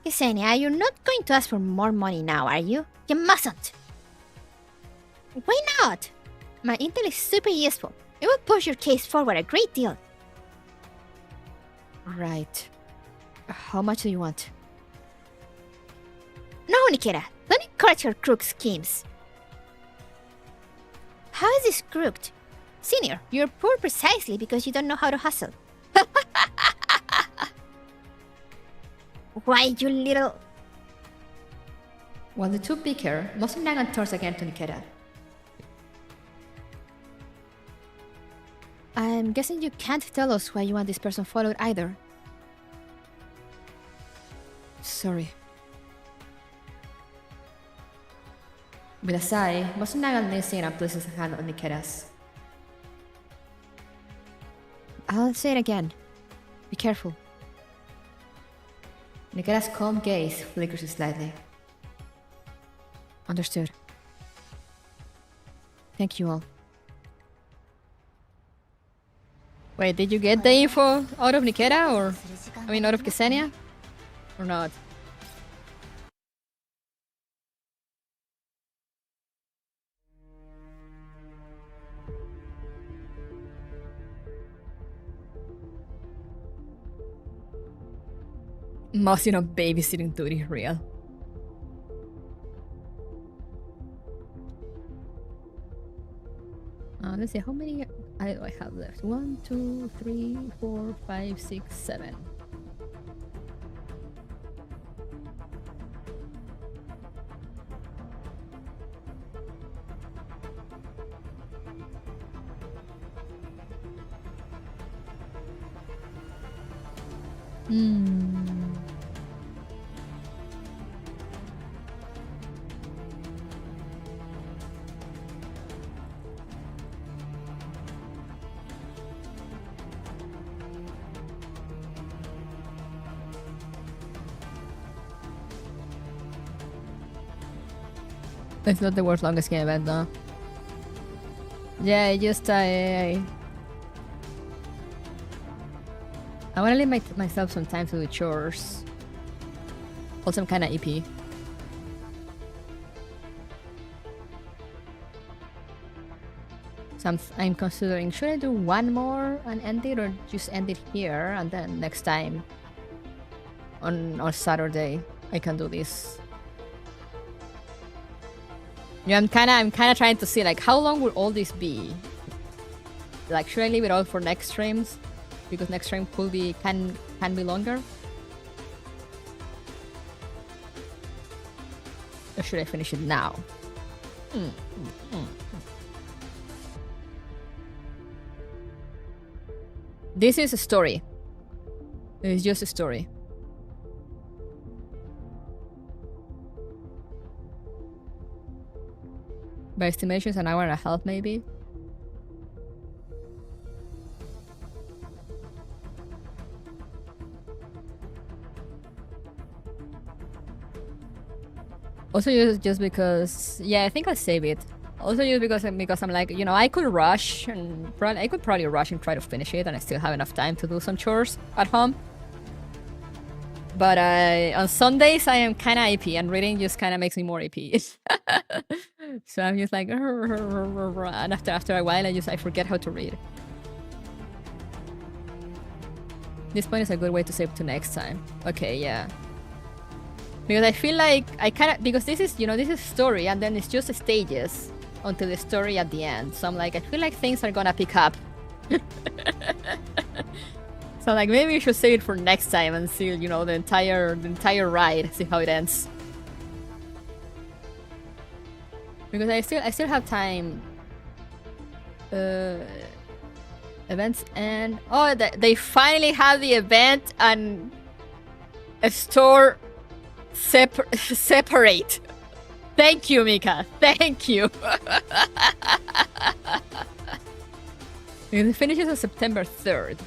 Ksenia, you're not going to ask for more money now, are you? You mustn't! Why not? My intel is super useful. It will push your case forward a great deal. Right. How much do you want? No, Nikketa, don't encourage your crook schemes. How is this crooked? Senior, you're poor precisely because you don't know how to hustle. Why, you little... While the two bicker, Mosin Nagan turns again to Nikketa. I'm guessing you can't tell us why you want this person followed either. Sorry. With a sigh, Mosin Nagan leans in and places a hand on Nikketa's. I'll say it again. Be careful. Nikketa's calm gaze flickers slightly. Understood. Thank you all. Wait, did you get the info out of Nikketa or... out of Ksenia? Or not? Mosin on babysitting duty, real. Let's see, how many do I have left? 1, 2, 3, 4, 5, 6, 7. Hmm. It's not the world's longest game event, though. Yeah, I want to leave myself some time to do chores. Also, I'm kind of EP. So I'm considering, should I do one more and end it, or just end it here and then next time on Saturday I can do this. Yeah, I'm kind of trying to see like how long will all this be. Like, should I leave it all for next streams? Because next stream can be longer. Or should I finish it now? This is a story. It's just a story. By estimations, an hour and a half, maybe. Also, just because, yeah, I think I'll save it. Also, just because I'm like, you know, I could rush and I could probably rush and try to finish it, and I still have enough time to do some chores at home. But on Sundays, I am kind of AP, and reading just kind of makes me more AP. So I'm just like, and after a while, I forget how to read. This point is a good way to save to next time. Okay, yeah. Because I feel like because this is story, and then it's just stages until the story at the end. So I'm like, I feel like things are gonna pick up. So like, maybe we should save it for next time and see, you know, the entire ride, see how it ends. Because I still have time. Events and they finally have the event and a store separate. Thank you, Mika. Thank you. It finishes on September 3rd.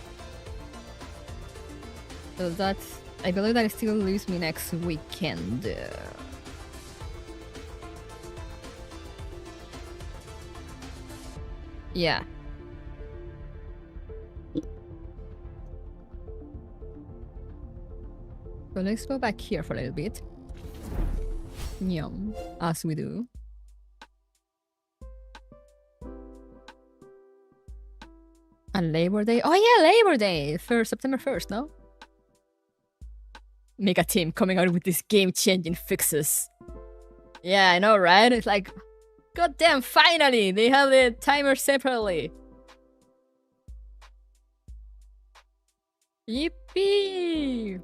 So I believe that it still leaves me next weekend. Yeah. So let's go back here for a little bit. Yum, as we do. And Labor Day. Oh yeah, Labor Day for September 1st, no? Mega Team coming out with these game-changing fixes. Yeah, I know, right? It's like, goddamn, finally! They have the timer separately. Yippee!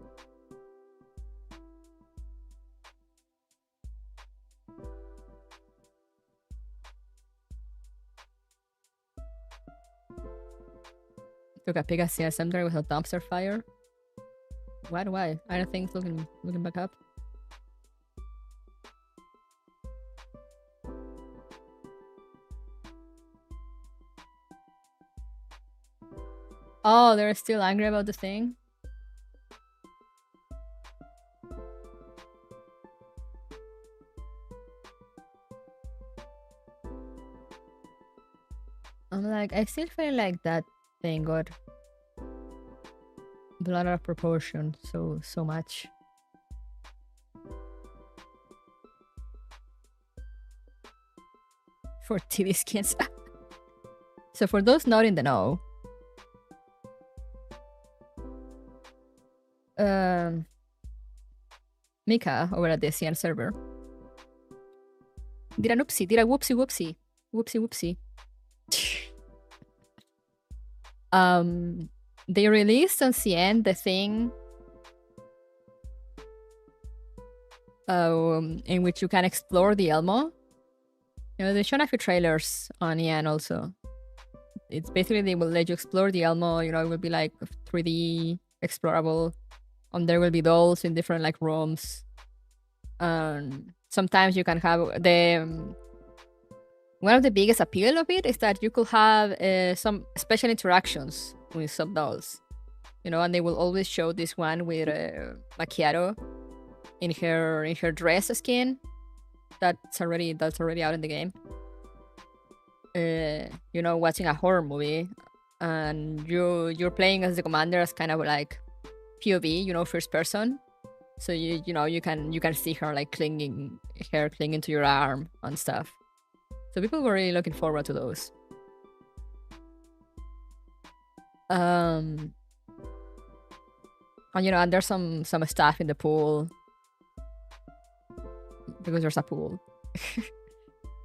Took a pic at CR Cemetery with a dumpster fire. Why? I don't think it's looking back up. Oh, they're still angry about the thing? I'm like, I still feel like that thing got blown out of proportion so much. For TV skins. So for those not in the know, Mika over at the CN server did a whoopsie. They released on CN the thing in which you can explore the Elmo. You know, they've shown a few trailers on EN also. It's basically they will let you explore the Elmo, you know, it will be like 3D explorable. And there will be dolls in different like rooms. Sometimes you can have one of the biggest appeal of it is that you could have some special interactions with some dolls, you know, and they will always show this one with Macchiato in her dress skin, that's already out in the game. You know, watching a horror movie and you're playing as the commander as kind of like POV, you know, first person. So you know you can see her like clinging to your arm and stuff. So people were really looking forward to those. And you know, and there's some stuff in the pool because there's a pool.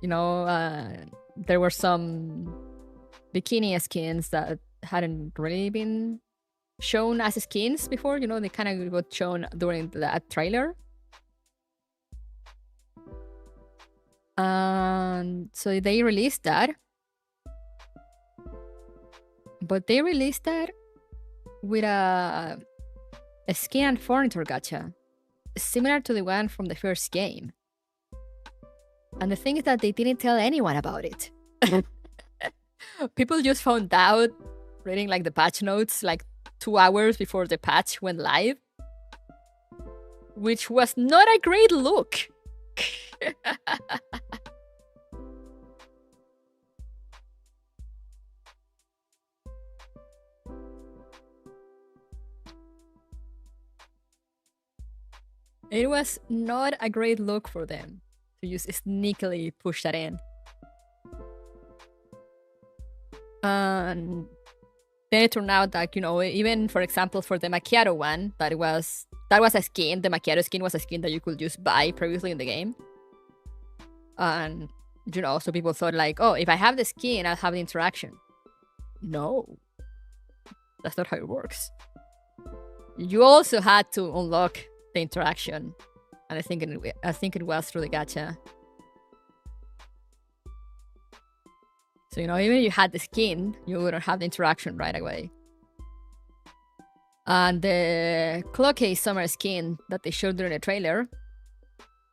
You know, there were some bikini skins that hadn't really been shown as skins before. You know, they kind of got shown during that trailer. And so they released that. But they released that with a skin and furniture gacha, similar to the one from the first game. And the thing is that they didn't tell anyone about it. People just found out reading like the patch notes like 2 hours before the patch went live, which was not a great look. It was not a great look for them to just sneakily push that in. And then it turned out that, you know, even for example for the macchiato one, that was a skin. The macchiato skin was a skin that you could just buy previously in the game. And you know, so people thought like, oh, if I have the skin, I'll have the interaction. No, that's not how it works. You also had to unlock the interaction, and I think it was through the gacha. So, you know, even if you had the skin, you wouldn't have the interaction right away. And the Clockey Summer skin that they showed during the trailer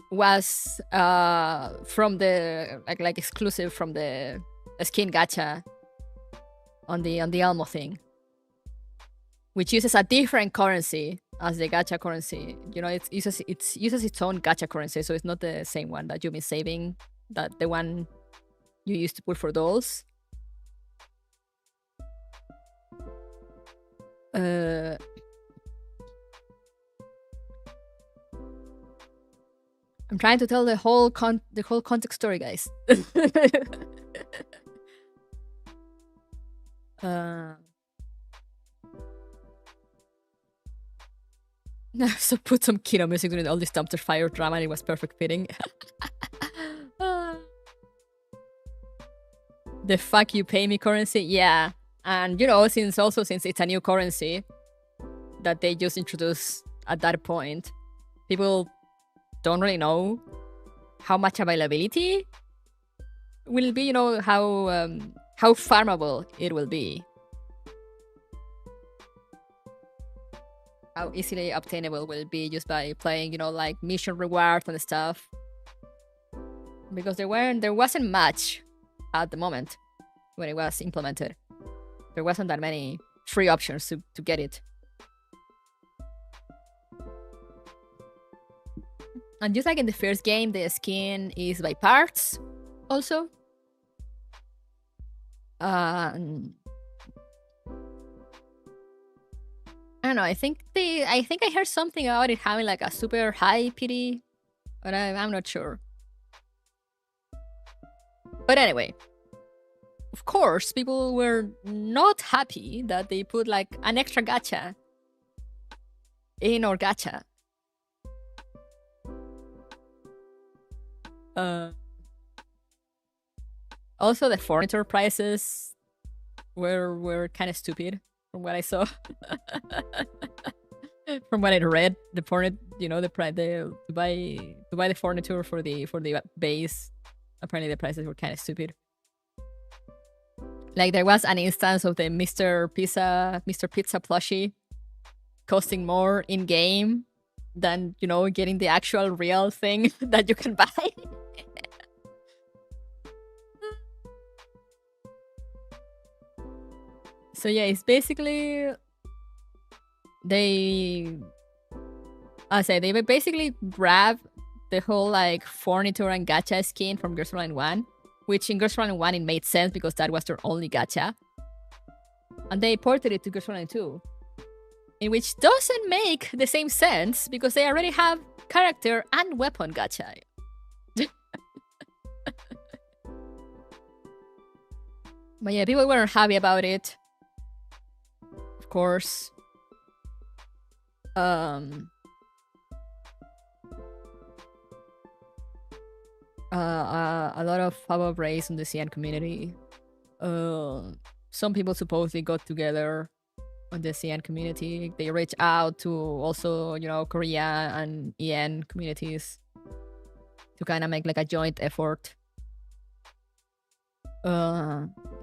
was from the like exclusive from the skin gacha on the Elmo thing, which uses a different currency as the gacha currency. You know, it uses its own gacha currency, so it's not the same one that you've been saving, that the one you used to put for dolls. I'm trying to tell the whole context story, guys. So put some Kino music during all this dumpster fire drama, and it was perfect fitting. The fuck you pay me currency, yeah. And you know, since it's a new currency that they just introduced at that point, people don't really know how much availability will be. You know, how farmable it will be, how easily obtainable will it be just by playing, you know, like mission rewards and stuff. Because there wasn't much at the moment when it was implemented. There wasn't that many free options to get it. And just like in the first game, the skin is by parts also. I don't know, I think I heard something about it having like a super high PD, but I'm not sure. But anyway, of course, people were not happy that they put like an extra gacha in our gacha. Also, the furniture prices were kind of stupid from what I saw. From what I read, the furniture, you know, to buy the furniture for the base, apparently the prices were kind of stupid. Like there was an instance of the Mr. Pizza plushie costing more in game than, you know, getting the actual real thing that you can buy. So yeah, it's basically they basically grab the whole like furniture and gacha skin from Girls Online 1, which in Girls Online 1 it made sense because that was their only gacha. And they ported it to Girls Online 2, in which doesn't make the same sense because they already have character and weapon gacha. But yeah, people weren't happy about it. Of course. A lot of power raised in the CN community. Some people supposedly got together on the CN community. They reached out to also, you know, Korea and EN communities to kind of make like a joint effort.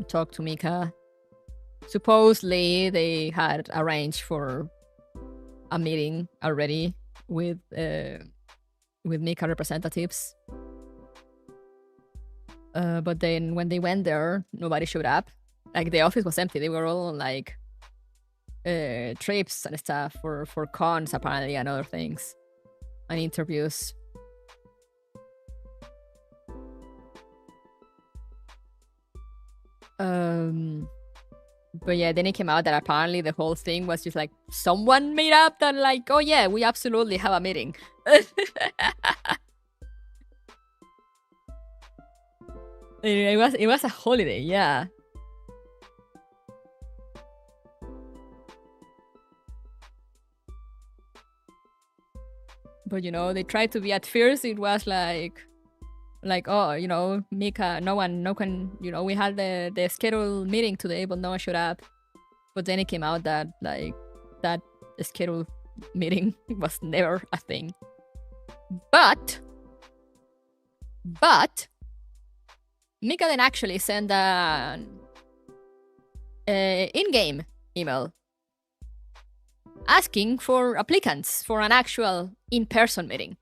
Talk to Mika. Supposedly they had arranged for a meeting already with Mika representatives. But then when they went there, nobody showed up. Like the office was empty. They were all on like trips and stuff for cons apparently and other things and interviews. But yeah, then it came out that apparently the whole thing was just like someone made up that like, oh yeah, we absolutely have a meeting. It was a holiday, yeah. But you know, they tried to be at first. It was like, oh, you know, Mika, no one, you know, we had the scheduled meeting today, but no one showed up. But then it came out that like that scheduled meeting was never a thing. But Mika then actually sent an in-game email asking for applicants for an actual in-person meeting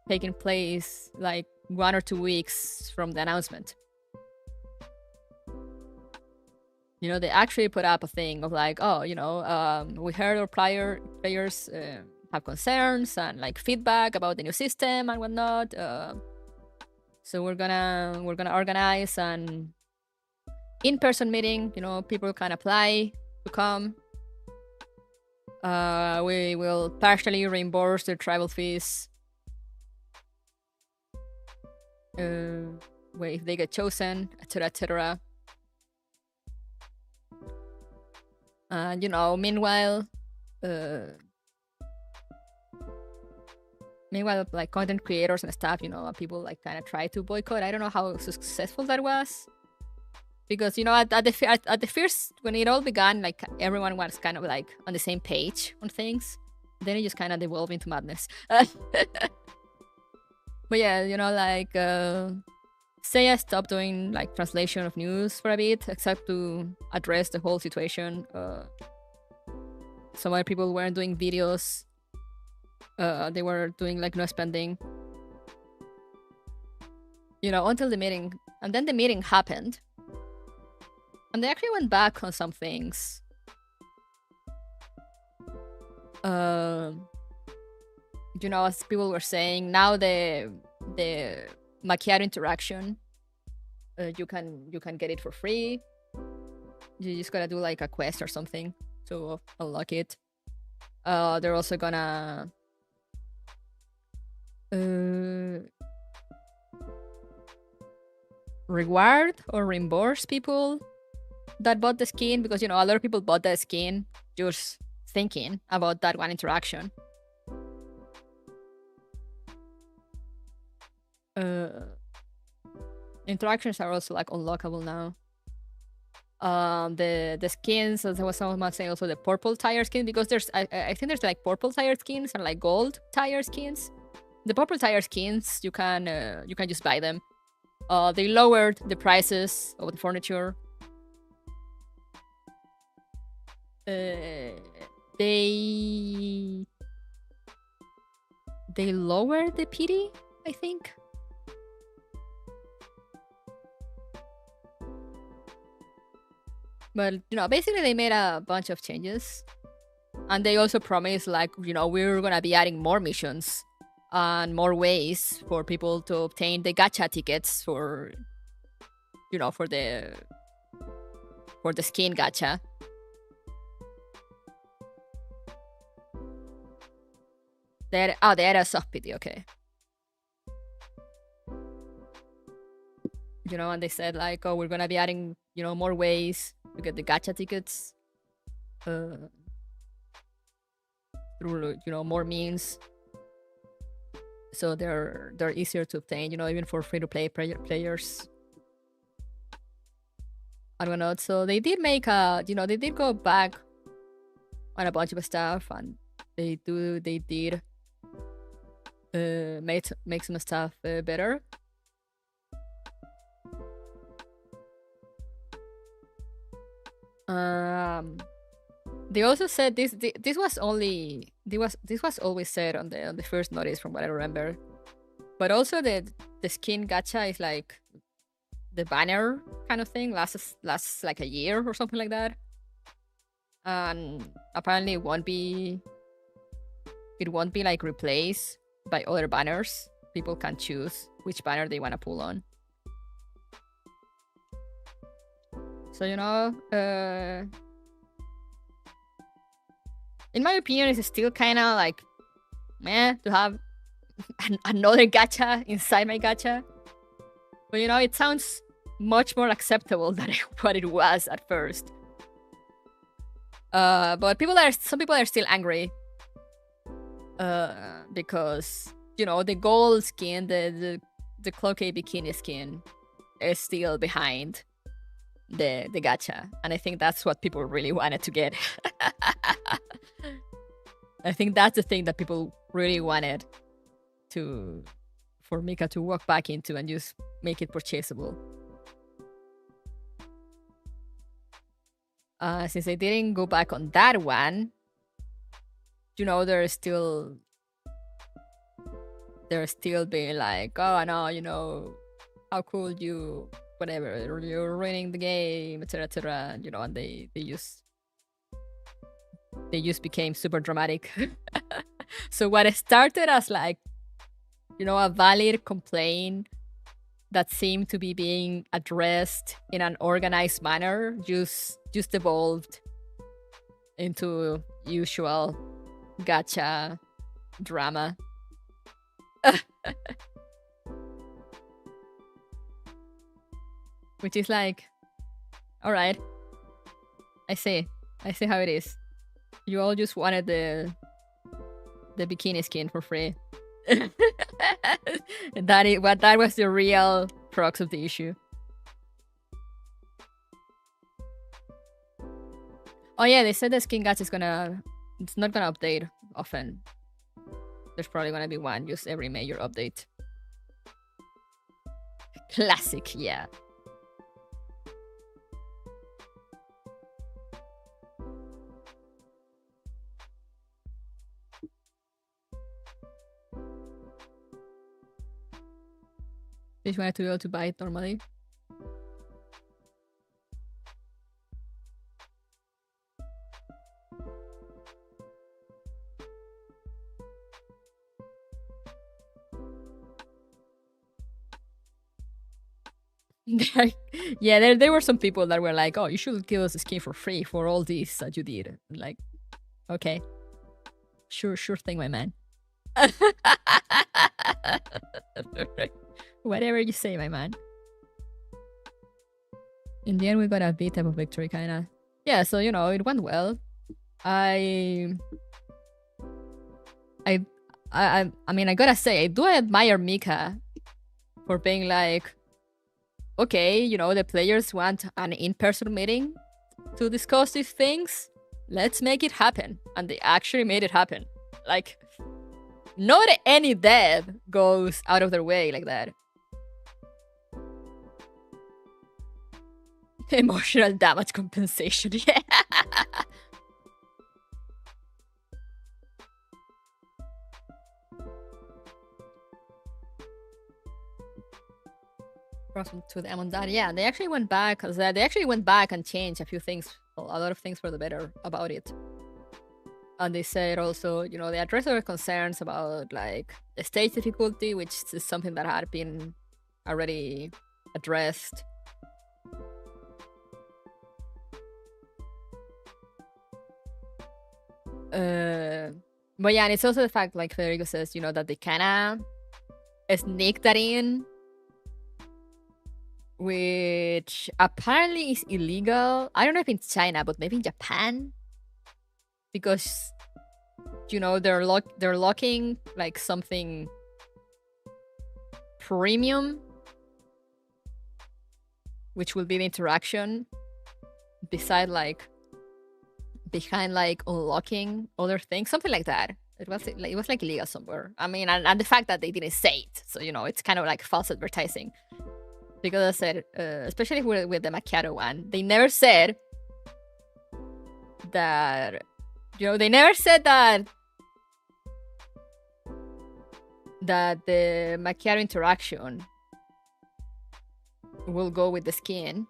taking place like 1 or 2 weeks from the announcement. You know, they actually put up a thing of like, oh, you know, we heard our players have concerns and like feedback about the new system and whatnot. So we're gonna organize an in-person meeting. You know, people can apply to come. We will partially reimburse their travel fees if they get chosen, etc., etc. And you know, meanwhile, like content creators and stuff, you know, people like kind of try to boycott. I don't know how successful that was, because you know, at the first when it all began, like everyone was kind of like on the same page on things. Then it just kind of devolved into madness. But yeah, you know, like Seiya stopped doing like translation of news for a bit, except to address the whole situation. Some other people weren't doing videos. They were doing like no spending. You know, until the meeting. And then the meeting happened. And they actually went back on some things. You know, as people were saying, now the macchiato interaction, you can get it for free. You just gotta do like a quest or something to unlock it. They're also gonna reward or reimburse people that bought the skin, because you know, a lot of people bought the skin just thinking about that one interaction. Interactions are also like unlockable now. The skins, as I was someone saying, also the purple tire skin, because there's I think there's like purple tire skins and like gold tire skins. The purple tire skins, you can just buy them. They lowered the prices of the furniture. They lowered the PD, I think. But, you know, basically they made a bunch of changes. And they also promised, like, you know, we're gonna be adding more missions and more ways for people to obtain the gacha tickets for, you know, for the skin gacha. They added a soft PD, okay. You know, and they said like, oh, we're gonna be adding, you know, more ways to get the gacha tickets through, you know, more means, so they're easier to obtain, you know, even for free-to-play players. I don't know. So they did make a, you know, they did go back on a bunch of stuff, and they did make some stuff better. They also said this was always said on the first notice from what I remember, but also the skin gacha is like the banner kind of thing, lasts like a year or something like that, and apparently it won't be like replaced by other banners. People can choose which banner they want to pull on. So, you know, in my opinion, it's still kind of like meh to have another gacha inside my gacha. But, you know, it sounds much more acceptable than what it was at first. But some people are still angry. Because, you know, the gold skin, the cloaky bikini skin is still behind the gacha, and I think that's what people really wanted to get. I think that's the thing that people really wanted for Mika to walk back into and just make it purchasable. Since they didn't go back on that one, you know, they're still being like, oh no, you know, how could you, whatever, you're ruining the game, etc., you know, and they just became super dramatic. So what started as like, you know, a valid complaint that seemed to be being addressed in an organized manner just evolved into usual gacha drama. Which is like, all right, I see how it is. You all just wanted the bikini skin for free. That was the real crux of the issue. Oh yeah, they said the skin gacha it's not gonna update often. There's probably gonna be one just every major update. Classic, yeah. Just wanted to be able to buy it normally. Yeah, there were some people that were like, oh, you should give us a skin for free for all these that you did. Like, okay. Sure thing, my man. Whatever you say, my man. In the end, we got a B type of victory, kinda. Yeah, so, you know, it went well. I mean, I gotta say, I do admire Mika for being like, okay, you know, the players want an in-person meeting to discuss these things. Let's make it happen. And they actually made it happen. Like, not any dev goes out of their way like that. Emotional damage compensation, yeah. To them on that, yeah. They actually went back and changed a few things, a lot of things for the better about it. And they said also, you know, they addressed their concerns about like the stage difficulty, which is something that had been already addressed. But yeah, and it's also the fact, like Federico says, you know, that they kind of sneak that in, which apparently is illegal. I don't know if in China, but maybe in Japan, because you know they're locking like something premium, which will be the interaction behind like unlocking other things, something like that. It was like illegal somewhere. I mean, and the fact that they didn't say it, so you know, it's kind of like false advertising. Because I said, especially with the macchiato one, they never said that. You know, they never said that the macchiato interaction will go with the skin.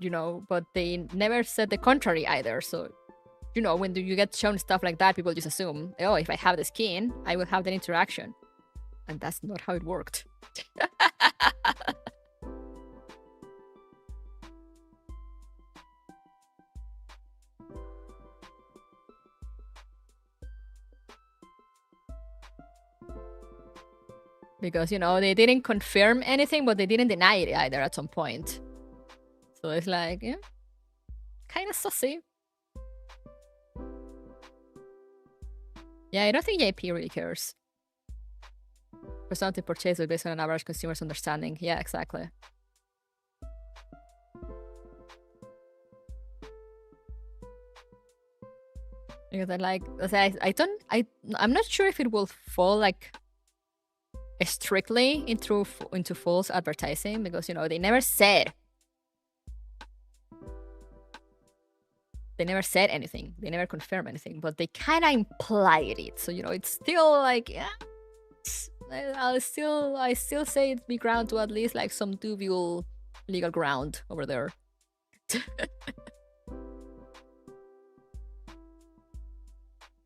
You know, but they never said the contrary either. So, you know, when you get shown stuff like that, people just assume, oh, if I have the skin, I will have that interaction. And that's not how it worked. Because, you know, they didn't confirm anything, but they didn't deny it either at some point. So it's like, yeah, kind of sussy. Yeah, I don't think JP really cares. Personality purchase is based on an average consumer's understanding. Yeah, exactly. Because I'm not sure if it will fall like strictly into false advertising, because you know they never said anything, they never confirmed anything, but they kind of implied it. So you know, it's still like, yeah, I still say it's big ground to at least like some dubious legal ground over there.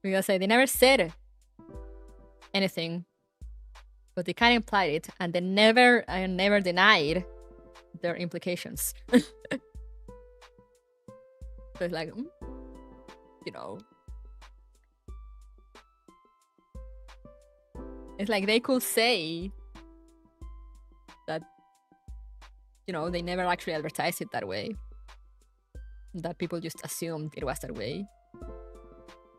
Because they never said anything, but they kind of implied it, and they never denied their implications. So it's like, you know, it's like they could say that, you know, they never actually advertised it that way, that people just assumed it was that way,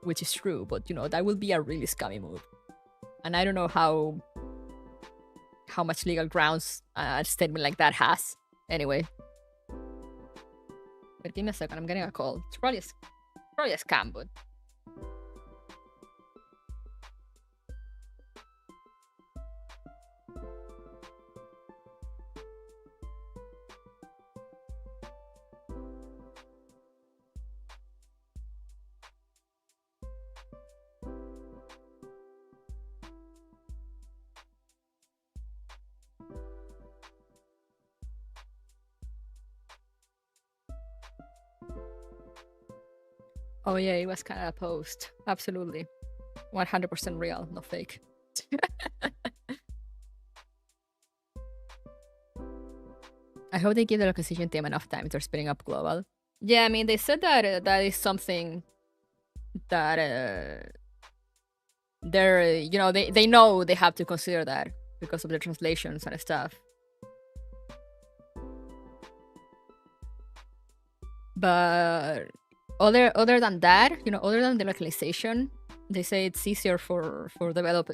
which is true, but you know, that would be a really scummy move. And I don't know how much legal grounds a statement like that has. Anyway. But give me a second, I'm getting a call. It's probably a scam, but... Oh yeah, it was kind of a post. Absolutely. 100% real, no fake. I hope they give the localization team enough time to spinning up global. Yeah, I mean, they said that that is something that they're, you know, they know they have to consider that because of the translations and stuff. But other than that, you know, other than the localization, they say it's easier for develop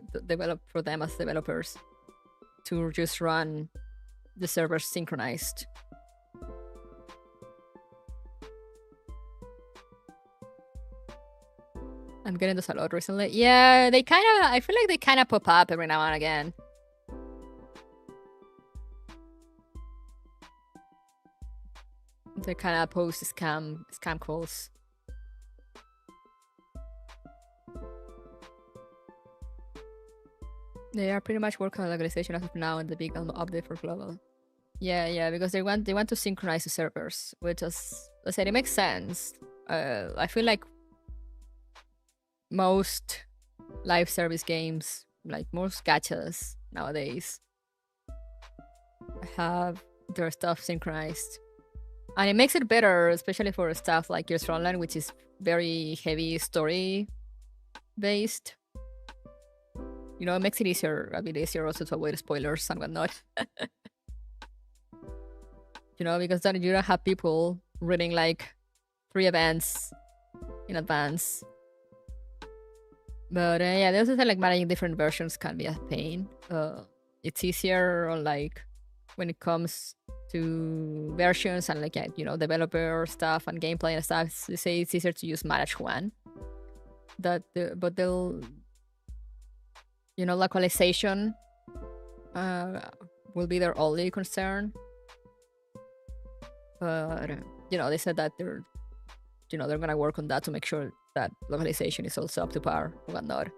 for them as developers to just run the servers synchronized. I'm getting those a lot recently. Yeah, they kind of, I feel like they kind of pop up every now and again. They kind of post scam calls. They are pretty much working on localization as of now and the big update for global. Yeah, because they want to synchronize the servers, which, as I said, it makes sense. I feel like most live service games, like most gachas nowadays, have their stuff synchronized. And it makes it better, especially for stuff like your Frontline, which is very heavy story based. You know, it makes it easier, a bit easier also to avoid spoilers and whatnot. You know, because then you don't have people reading like 3 events in advance. But yeah, they also said like managing different versions can be a pain. It's easier on like when it comes to versions and like, you know, developer stuff and gameplay and stuff. They say it's easier to just manage one. But they'll, you know, localization will be their only concern. But you know, they said that they're gonna work on that to make sure that localization is also up to par and whatnot.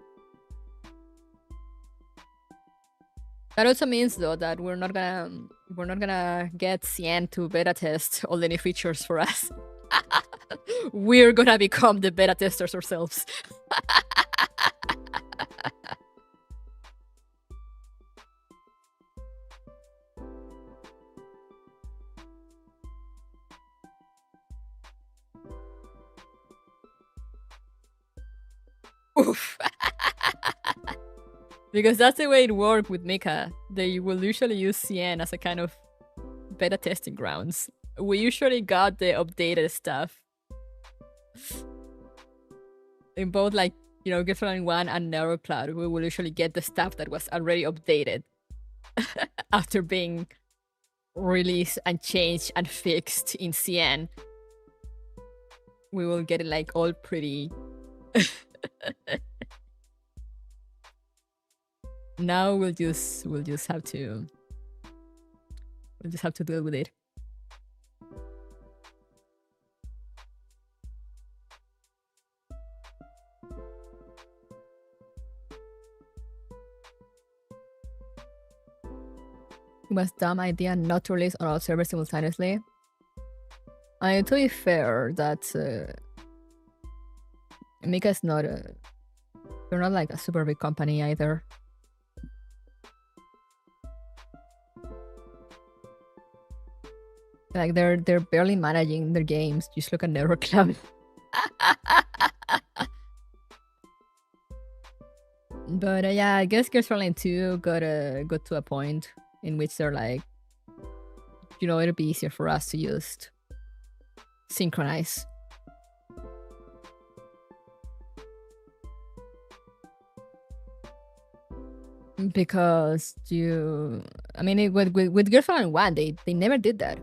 That also means though that we're not gonna get CN to beta test all the new features for us. We're gonna become the beta testers ourselves. Oof. Because that's the way it worked with Mika. They will usually use CN as a kind of beta testing grounds. We usually got the updated stuff in both, like, you know, Frontline 1 and NeuroCloud. We will usually get the stuff that was already updated after being released and changed and fixed in CN. We will get it like all pretty. Now we'll just have to deal with it. It was a dumb idea not to release on all servers simultaneously. And to be fair, that Mika's not they're not like a super big company either. Like they're barely managing their games. Just look at NeuroCloud. But yeah, I guess Frontline 2 got to a point in which they're like, you know, it'll be easier for us to just synchronize. Because I mean, with Frontline 1, they never did that.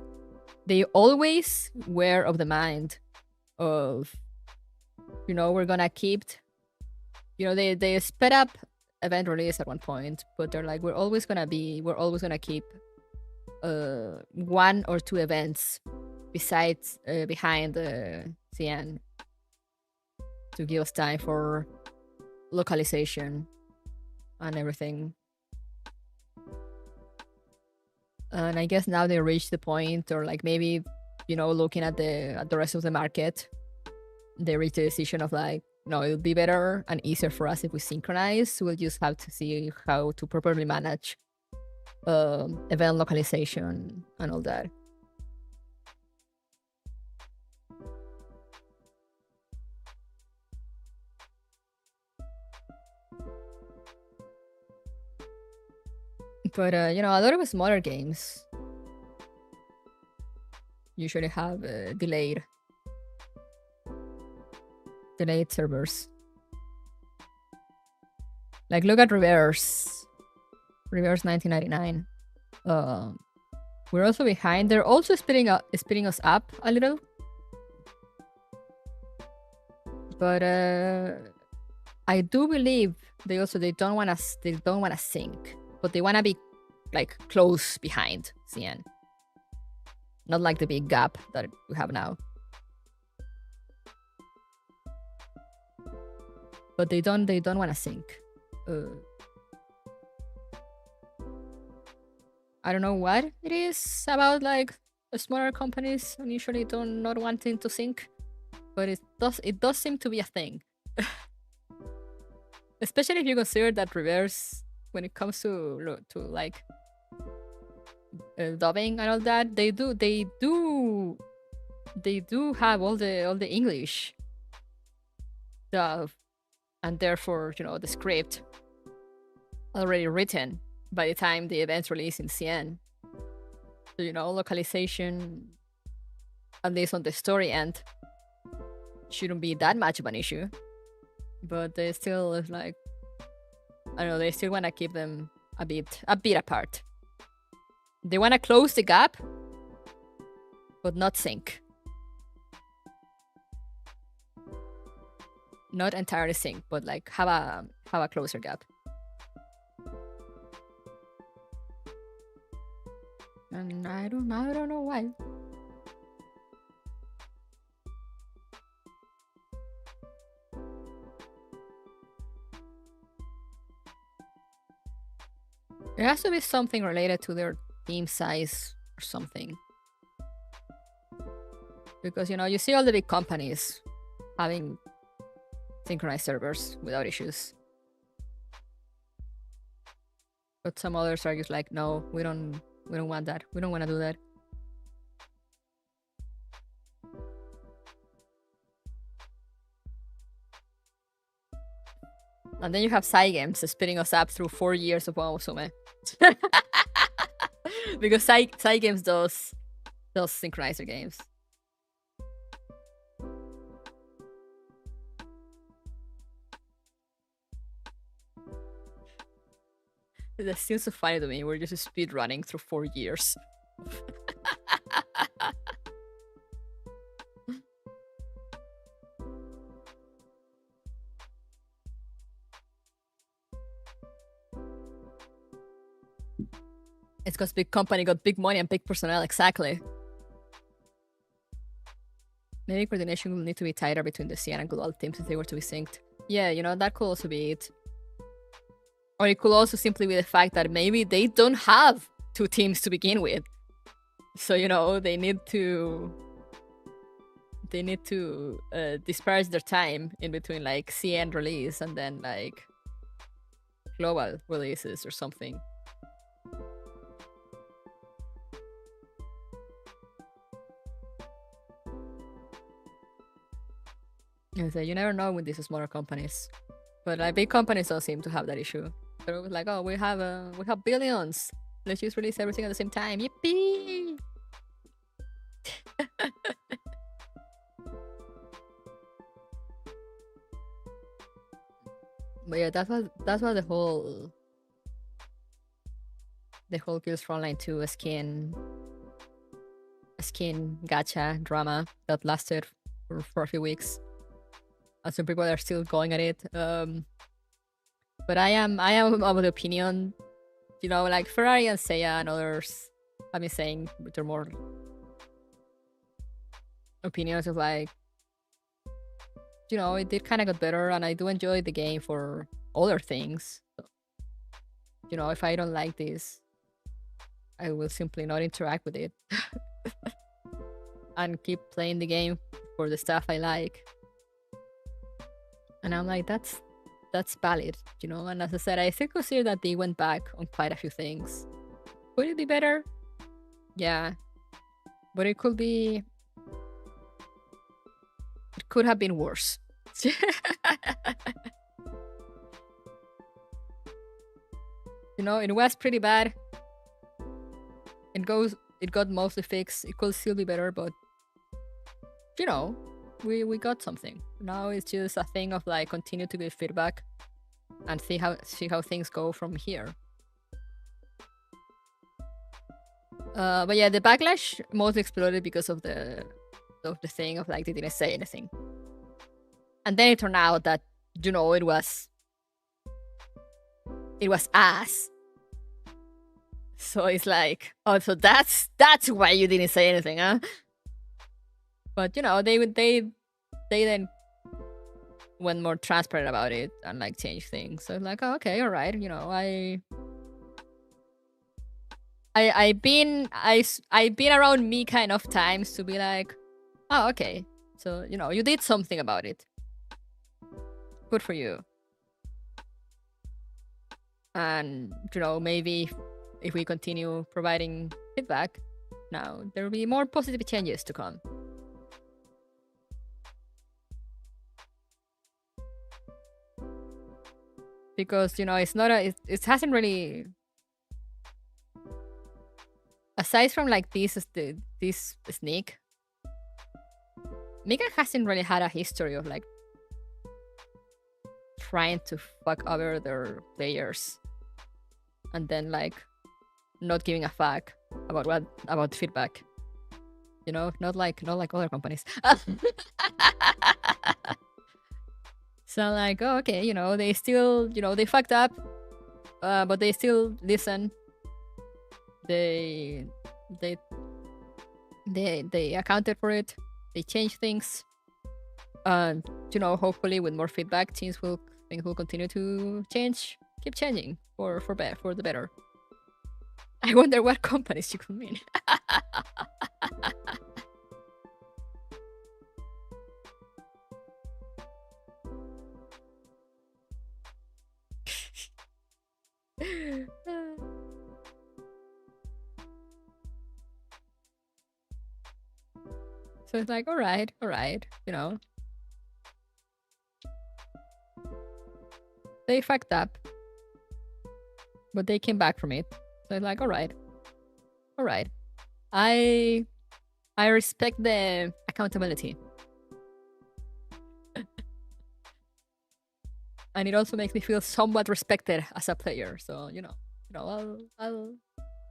They always were of the mind of, you know, we're gonna keep, you know, they sped up event release at one point, but they're like, we're always gonna keep 1 or 2 events besides behind the CN to give us time for localization and everything. And I guess now they reached the point, or like maybe, you know, looking at the rest of the market, they reached the decision of like, no, it'll be better and easier for us if we synchronize. We'll just have to see how to properly manage event localization and all that. But you know, a lot of smaller games usually have delayed servers. Like look at Reverse 1999. We're also behind. They're also speeding us up a little. But I do believe they don't want to sync, but they want to be like close behind CN. Not like the big gap that we have now. But they don't want to sync. I don't know what it is about like smaller companies usually not wanting to sync, but it does seem to be a thing. Especially if you consider that reverse, when it comes to like dubbing and all that, they do have all the English stuff, and therefore, you know, the script already written by the time the events release in CN. So, you know, localization, at least on the story end, shouldn't be that much of an issue. But they still like, I don't know, they still want to keep them a bit apart. They want to close the gap, but not sync. Not entirely sync, but like have a closer gap. And I don't know why. There has to be something related to their team size or something. Because, you know, you see all the big companies having synchronized servers without issues. But some others are just like, no, we don't want that. We don't want to do that. And then you have Cygames spinning us up through 4 years of Wamusume. Because Cygames does synchronize their games. That seems so funny to me. We're just speed running through 4 years. It's because big company got big money and big personnel, exactly. Maybe coordination will need to be tighter between the CN and global teams if they were to be synced. Yeah, you know, that could also be it. Or it could also simply be the fact that maybe they don't have 2 teams to begin with. So, you know, they need to disperse their time in between like CN release and then like global releases or something. So you never know with these smaller companies, but like big companies don't seem to have that issue. They're always like, oh, we have billions. Let's just release everything at the same time. Yippee! But yeah, that was the whole Kills Frontline 2 skin gacha drama that lasted for a few weeks. Some people are still going at it. But I am of the opinion, you know, like Ferrari and Seiya and others have been saying with their more opinions of like, you know, it did kind of got better, and I do enjoy the game for other things. So, you know, if I don't like this, I will simply not interact with it and keep playing the game for the stuff I like. And I'm like, that's valid, you know. And as I said, I still consider that they went back on quite a few things. Could it be better? Yeah, but it could have been worse. You know, it was pretty bad. It got mostly fixed. It could still be better, but you know, we got something. Now it's just a thing of like continue to give feedback and see how things go from here. But yeah, the backlash mostly exploded because of the thing of like they didn't say anything, and then it turned out that, you know, it was ass. So it's like, oh, so that's why you didn't say anything, huh? But you know, they then went more transparent about it and like changed things. So it's like, oh, okay, all right, you know, I've been around Mika enough times to be like, oh, okay, so you know, you did something about it. Good for you. And you know, maybe if we continue providing feedback, now there will be more positive changes to come. Because you know, it's not a it hasn't really, aside from like this sneak, Mika hasn't really had a history of like trying to fuck over their players and then like not giving a fuck about feedback. You know, not like other companies. So like, oh, okay, you know, they still, you know, they fucked up, but they still listen. They accounted for it. They change things. You know, hopefully with more feedback, things will continue to change, keep changing for the better. I wonder what companies you could mean. So it's like, all right, you know. They fucked up, but they came back from it. So it's like, all right. I respect the accountability. And it also makes me feel somewhat respected as a player. So, you know,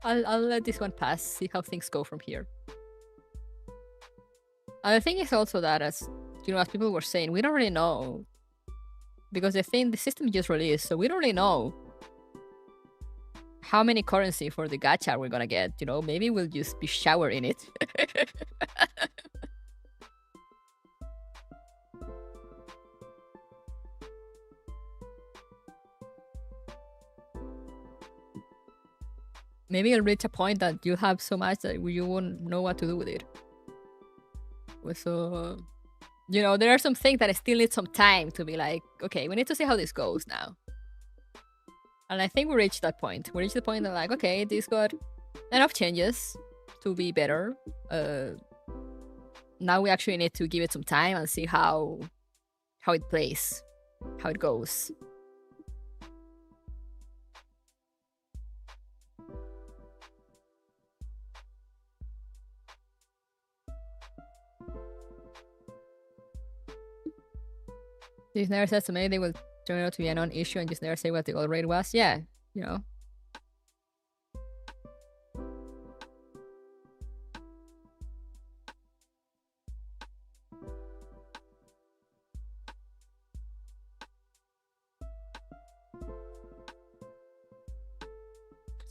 I'll let this one pass, see how things go from here. And the thing is also that, as you know, as people were saying, we don't really know, because the system just released, so we don't really know how many currency for the gacha we're gonna get. You know, maybe we'll just be showered in it. Maybe it'll reach a point that you have so much that you won't know what to do with it. So, you know, there are some things that I still need some time to be like, okay, we need to see how this goes now. And I think we reached that point. We reached the point that like, okay, this got enough changes to be better. Now we actually need to give it some time and see how it plays, how it goes. Just never said so maybe they will turn out to be a non-issue and just never say what the old rate was. Yeah, you know.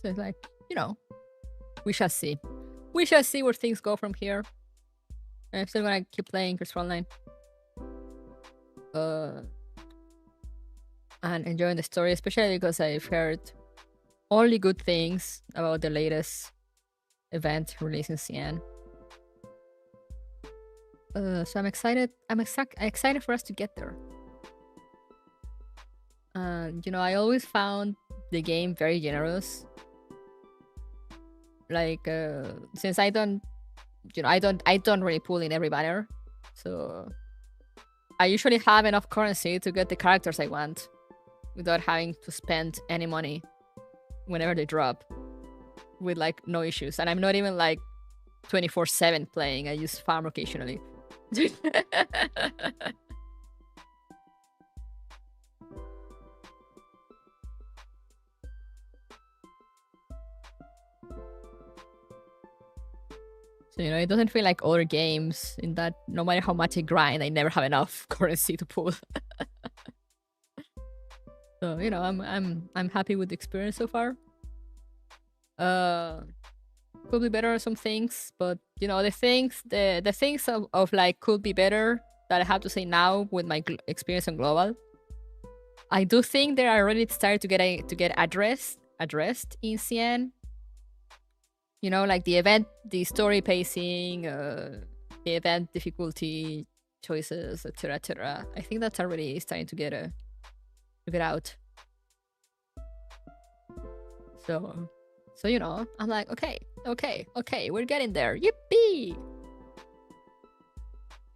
So it's like, you know, we shall see. We shall see where things go from here. I'm still gonna keep playing Frontline. And enjoying the story, especially because I've heard only good things about the latest event released in CN. So I'm excited. I'm excited for us to get there. You know, I always found the game very generous. Like, since I don't really pull in every banner, so I usually have enough currency to get the characters I want without having to spend any money whenever they drop, with like no issues. And I'm not even like 24/7 playing. I just farm occasionally. So, you know, it doesn't feel like other games in that no matter how much I grind, I never have enough currency to pull. So, you know, I'm happy with the experience so far. Could be better on some things, but you know, the things of like could be better that I have to say now with my experience on global, I do think they are already starting to get addressed in CN. You know, like the story pacing, the event difficulty choices, etc., etc. I think that's already starting to get out. So you know, I'm like, okay, we're getting there. Yippee!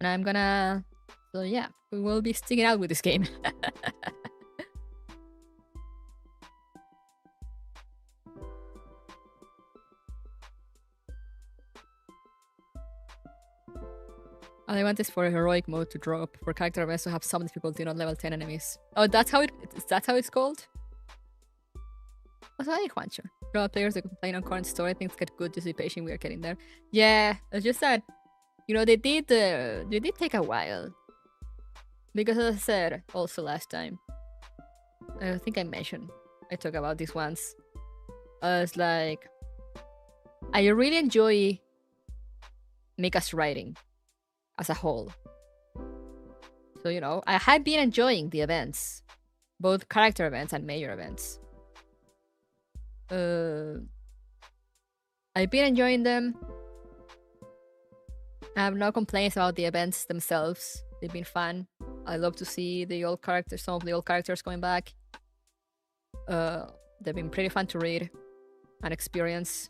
And I'm gonna... So yeah, we will be sticking out with this game. All I want is for a heroic mode to drop, for character events to have some difficulty, not level 10 enemies. Oh, that's how it's called? What's that, Juancho? Draw players that complain on current story, things get good, just be patient, we are getting there. Yeah, it's just that, you know, they did take a while. Because as I said also last time, I think I mentioned, I talked about this once. It's like, I really enjoy Mika's writing as a whole. So, you know, I have been enjoying the events, both character events and major events. I've been enjoying them. I have no complaints about the events themselves. They've been fun. I love to see the old characters, some of the old characters coming back. They've been pretty fun to read and experience.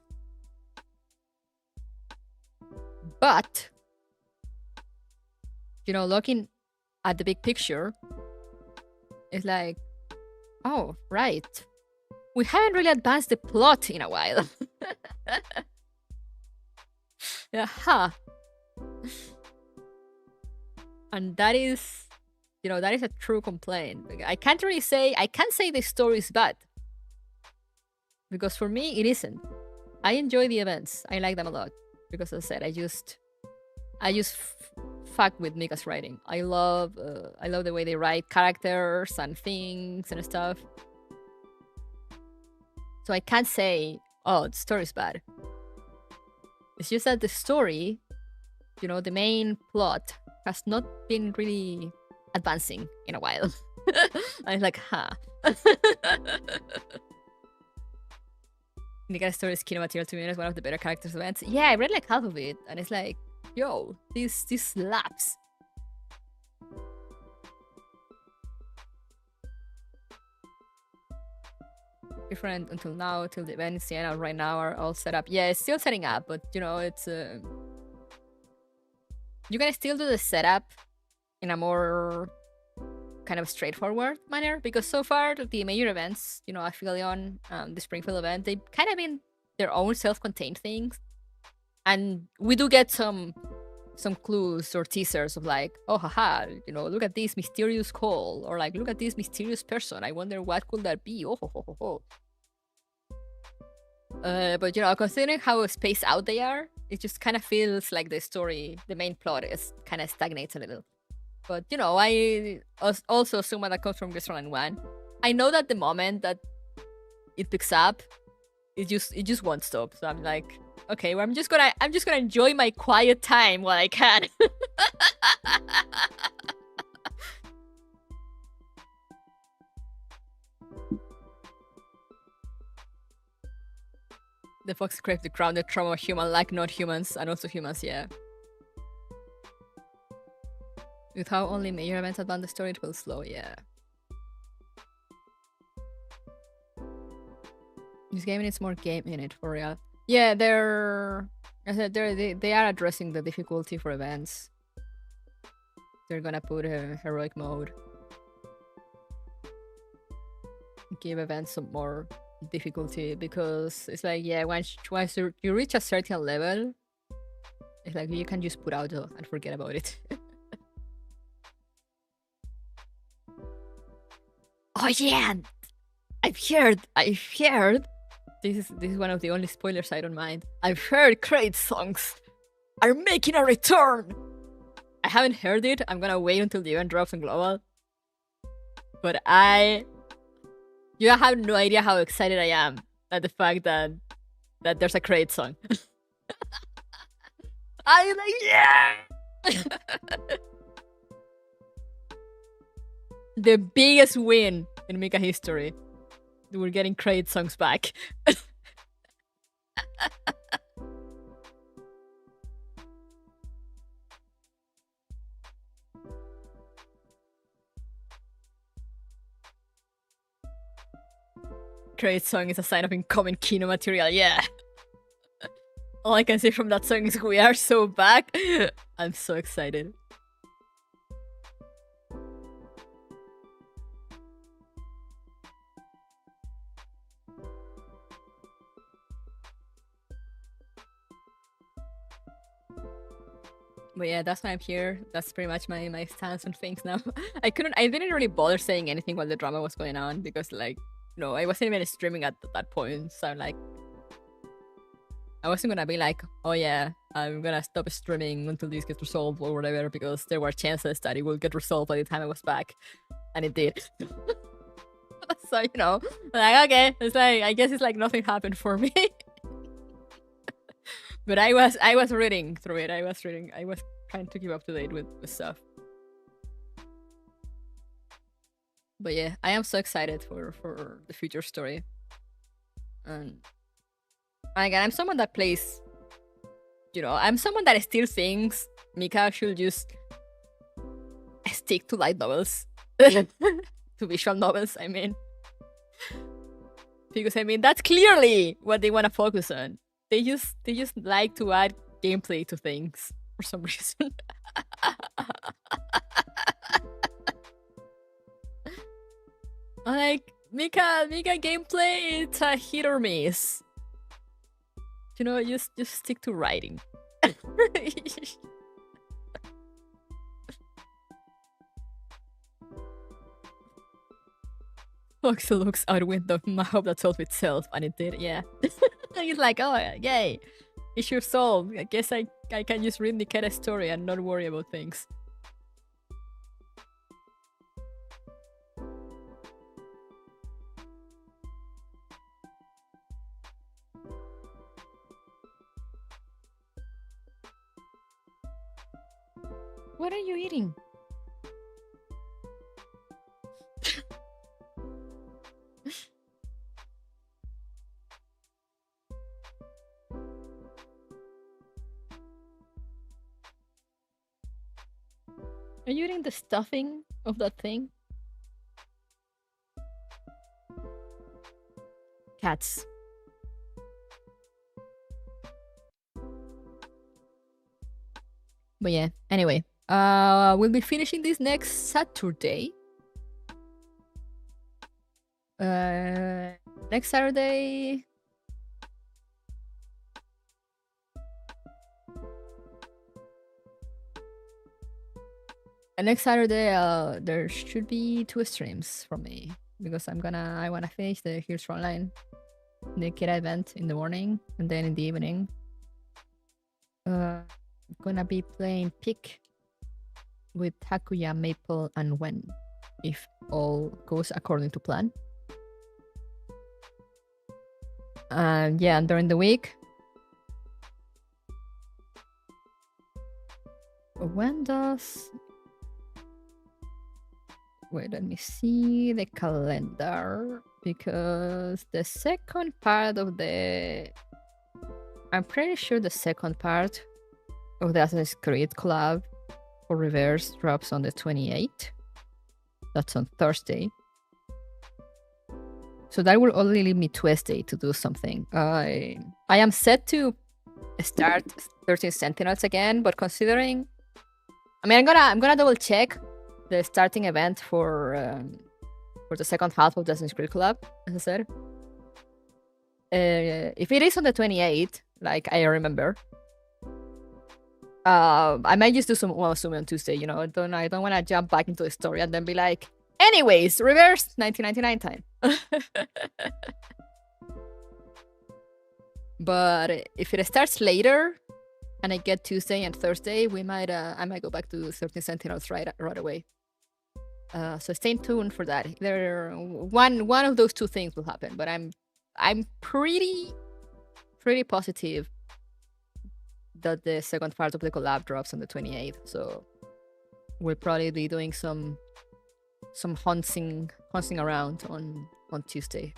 But, you know, looking at the big picture, it's like, oh, right. We haven't really advanced the plot in a while. Yeah, huh. And that is, you know, that is a true complaint. I can't say the story is bad. Because for me, it isn't. I enjoy the events. I like them a lot. Because as I said, I just fuck with Mika's writing. I love the way they write characters and things and stuff. So I can't say, oh, the story's bad. It's just that the story, you know, the main plot has not been really advancing in a while. I'm like, huh. Nikketa's story is key material to me, it's one of the better characters events. Yeah, I read like half of it, and it's like, yo, this slaps. Different until now, till the event in Siena right now are all set up. Yeah, it's still setting up, but you know, it's you can still do the setup in a more kind of straightforward manner, because so far the major events, you know, Exilium, the Springfield event, they've kind of been their own self-contained things, and we do get some clues or teasers of like, oh haha, you know, look at this mysterious call, or like, look at this mysterious person, I wonder what could that be. Oh ho ho ho ho. But you know, considering how spaced out they are, it just kind of feels like the story, the main plot, is kind of stagnates a little. But you know, I also assume that comes from Frontline 1. I know that the moment that it picks up, it just won't stop. So I'm like, okay, well, I'm just gonna enjoy my quiet time while I can. The fox craved the crown, the trauma of human like not humans, and also humans, yeah. With how only major events advance the story, it will slow, yeah. This game needs more game in it, for real. Yeah, they are addressing the difficulty for events. They're gonna put a heroic mode. Give events some more difficulty, because it's like, yeah, once you reach a certain level, it's like you can just put auto and forget about it. Oh yeah, I've heard. This is one of the only spoilers I don't mind. I've heard crate songs are making a return. I haven't heard it. I'm gonna wait until the event drops on global. But you have no idea how excited I am at the fact that there's a crate song. I'm like, yeah. The biggest win in Mika history. We're getting crate songs back. credit song is a sign of incoming kino material. Yeah. All I can say from that song is we are so back. I'm so excited. But yeah, that's why I'm here. That's pretty much my stance on things now. I didn't really bother saying anything while the drama was going on because, like, no, I wasn't even streaming at that point. So I'm like, I wasn't gonna be like, oh yeah, I'm gonna stop streaming until this gets resolved or whatever, because there were chances that it will get resolved by the time I was back, and it did. So, you know, like, okay, it's like, I guess it's like nothing happened for me. But I was reading through it. I was trying to keep up to date with stuff. But yeah, I am so excited for the future story. And again, I'm someone that plays, you know, I'm someone that still thinks Mika should just stick to light novels. To visual novels, I mean. Because, I mean, that's clearly what they want to focus on. They just like to add gameplay to things for some reason. Like, Mika gameplay, it's a hit or miss. You know, just stick to writing. Voxel looks out window. I hope that solved itself, and it did, yeah. He's like, oh, yay, issue solved. I guess I can just read Nikketa's story and not worry about things. What are you eating? Are you eating the stuffing of that thing? Cats. But yeah, anyway. We'll be finishing this next Saturday. Next Saturday... next Saturday, there should be 2 streams from me, because I wanna finish the Here's Frontline Nikketa event in the morning, and then in the evening, I'm gonna be playing Pick with Takuya, Maple, and Wen, if all goes according to plan. And yeah, and during the week, when does... Wait, let me see the calendar, because the second part of the... I'm pretty sure the second part of the Assassin's Creed collab for Reverse drops on the 28th. That's on Thursday. So that will only leave me Tuesday to do something. I am set to start 13 Sentinels again, but considering... I mean, I'm gonna double check the starting event for the second half of the Assassin's Creed collab, as I said. If it is on the 28th, like I remember, I might just do some Umasumi on Tuesday, you know. I don't want to jump back into the story and then be like, anyways, reverse 1999 time. But if it starts later and I get Tuesday and Thursday, I might go back to 13 Sentinels right away. So stay tuned for that. One of those 2 things will happen, but I'm pretty positive that the second part of the collab drops on the 28th. So we'll probably be doing some hunting around on Tuesday.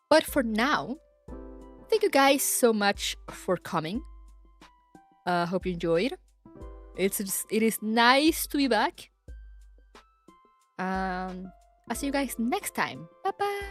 But for now, thank you guys so much for coming. Hope you enjoyed. It is nice to be back. I'll see you guys next time. Bye bye.